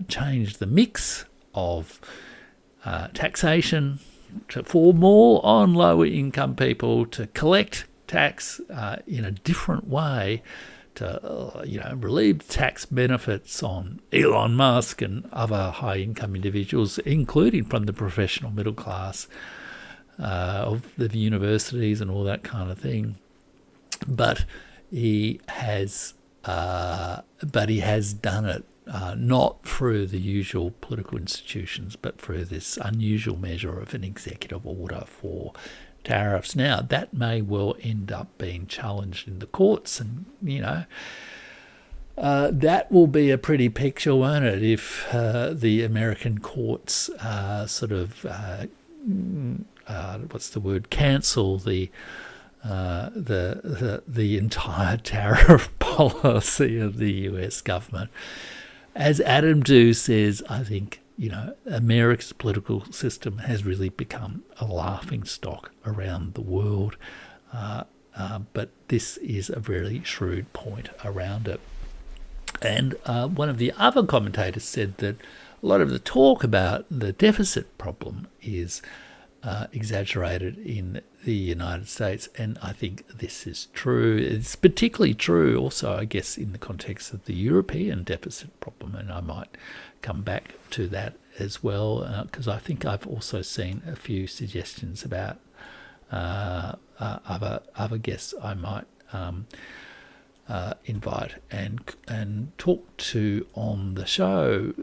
changed the mix of taxation to fall more on lower income people, to collect tax in a different way, to relieve tax benefits on Elon Musk and other high-income individuals, including from the professional middle class of the universities and all that kind of thing. But he has done it not through the usual political institutions, but through this unusual measure of an executive order for tariffs. Now, that may well end up being challenged in the courts, and that will be a pretty picture, won't it, if the American courts cancel the entire tariff policy of the US government. As Adam Dew says, I think America's political system has really become a laughingstock around the world. But this is a very shrewd point around it. And one of the other commentators said that a lot of the talk about the deficit problem is exaggerated in the United States, and I think this is true. It's particularly true also, I guess, in the context of the European deficit problem, and I might come back to that as well, because I think I've also seen a few suggestions about other guests I might invite and talk to on the show.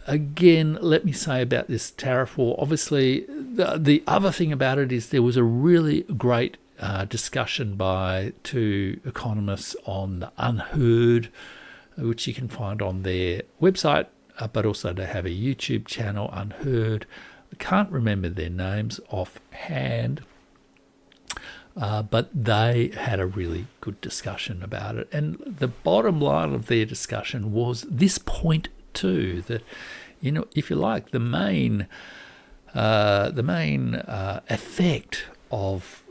Again, let me say about this tariff war, obviously the other thing about it is there was a really great discussion by two economists on the Unheard, which you can find on their website, but also they have a YouTube channel, Unheard. I can't remember their names offhand, But they had a really good discussion about it. And the bottom line of their discussion was this point too, that, if you like, the main effect of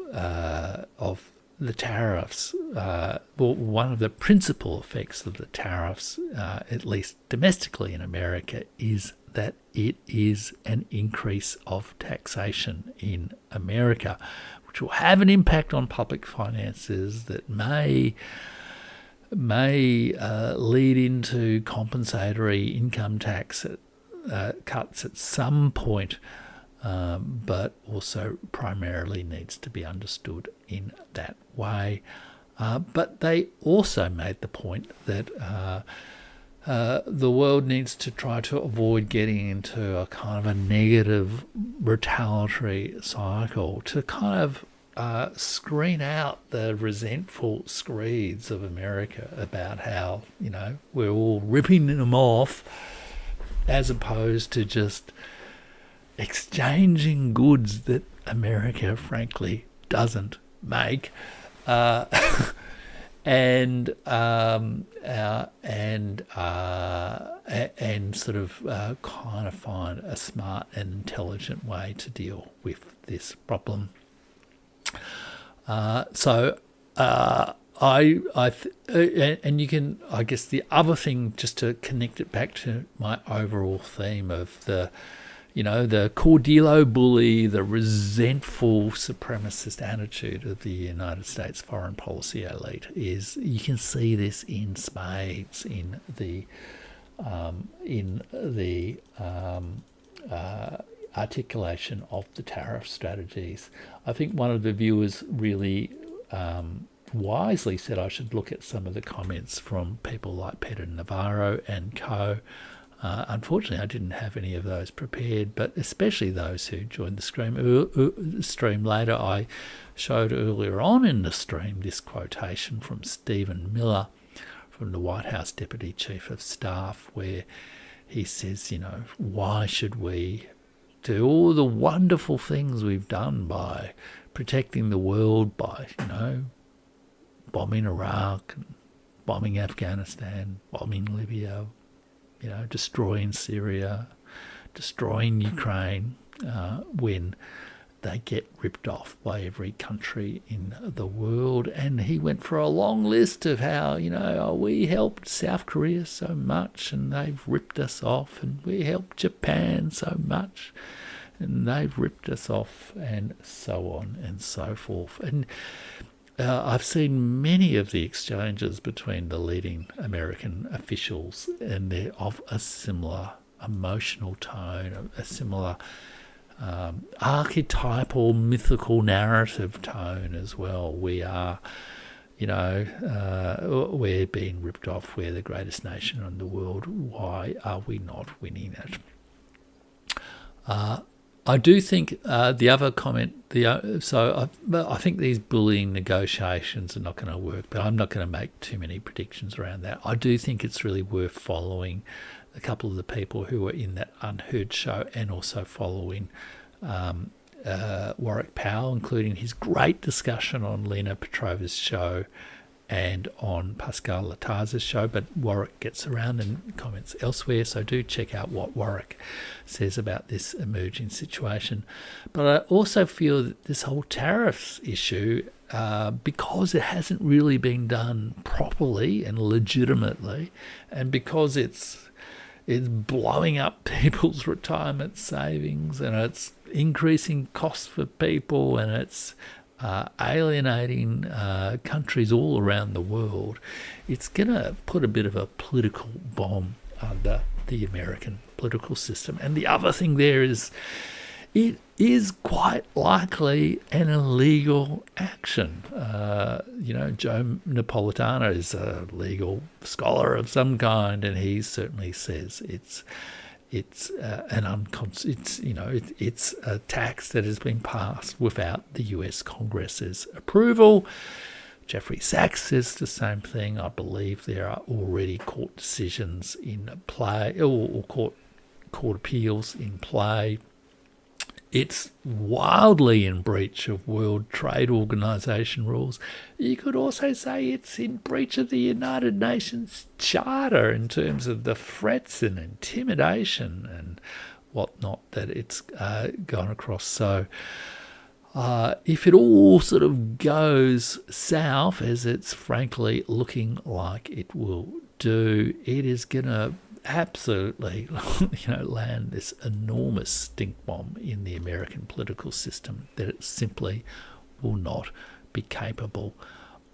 the tariffs, one of the principal effects of the tariffs, at least domestically in America, is that it is an increase of taxation in America, which will have an impact on public finances that may lead into compensatory income tax cuts at some point, but also primarily needs to be understood in that way. But they also made the point that the world needs to try to avoid getting into a kind of a negative retaliatory cycle, to kind of screen out the resentful screeds of America about how, we're all ripping them off, as opposed to just exchanging goods that America, frankly, doesn't make. And sort of kind of find a smart and intelligent way to deal with this problem. And you can, I guess, the other thing, just to connect it back to my overall theme of the Cordillo bully, the resentful supremacist attitude of the United States foreign policy elite, is you can see this in spades in the articulation of the tariff strategies. I think one of the viewers really wisely said I should look at some of the comments from people like Peter Navarro and co. Unfortunately, I didn't have any of those prepared, but especially those who joined the stream later. I showed earlier on in the stream this quotation from Stephen Miller, from the White House Deputy Chief of Staff, where he says, why should we do all the wonderful things we've done by protecting the world, by, bombing Iraq, and bombing Afghanistan, bombing Libya, destroying Syria, destroying Ukraine, when they get ripped off by every country in the world. And he went for a long list of how, we helped South Korea so much and they've ripped us off, and we helped Japan so much and they've ripped us off, and so on and so forth. And I've seen many of the exchanges between the leading American officials, and they're of a similar emotional tone, a similar archetypal, mythical narrative tone as well. We are, we're being ripped off. We're the greatest nation in the world. Why are we not winning it? I do think the other comment, I think these bullying negotiations are not going to work, but I'm not going to make too many predictions around that. I do think it's really worth following a couple of the people who were in that Unheard show, and also following Warwick Powell, including his great discussion on Lena Petrova's show and on Pascal Lataz's show. But Warwick gets around and comments elsewhere, so do check out what Warwick says about this emerging situation. But I also feel that this whole tariffs issue, because it hasn't really been done properly and legitimately, and because it's blowing up people's retirement savings, and it's increasing costs for people, and it's alienating countries all around the world, it's going to put a bit of a political bomb under the American political system. And the other thing there is, it is quite likely an illegal action. Joe Napolitano is a legal scholar of some kind, and he certainly says it's a tax that has been passed without the US Congress's approval. Jeffrey Sachs says the same thing. I believe there are already court decisions in play, or court appeals in play. It's wildly in breach of World Trade Organization rules. You could also say it's in breach of the United Nations Charter in terms of the threats and intimidation and whatnot that it's gone across. So if it all sort of goes south, as it's frankly looking like it will do, it is going to absolutely, land this enormous stink bomb in the American political system that it simply will not be capable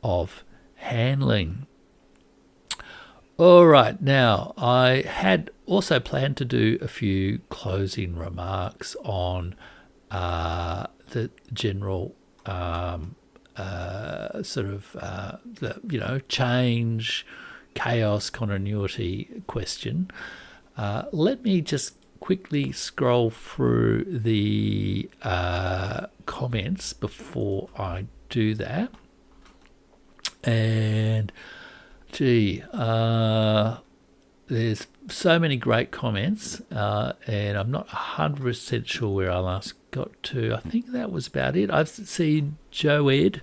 of handling. All right, now I had also planned to do a few closing remarks on the general change, chaos, continuity question. Let me just quickly scroll through the comments before I do that. And there's so many great comments, and I'm not 100% sure where I last got to. I think that was about it. I've seen Joe Ed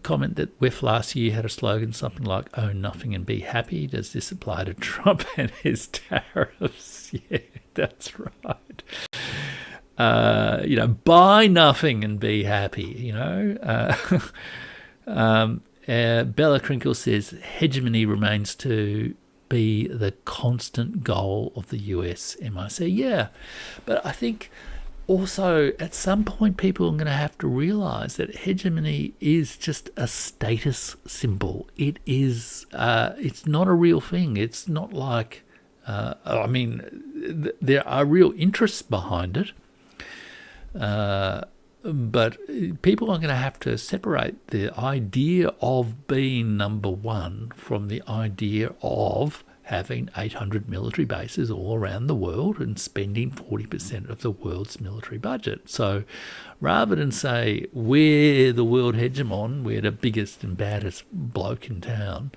comment that WEF last year had a slogan something like "Own nothing and be happy." Does this apply to Trump and his tariffs? Yeah, that's right. Buy nothing and be happy. Bella Crinkle says hegemony remains to be the constant goal of the US MIC. Yeah, but I think also at some point people are going to have to realise that hegemony is just a status symbol. It is. It's not a real thing. It's not like. There are real interests behind it. But people are going to have to separate the idea of being number one from the idea of having 800 military bases all around the world and spending 40% of the world's military budget. So rather than say we're the world hegemon, we're the biggest and baddest bloke in town,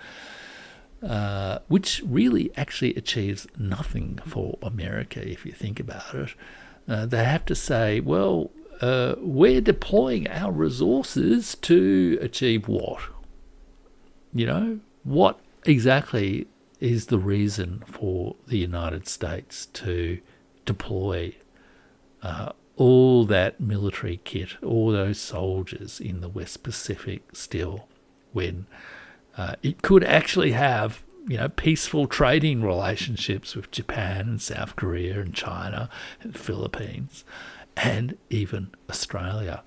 which really actually achieves nothing for America if you think about it, they have to say, well, we're deploying our resources to achieve what? What exactly is the reason for the United States to deploy all that military kit, all those soldiers in the West Pacific still, when it could actually have peaceful trading relationships with Japan and South Korea and China and the Philippines and even Australia.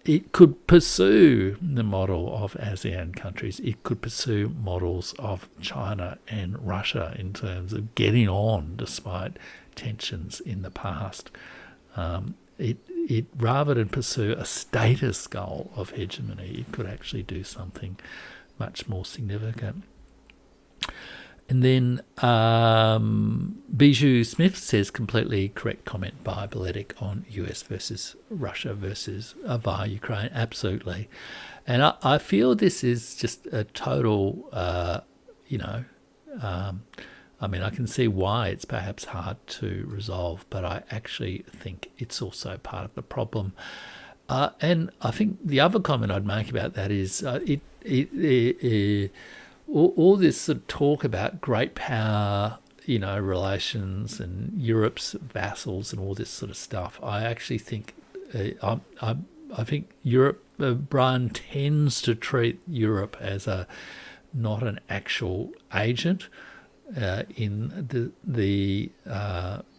It could pursue the model of ASEAN countries. It could pursue models of China and Russia in terms of getting on despite tensions in the past. It rather than pursue a status goal of hegemony, it could actually do something much more significant. And then Bijou Smith says, completely correct comment by Beletic on US versus Russia versus via Ukraine. Absolutely. And I feel this is just a total, I can see why it's perhaps hard to resolve, but I actually think it's also part of the problem. And I think the other comment I'd make about that is all this sort of talk about great power, relations and Europe's vassals and all this sort of stuff. I actually think, I think Europe, Brian tends to treat Europe as not an actual agent in the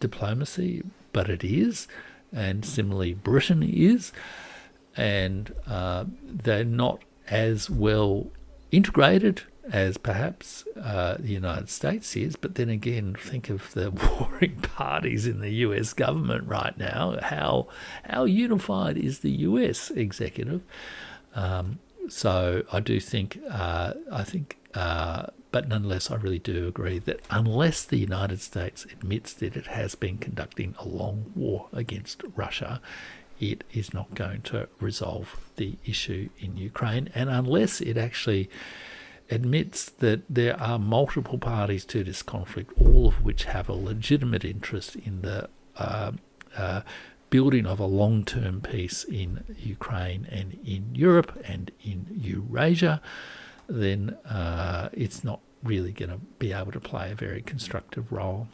diplomacy, but it is, and similarly Britain is, and they're not as well integrated as perhaps the United States is. But then again, think of the warring parties in the US government right now. How unified is the US executive? So I do think, but nonetheless, I really do agree that unless the United States admits that it has been conducting a long war against Russia, it is not going to resolve the issue in Ukraine. And unless it actually admits that there are multiple parties to this conflict, all of which have a legitimate interest in the building of a long-term peace in Ukraine and in Europe and in Eurasia, then it's not really going to be able to play a very constructive role.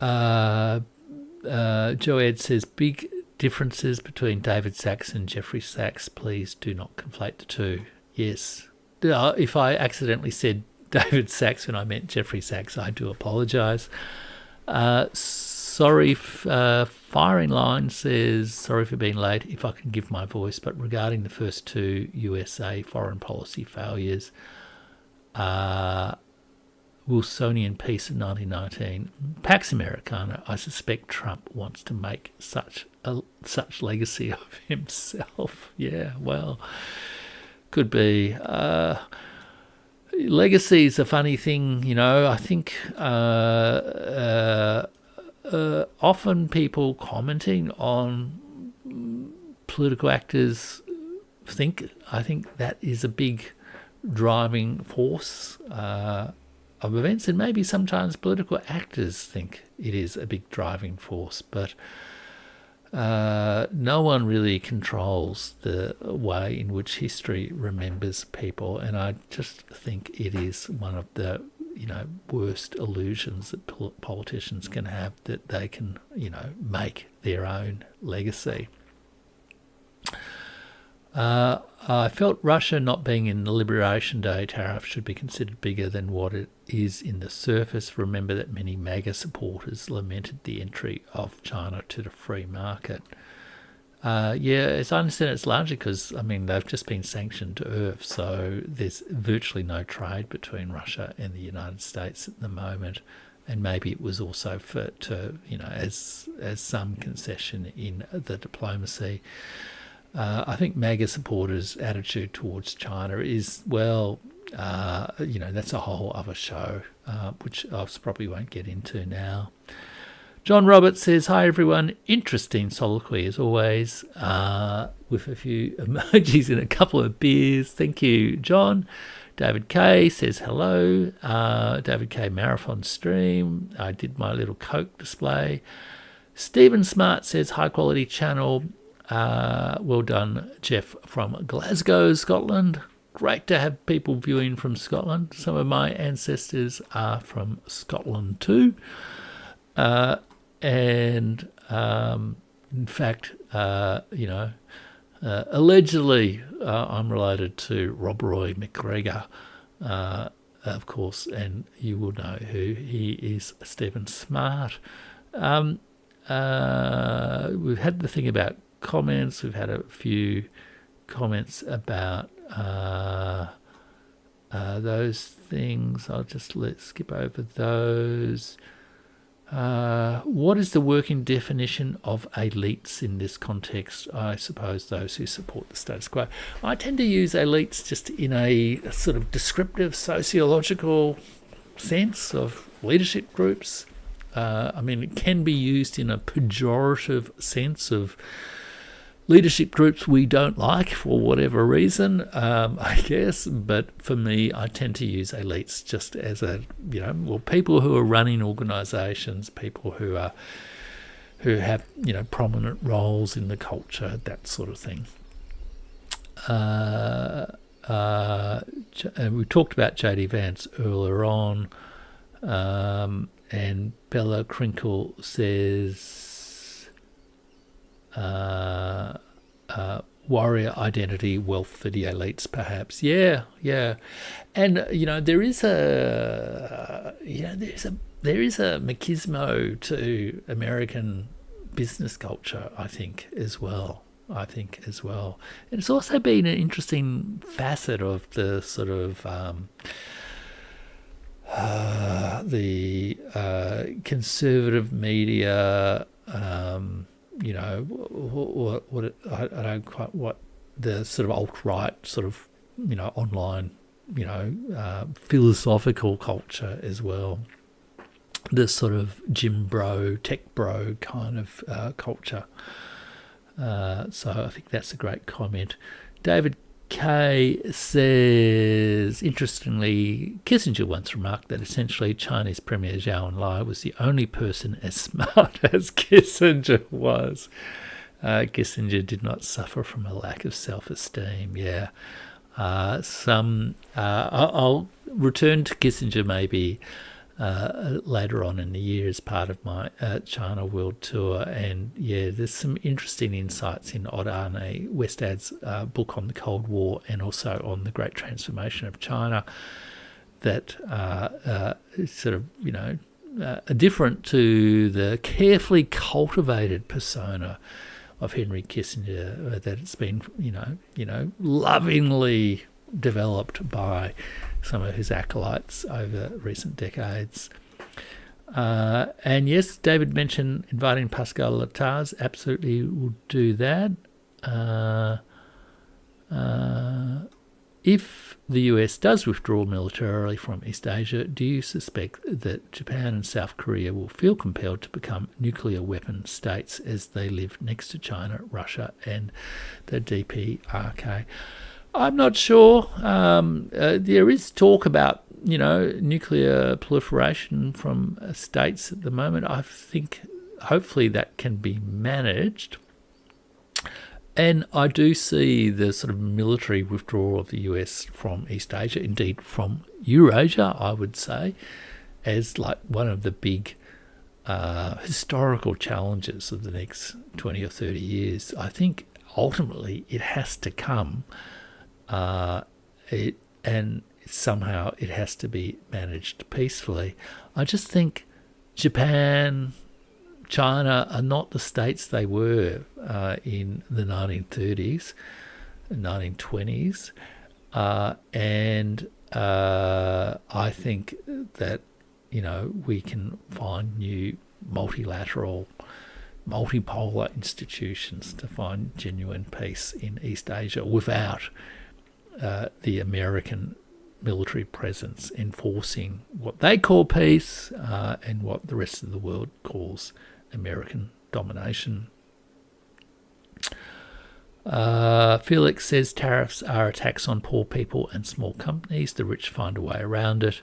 Joed says, big differences between David Sachs and Jeffrey Sachs. Please do not conflate the two. Yes. If I accidentally said David Sachs when I meant Jeffrey Sachs, I do apologise. Sorry, Firing Line says, sorry for being late, if I can give my voice, but regarding the first two USA foreign policy failures, Wilsonian peace in 1919, Pax Americana, I suspect Trump wants to make such legacy of himself. Yeah, well, could be. Legacy is a funny thing, you know. I think often people commenting on political actors I think that is a big driving force of events, and maybe sometimes political actors think it is a big driving force, but no one really controls the way in which history remembers people, and I just think it is one of the worst illusions that politicians can have, that they can make their own legacy. I felt Russia not being in the Liberation Day tariff should be considered bigger than what it is in the surface. Remember that many MAGA supporters lamented the entry of China to the free market. As I understand, it's largely because, they've just been sanctioned to earth, so there's virtually no trade between Russia and the United States at the moment. And maybe it was also as some concession in the diplomacy. I think MAGA supporters' attitude towards China is, that's a whole other show, which I probably won't get into now. John Roberts says, hi everyone, interesting soliloquy as always, with a few emojis and a couple of beers. Thank you, John. David K says hello. David K marathon stream. I did my little Coke display. Stephen Smart says, high quality channel. Well done, Jeff from Glasgow, Scotland. Great to have people viewing from Scotland. Some of my ancestors are from Scotland too. In fact, allegedly I'm related to Rob Roy McGregor, of course, and you will know who he is, Stephen Smart. We've had the thing about comments. We've had a few comments about those things. I'll just skip over those. What is the working definition of elites in this context? I suppose those who support the status quo. I tend to use elites just in a sort of descriptive sociological sense of leadership groups. It can be used in a pejorative sense of leadership groups we don't like for whatever reason, I guess. But for me, I tend to use elites just as people who are running organisations, people who have prominent roles in the culture, that sort of thing. And we talked about J.D. Vance earlier on, and Bella Crinkle says, warrior identity, wealth for the elites, perhaps. Yeah. And there is a machismo to American business culture, I think as well. And it's also been an interesting facet of the sort of the conservative media. I don't quite what the sort of alt-right sort of online philosophical culture as well, this sort of gym bro, tech bro kind of culture. So I think that's a great comment. David Kay says, interestingly, Kissinger once remarked that essentially Chinese Premier Zhou Enlai was the only person as smart as Kissinger was. Kissinger did not suffer from a lack of self-esteem. Yeah. I'll return to Kissinger maybe later on in the year as part of my China World Tour. And yeah, there's some interesting insights in Odd-Arne Westad's book on the Cold War and also on the Great Transformation of China that sort of, are different to the carefully cultivated persona of Henry Kissinger that it's been, lovingly developed by some of his acolytes over recent decades. And yes, David mentioned inviting Pascal Lataz. Absolutely will do that. If the US does withdraw militarily from East Asia, do you suspect that Japan and South Korea will feel compelled to become nuclear weapon states as they live next to China, Russia, and the DPRK? I'm not sure. There is talk about, nuclear proliferation from states at the moment. I think hopefully that can be managed. And I do see the sort of military withdrawal of the US from East Asia, indeed from Eurasia, I would say, as like one of the big historical challenges of the next 20 or 30 years. I think ultimately it has to come, and somehow it has to be managed peacefully. I just think Japan, China are not the states they were in the 1930s, 1920s, and I think that we can find new multilateral, multipolar institutions to find genuine peace in East Asia without the American military presence enforcing what they call peace and what the rest of the world calls American domination. Felix says tariffs are a tax on poor people and small companies. The rich find a way around it.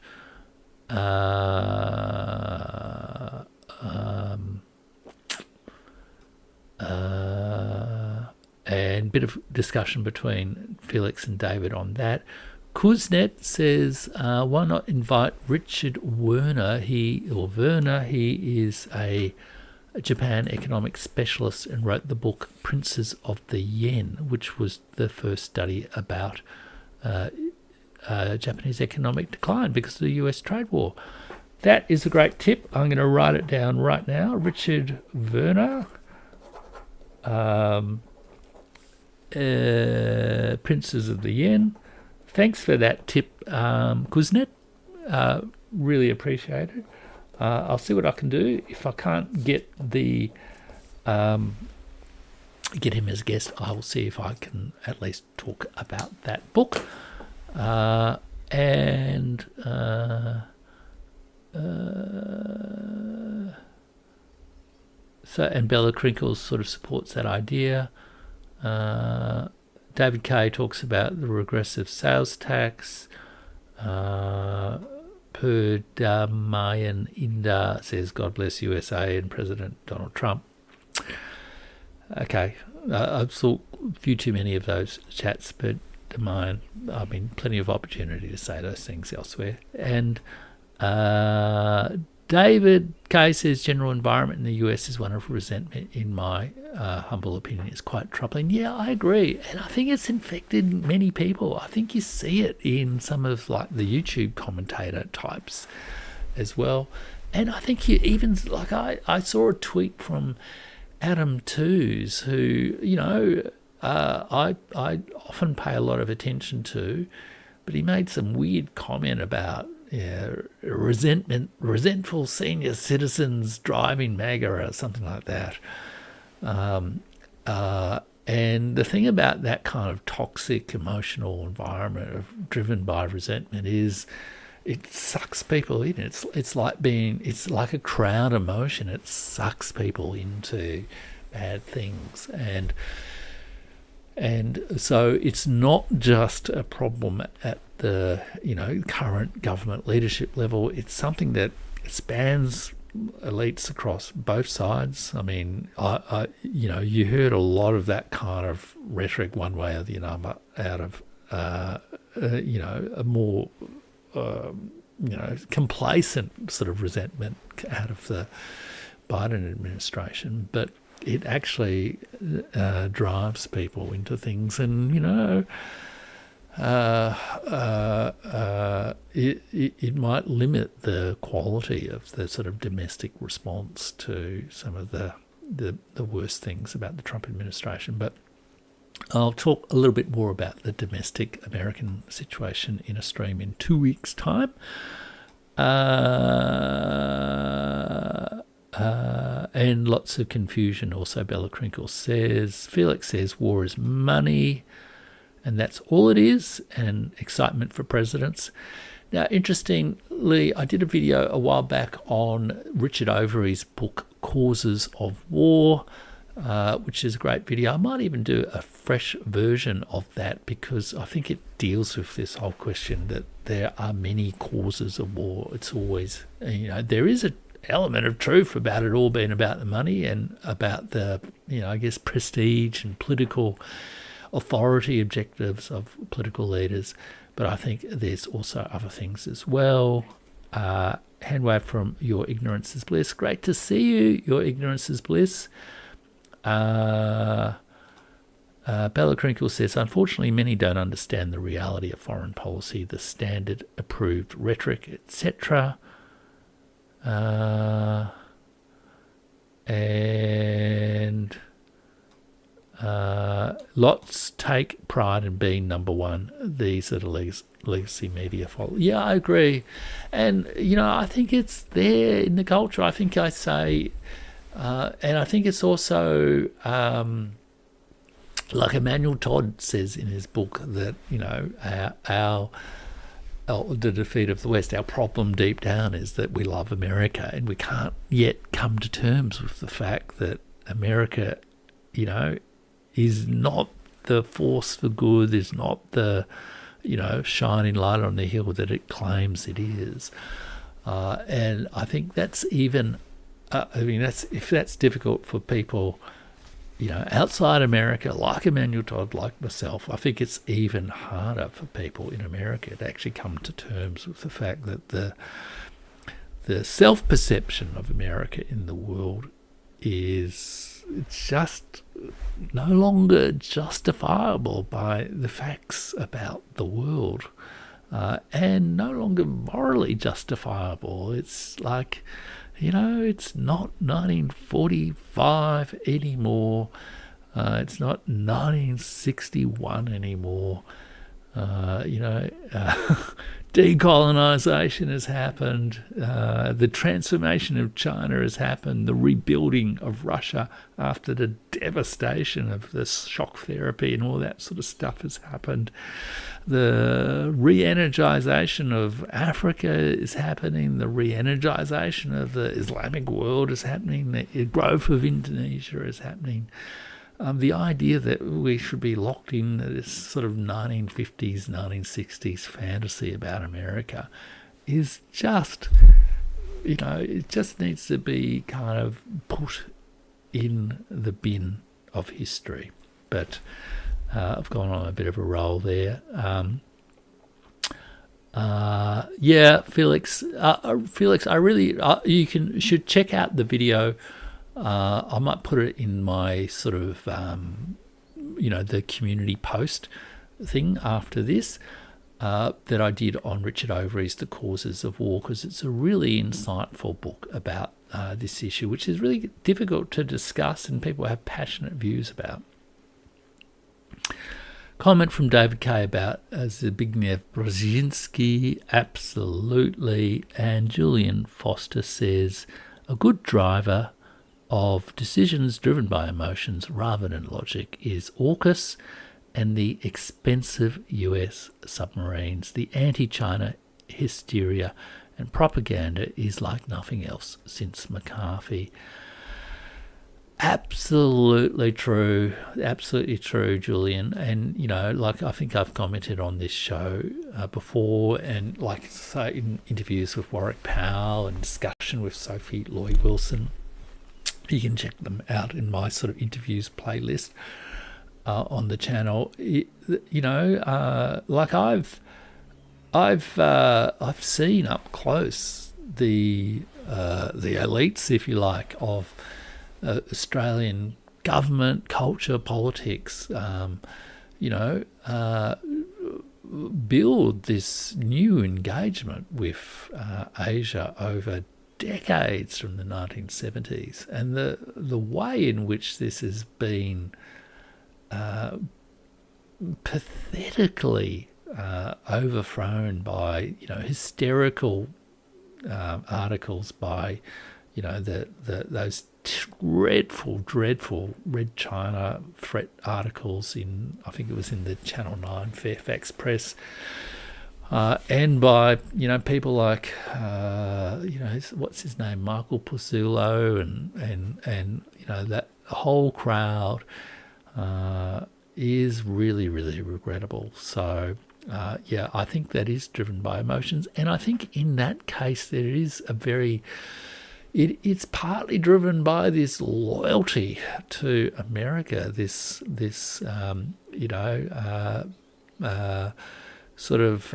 And a bit of discussion between Felix and David on that. Kuznet says, why not invite Richard Werner? He is a Japan economic specialist and wrote the book Princes of the Yen, which was the first study about Japanese economic decline because of the US trade war. That is a great tip. I'm going to write it down right now. Richard Werner, Princes of the Yen. Thanks for that tip, Kuznet. Really appreciate it. I'll see what I can do. If I can't get the get him as a guest, I will see if I can at least talk about that book. And Bella Crinkles sort of supports that idea. David Kay talks about the regressive sales tax. Perdamayan Inda says, God bless USA and President Donald Trump. Okay, I've saw a few too many of those chats, but mine, plenty of opportunity to say those things elsewhere. And David Kay says, general environment in the US is one of resentment, in my humble opinion. It's quite troubling. Yeah, I agree. And I think it's infected many people. I think you see it in some of like the YouTube commentator types as well. And I think you even, like I saw a tweet from Adam Tooze, who, I often pay a lot of attention to, but he made some weird comment about resentful senior citizens driving MAGA or something like that. And the thing about that kind of toxic emotional environment driven by resentment is it sucks people in. It's like a crowd emotion. It sucks people into bad things. And And so it's not just a problem at the current government leadership level. It's something that spans elites across both sides. I mean, you heard a lot of that kind of rhetoric one way or the other out of a more complacent sort of resentment out of the Biden administration, but it actually drives people into things, and it might limit the quality of the sort of domestic response to some of the worst things about the Trump administration. But I'll talk a little bit more about the domestic American situation in a stream in 2 weeks' time. And lots of confusion also, Bella Crinkle says. Felix says war is money, and that's all it is, and excitement for presidents. Now, interestingly, I did a video a while back on Richard Overy's book, Causes of War, which is a great video. I might even do a fresh version of that, because I think it deals with this whole question that there are many causes of war. It's always, there is an element of truth about it all being about the money and about the, prestige and political authority objectives of political leaders. But I think there's also other things as well. Handwave from Your Ignorance is Bliss. Great to see you. Your Ignorance is Bliss. Bella Crinkle says, unfortunately, many don't understand the reality of foreign policy, the standard approved rhetoric, etc. And lots take pride in being number one. These are the legacy media fault. Yeah, I agree. And, I think it's there in the culture. I think I say, and I think it's also, like Emmanuel Todd says in his book, that, the defeat of the West, our problem deep down is that we love America, and we can't yet come to terms with the fact that America, is not the force for good, is not the, shining light on the hill that it claims it is. And I think that's even, if that's difficult for people, outside America, like Emmanuel Todd, like myself, I think it's even harder for people in America to actually come to terms with the fact that the self-perception of America in the world is just no longer justifiable by the facts about the world, and no longer morally justifiable. It's like, it's not 1945 anymore. It's not 1961 anymore. Decolonization has happened. The transformation of China has happened. The rebuilding of Russia after the devastation of the shock therapy and all that sort of stuff has happened. The re-energization of Africa is happening. The re-energization of the Islamic world is happening. The growth of Indonesia is happening. The idea that we should be locked in this sort of 1950s, 1960s fantasy about America is just, it just needs to be kind of put in the bin of history. But I've gone on a bit of a roll there. Felix, I really, should check out the video. I might put it in my sort of, the community post thing after this that I did on Richard Overy's The Causes of War, because it's a really insightful book about this issue, which is really difficult to discuss and people have passionate views about. Comment from David Kay about Zbigniew Brzezinski, absolutely. And Julian Foster says, a good driver of decisions driven by emotions rather than logic is AUKUS and the expensive US submarines. The anti-China hysteria and propaganda is like nothing else since McCarthy. Absolutely true. Absolutely true, Julian. And, like I think I've commented on this show before, and like so in interviews with Warwick Powell and discussion with Sophie Lloyd-Wilson. You can check them out in my sort of interviews playlist on the channel. Like I've seen up close the elites, if you like, of Australian government, culture, politics, build this new engagement with Asia over decades from the 1970s. And the way in which this has been pathetically overthrown by, hysterical articles by, those dreadful Red China threat articles in, I think it was in the Channel 9 Fairfax Press, and by, people like, what's his name, Michael Pusulo, and that whole crowd is really, really regrettable. So, I think that is driven by emotions. And I think in that case, there is it's partly driven by this loyalty to America, this sort of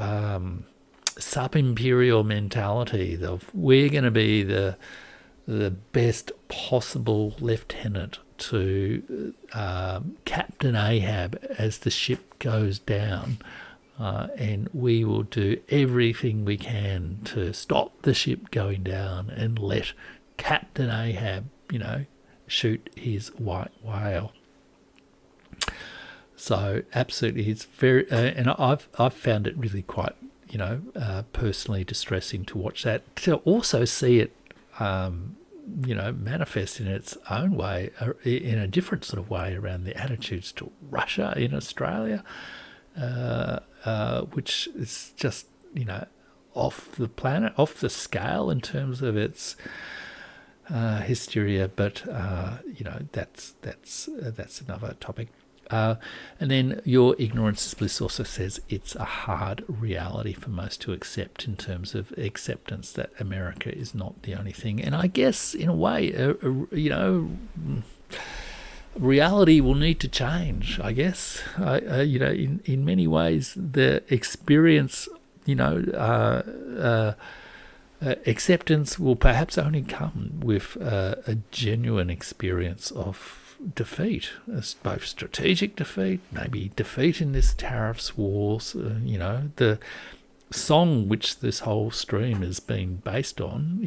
sub-imperial mentality of we're going to be the best possible lieutenant to Captain Ahab as the ship goes down, and we will do everything we can to stop the ship going down and let Captain Ahab, shoot his white whale. So absolutely, it's very, and I've found it really quite, personally distressing to watch that. To also see it, manifest in its own way, in a different sort of way around the attitudes to Russia in Australia, which is just, off the planet, off the scale in terms of its hysteria. But that's another topic. And then your ignorance is bliss also says it's a hard reality for most to accept in terms of acceptance that America is not the only thing. And I guess in a way, reality will need to change, I guess. In many ways, the experience, acceptance will perhaps only come with a genuine experience of defeat, as both strategic defeat, maybe defeat in this tariffs wars. The song which this whole stream has been based on,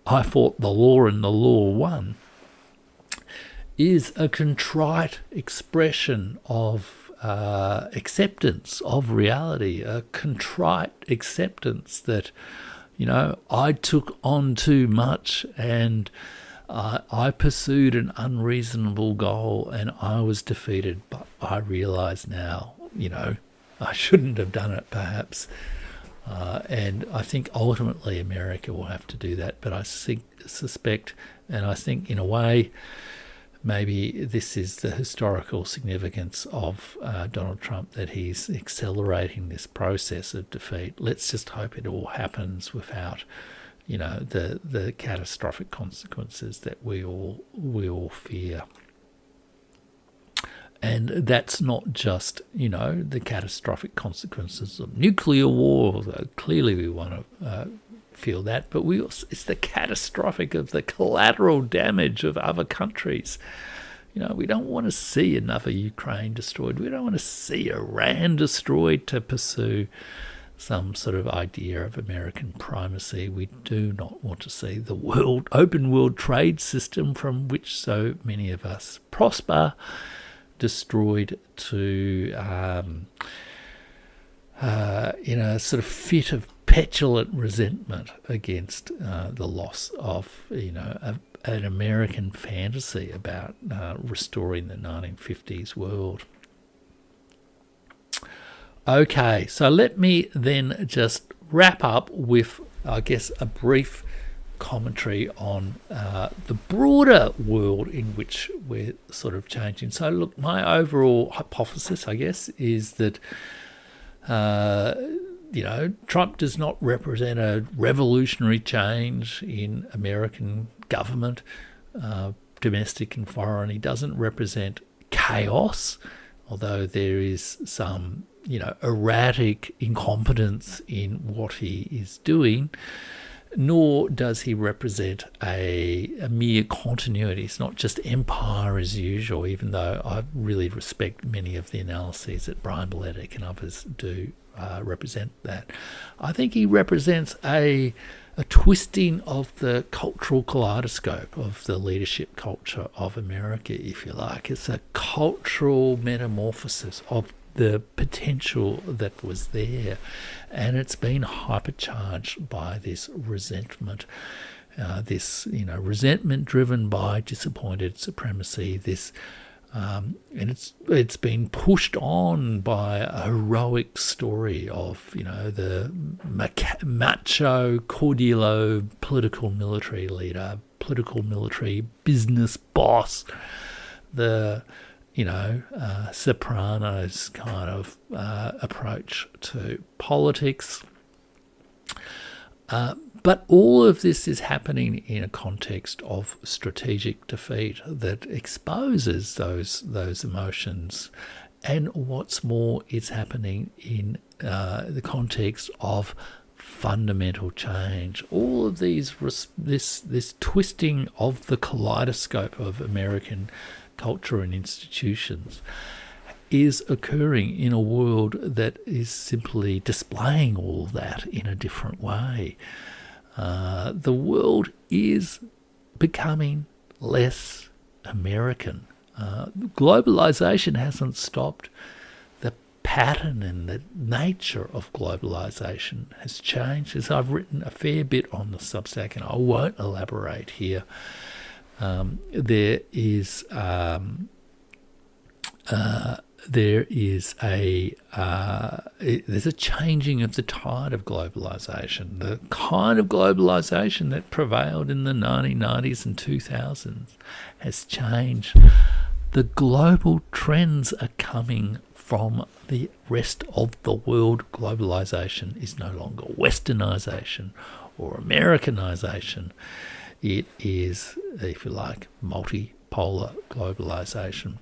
I fought the law and the law won, is a contrite expression of acceptance of reality, a contrite acceptance that, I took on too much and I pursued an unreasonable goal and I was defeated, but I realise now, I shouldn't have done it perhaps. And I think ultimately America will have to do that. But I suspect, and I think in a way, maybe this is the historical significance of Donald Trump, that he's accelerating this process of defeat. Let's just hope it all happens without, the catastrophic consequences that we all fear. And that's not just, the catastrophic consequences of nuclear war, although clearly we want to feel that, but it's the catastrophic of the collateral damage of other countries. We don't want to see another Ukraine destroyed. We don't want to see Iran destroyed to pursue some sort of idea of American primacy. We do not want to see the open world trade system from which so many of us prosper destroyed to in a sort of fit of petulant resentment against the loss of an American fantasy about restoring the 1950s world. Okay, so let me then just wrap up with, I guess, a brief commentary on the broader world in which we're sort of changing. So look, my overall hypothesis, I guess, is that Trump does not represent a revolutionary change in American government, domestic and foreign. He doesn't represent chaos, although there is some, erratic incompetence in what he is doing. Nor does he represent a mere continuity. It's not just empire as usual, even though I really respect many of the analyses that Brian Beletic and others do represent that. I think he represents a twisting of the cultural kaleidoscope of the leadership culture of America, if you like. It's a cultural metamorphosis of the potential that was there, and it's been hypercharged by this resentment, resentment driven by disappointed supremacy, and it's been pushed on by a heroic story of the macho Cordillo political military leader, political military business boss, the Sopranos kind of approach to politics. But all of this is happening in a context of strategic defeat that exposes those emotions. And what's more, it's happening in the context of fundamental change. All of this twisting of the kaleidoscope of American culture and institutions is occurring in a world that is simply displaying all that in a different way. The world is becoming less American. Globalization hasn't stopped. The pattern and the nature of globalization has changed. As I've written a fair bit on the Substack, and I won't elaborate here, there's a changing of the tide of globalization. The kind of globalization that prevailed in the 1990s and 2000s has changed. The global trends are coming from the rest of the world. Globalization is no longer westernization or Americanization. It is, if you like, multipolar globalization.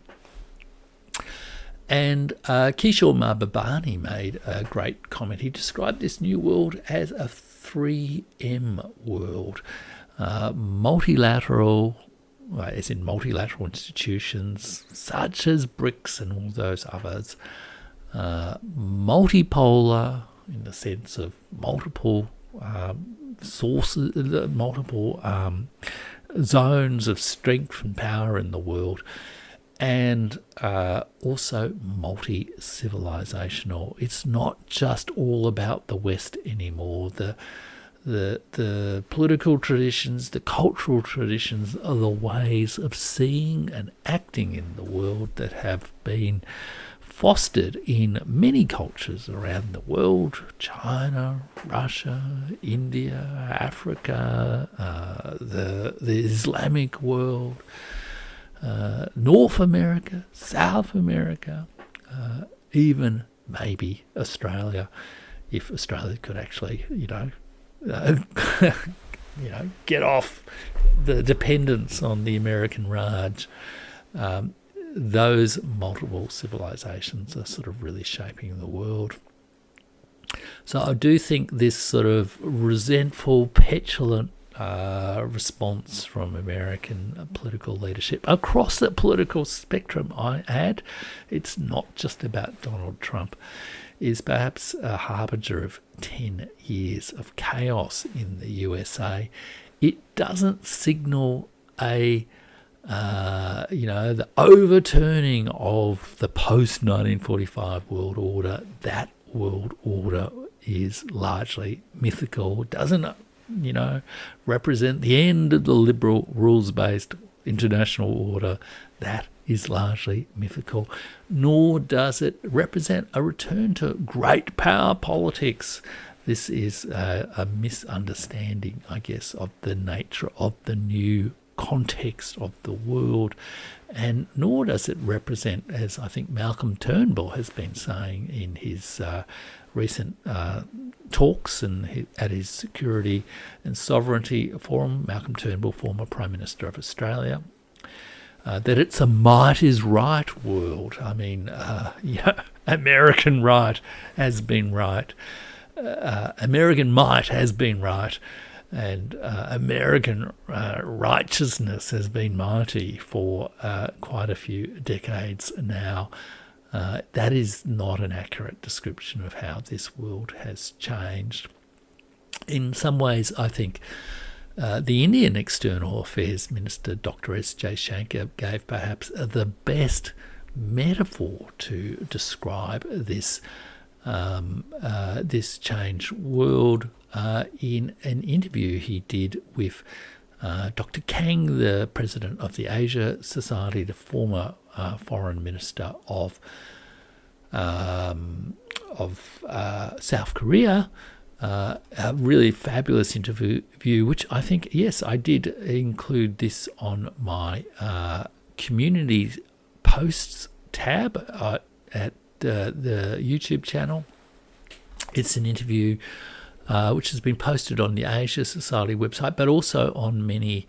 And Kishore Mahbubani made a great comment. He described this new world as a 3M world. Multilateral, as in multilateral institutions, such as BRICS and all those others. Multipolar, in the sense of multiple sources, multiple zones of strength and power in the world, and also multi-civilizational. It's not just all about the West anymore. The political traditions, the cultural traditions are the ways of seeing and acting in the world that have been fostered in many cultures around the world: China, Russia, India, Africa, the Islamic world, North America, South America, even maybe Australia, if Australia could actually, get off the dependence on the American Raj. Those multiple civilizations are sort of really shaping the world. So I do think this sort of resentful, petulant response from American political leadership across the political spectrum, I add, it's not just about Donald Trump, is perhaps a harbinger of 10 years of chaos in the USA. It doesn't signal the overturning of the post-1945 world order. That world order is largely mythical. It doesn't, represent the end of the liberal rules-based international order. That is largely mythical. Nor does it represent a return to great power politics This is a misunderstanding, I guess, of the nature of the new context of the world, and nor does it represent, as I think Malcolm Turnbull has been saying in his recent talks and at his Security and Sovereignty Forum, Malcolm Turnbull, former Prime Minister of Australia, that it's a might is right world. I mean, American right has been right. American might has been right, and American righteousness has been mighty for quite a few decades now. That is not an accurate description of how this world has changed. In some ways, I think the Indian External Affairs Minister, Dr. S. Jaishankar, gave perhaps the best metaphor to describe this this changed world in an interview he did with Dr. Kang, the president of the Asia Society, the former foreign minister of South Korea. A really fabulous interview, which I think, yes, I did include this on my community posts tab at the YouTube channel. It's an interview which has been posted on the Asia Society website, but also on many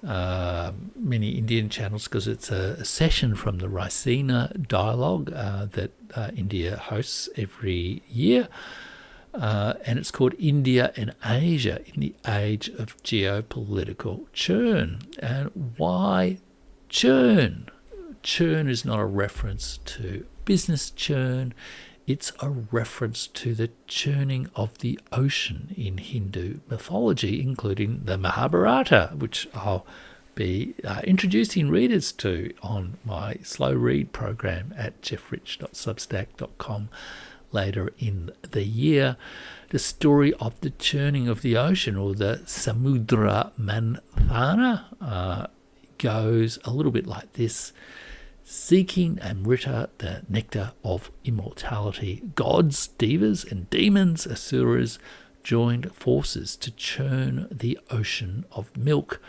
Indian channels, because it's a session from the Raisina Dialogue that India hosts every year. And it's called India and Asia in the Age of Geopolitical Churn. And why churn? Churn is not a reference to business churn. It's a reference to the churning of the ocean in Hindu mythology, including the Mahabharata, which I'll be introducing readers to on my slow read program at jeffrich.substack.com later in the year. The story of the churning of the ocean, or the Samudra Manthana, goes a little bit like this. Seeking Amrita, the nectar of immortality, gods, devas, and demons, asuras, joined forces to churn the ocean of milk.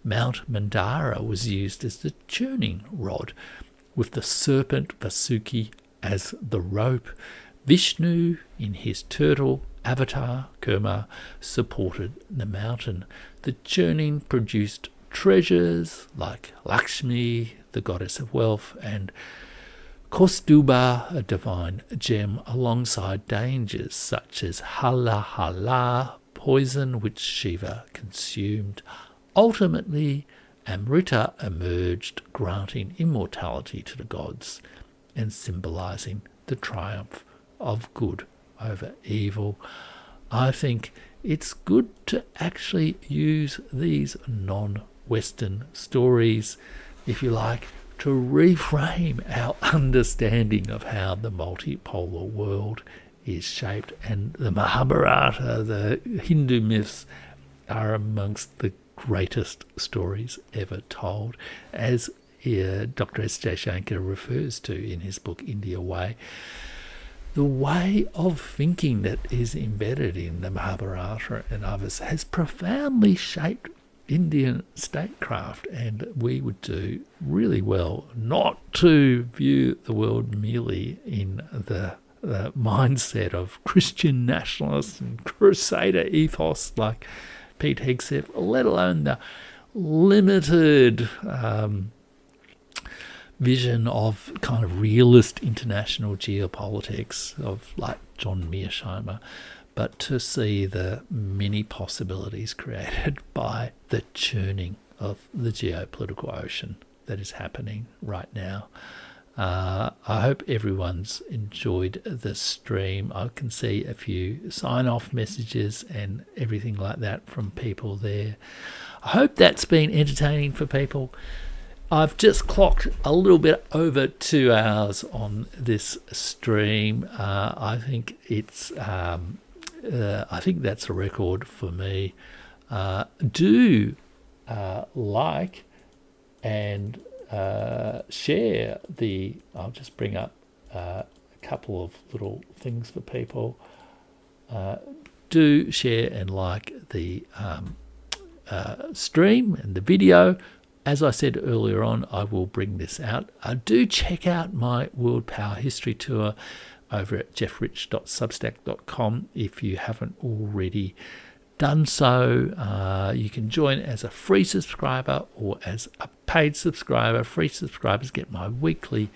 Mount Mandara was used as the churning rod, with the serpent Vasuki as the rope. Vishnu, in his turtle avatar, Kurma, supported the mountain. The churning produced treasures like Lakshmi, the goddess of wealth, and Kaustuba, a divine gem, alongside dangers such as Hala Hala, poison which Shiva consumed. Ultimately, Amrita emerged, granting immortality to the gods and symbolizing the triumph of good over evil. I think it's good to actually use these non-Western stories, if you like, to reframe our understanding of how the multipolar world is shaped. And the Mahabharata, the Hindu myths, are amongst the greatest stories ever told, as Dr. S. Jaishankar refers to in his book India Way. The way of thinking that is embedded in the Mahabharata and others has profoundly shaped Indian statecraft, and we would do really well not to view the world merely in the mindset of Christian nationalists and crusader ethos like Pete Hegseth, let alone the limited vision of kind of realist international geopolitics of like John Mearsheimer, but to see the many possibilities created by the churning of the geopolitical ocean that is happening right now. I hope everyone's enjoyed the stream. I can see a few sign-off messages and everything like that from people there. I hope that's been entertaining for people. I've just clocked a little bit over 2 hours on this stream. I think it's I think that's a record for me. Do like and share the. I'll just bring up a couple of little things for people. do share and like the stream and the video. As I said earlier on, I will bring this out. Do check out my World Power History Tour over at jeffrich.substack.com if you haven't already done so. You can join as a free subscriber or as a paid subscriber. Free subscribers get my weekly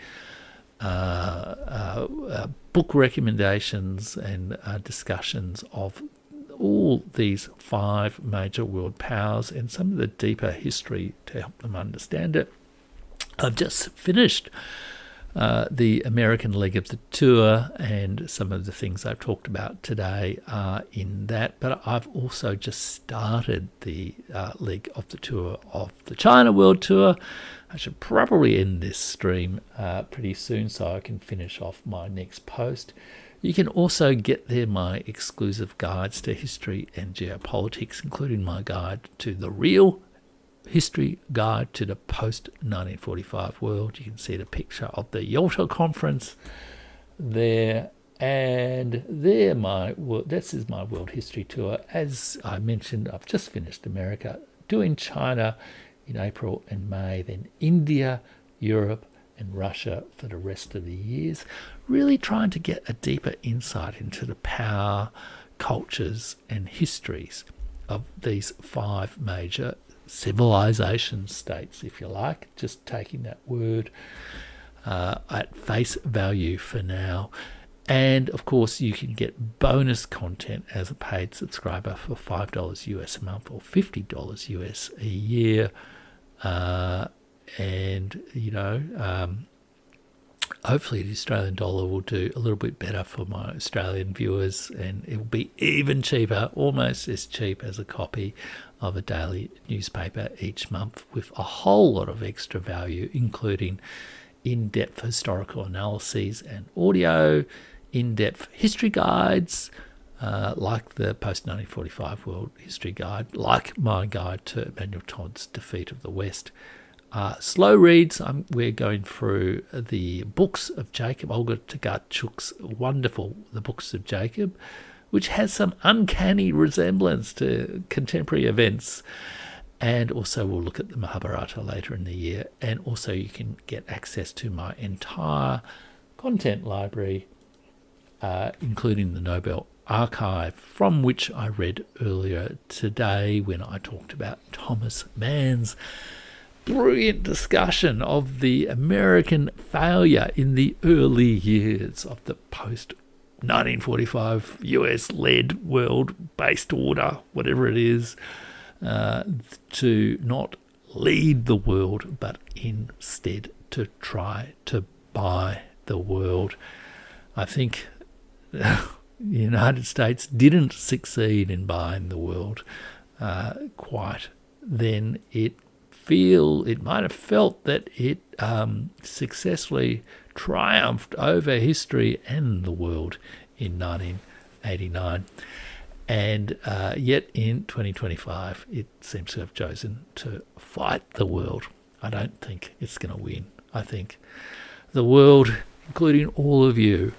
book recommendations and discussions of all these 5 major world powers and some of the deeper history to help them understand it. I've just finished the American leg of the tour, and some of the things I've talked about today are in that, but I've also just started the leg of the tour of the China World Tour. I should probably end this stream pretty soon so I can finish off my next post. You can also get there my exclusive guides to history and geopolitics, including my guide to the real history guide to the post-1945 world. You can see the picture of the Yalta Conference there. And this is my world history tour. As I mentioned, I've just finished America, doing China in April and May, then India, Europe, and Russia for the rest of the years, really trying to get a deeper insight into the power, cultures, and histories of these 5 major civilization states, if you like, just taking that word at face value for now. And of course, you can get bonus content as a paid subscriber for $5 US a month or $50 US a year. Hopefully the Australian dollar will do a little bit better for my Australian viewers, and it will be even cheaper, almost as cheap as a copy of a daily newspaper each month, with a whole lot of extra value, including in-depth historical analyses and audio, in-depth history guides, like the post-1945 World History Guide, like my guide to Emmanuel Todd's Defeat of the West. Slow reads, we're going through the books of Jacob, Olga Tokarczuk's wonderful The Books of Jacob, which has some uncanny resemblance to contemporary events. And also we'll look at the Mahabharata later in the year. And also you can get access to my entire content library, including the Nobel Archive, from which I read earlier today when I talked about Thomas Mann's brilliant discussion of the American failure in the early years of the post-1945 US-led world-based order, whatever it is, to not lead the world, but instead to try to buy the world. I think the United States didn't succeed in buying the world quite then. It might have felt that it successfully triumphed over history and the world in 1989. And yet in 2025, it seems to have chosen to fight the world. I don't think it's going to win. I think the world, including all of you,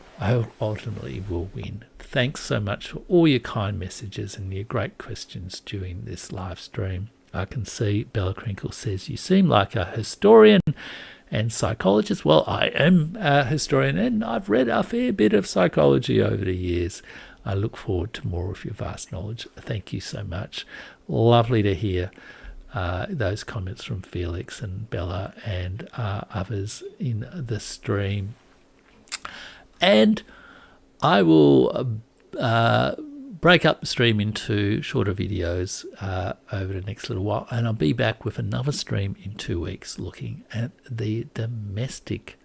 ultimately will win. Thanks so much for all your kind messages and your great questions during this live stream. I can see Bella Crinkle says, you seem like a historian and psychologist. Well, I am a historian and I've read a fair bit of psychology over the years. I look forward to more of your vast knowledge. Thank you so much. Lovely to hear those comments from Felix and Bella and others in the stream. And I will break up the stream into shorter videos over the next little while, and I'll be back with another stream in 2 weeks looking at the domestic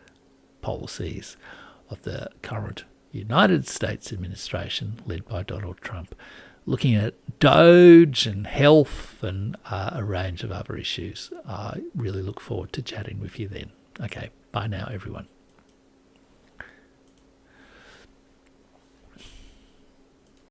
policies of the current United States administration led by Donald Trump, looking at Doge and health and a range of other issues. I really look forward to chatting with you then. Okay, bye now everyone.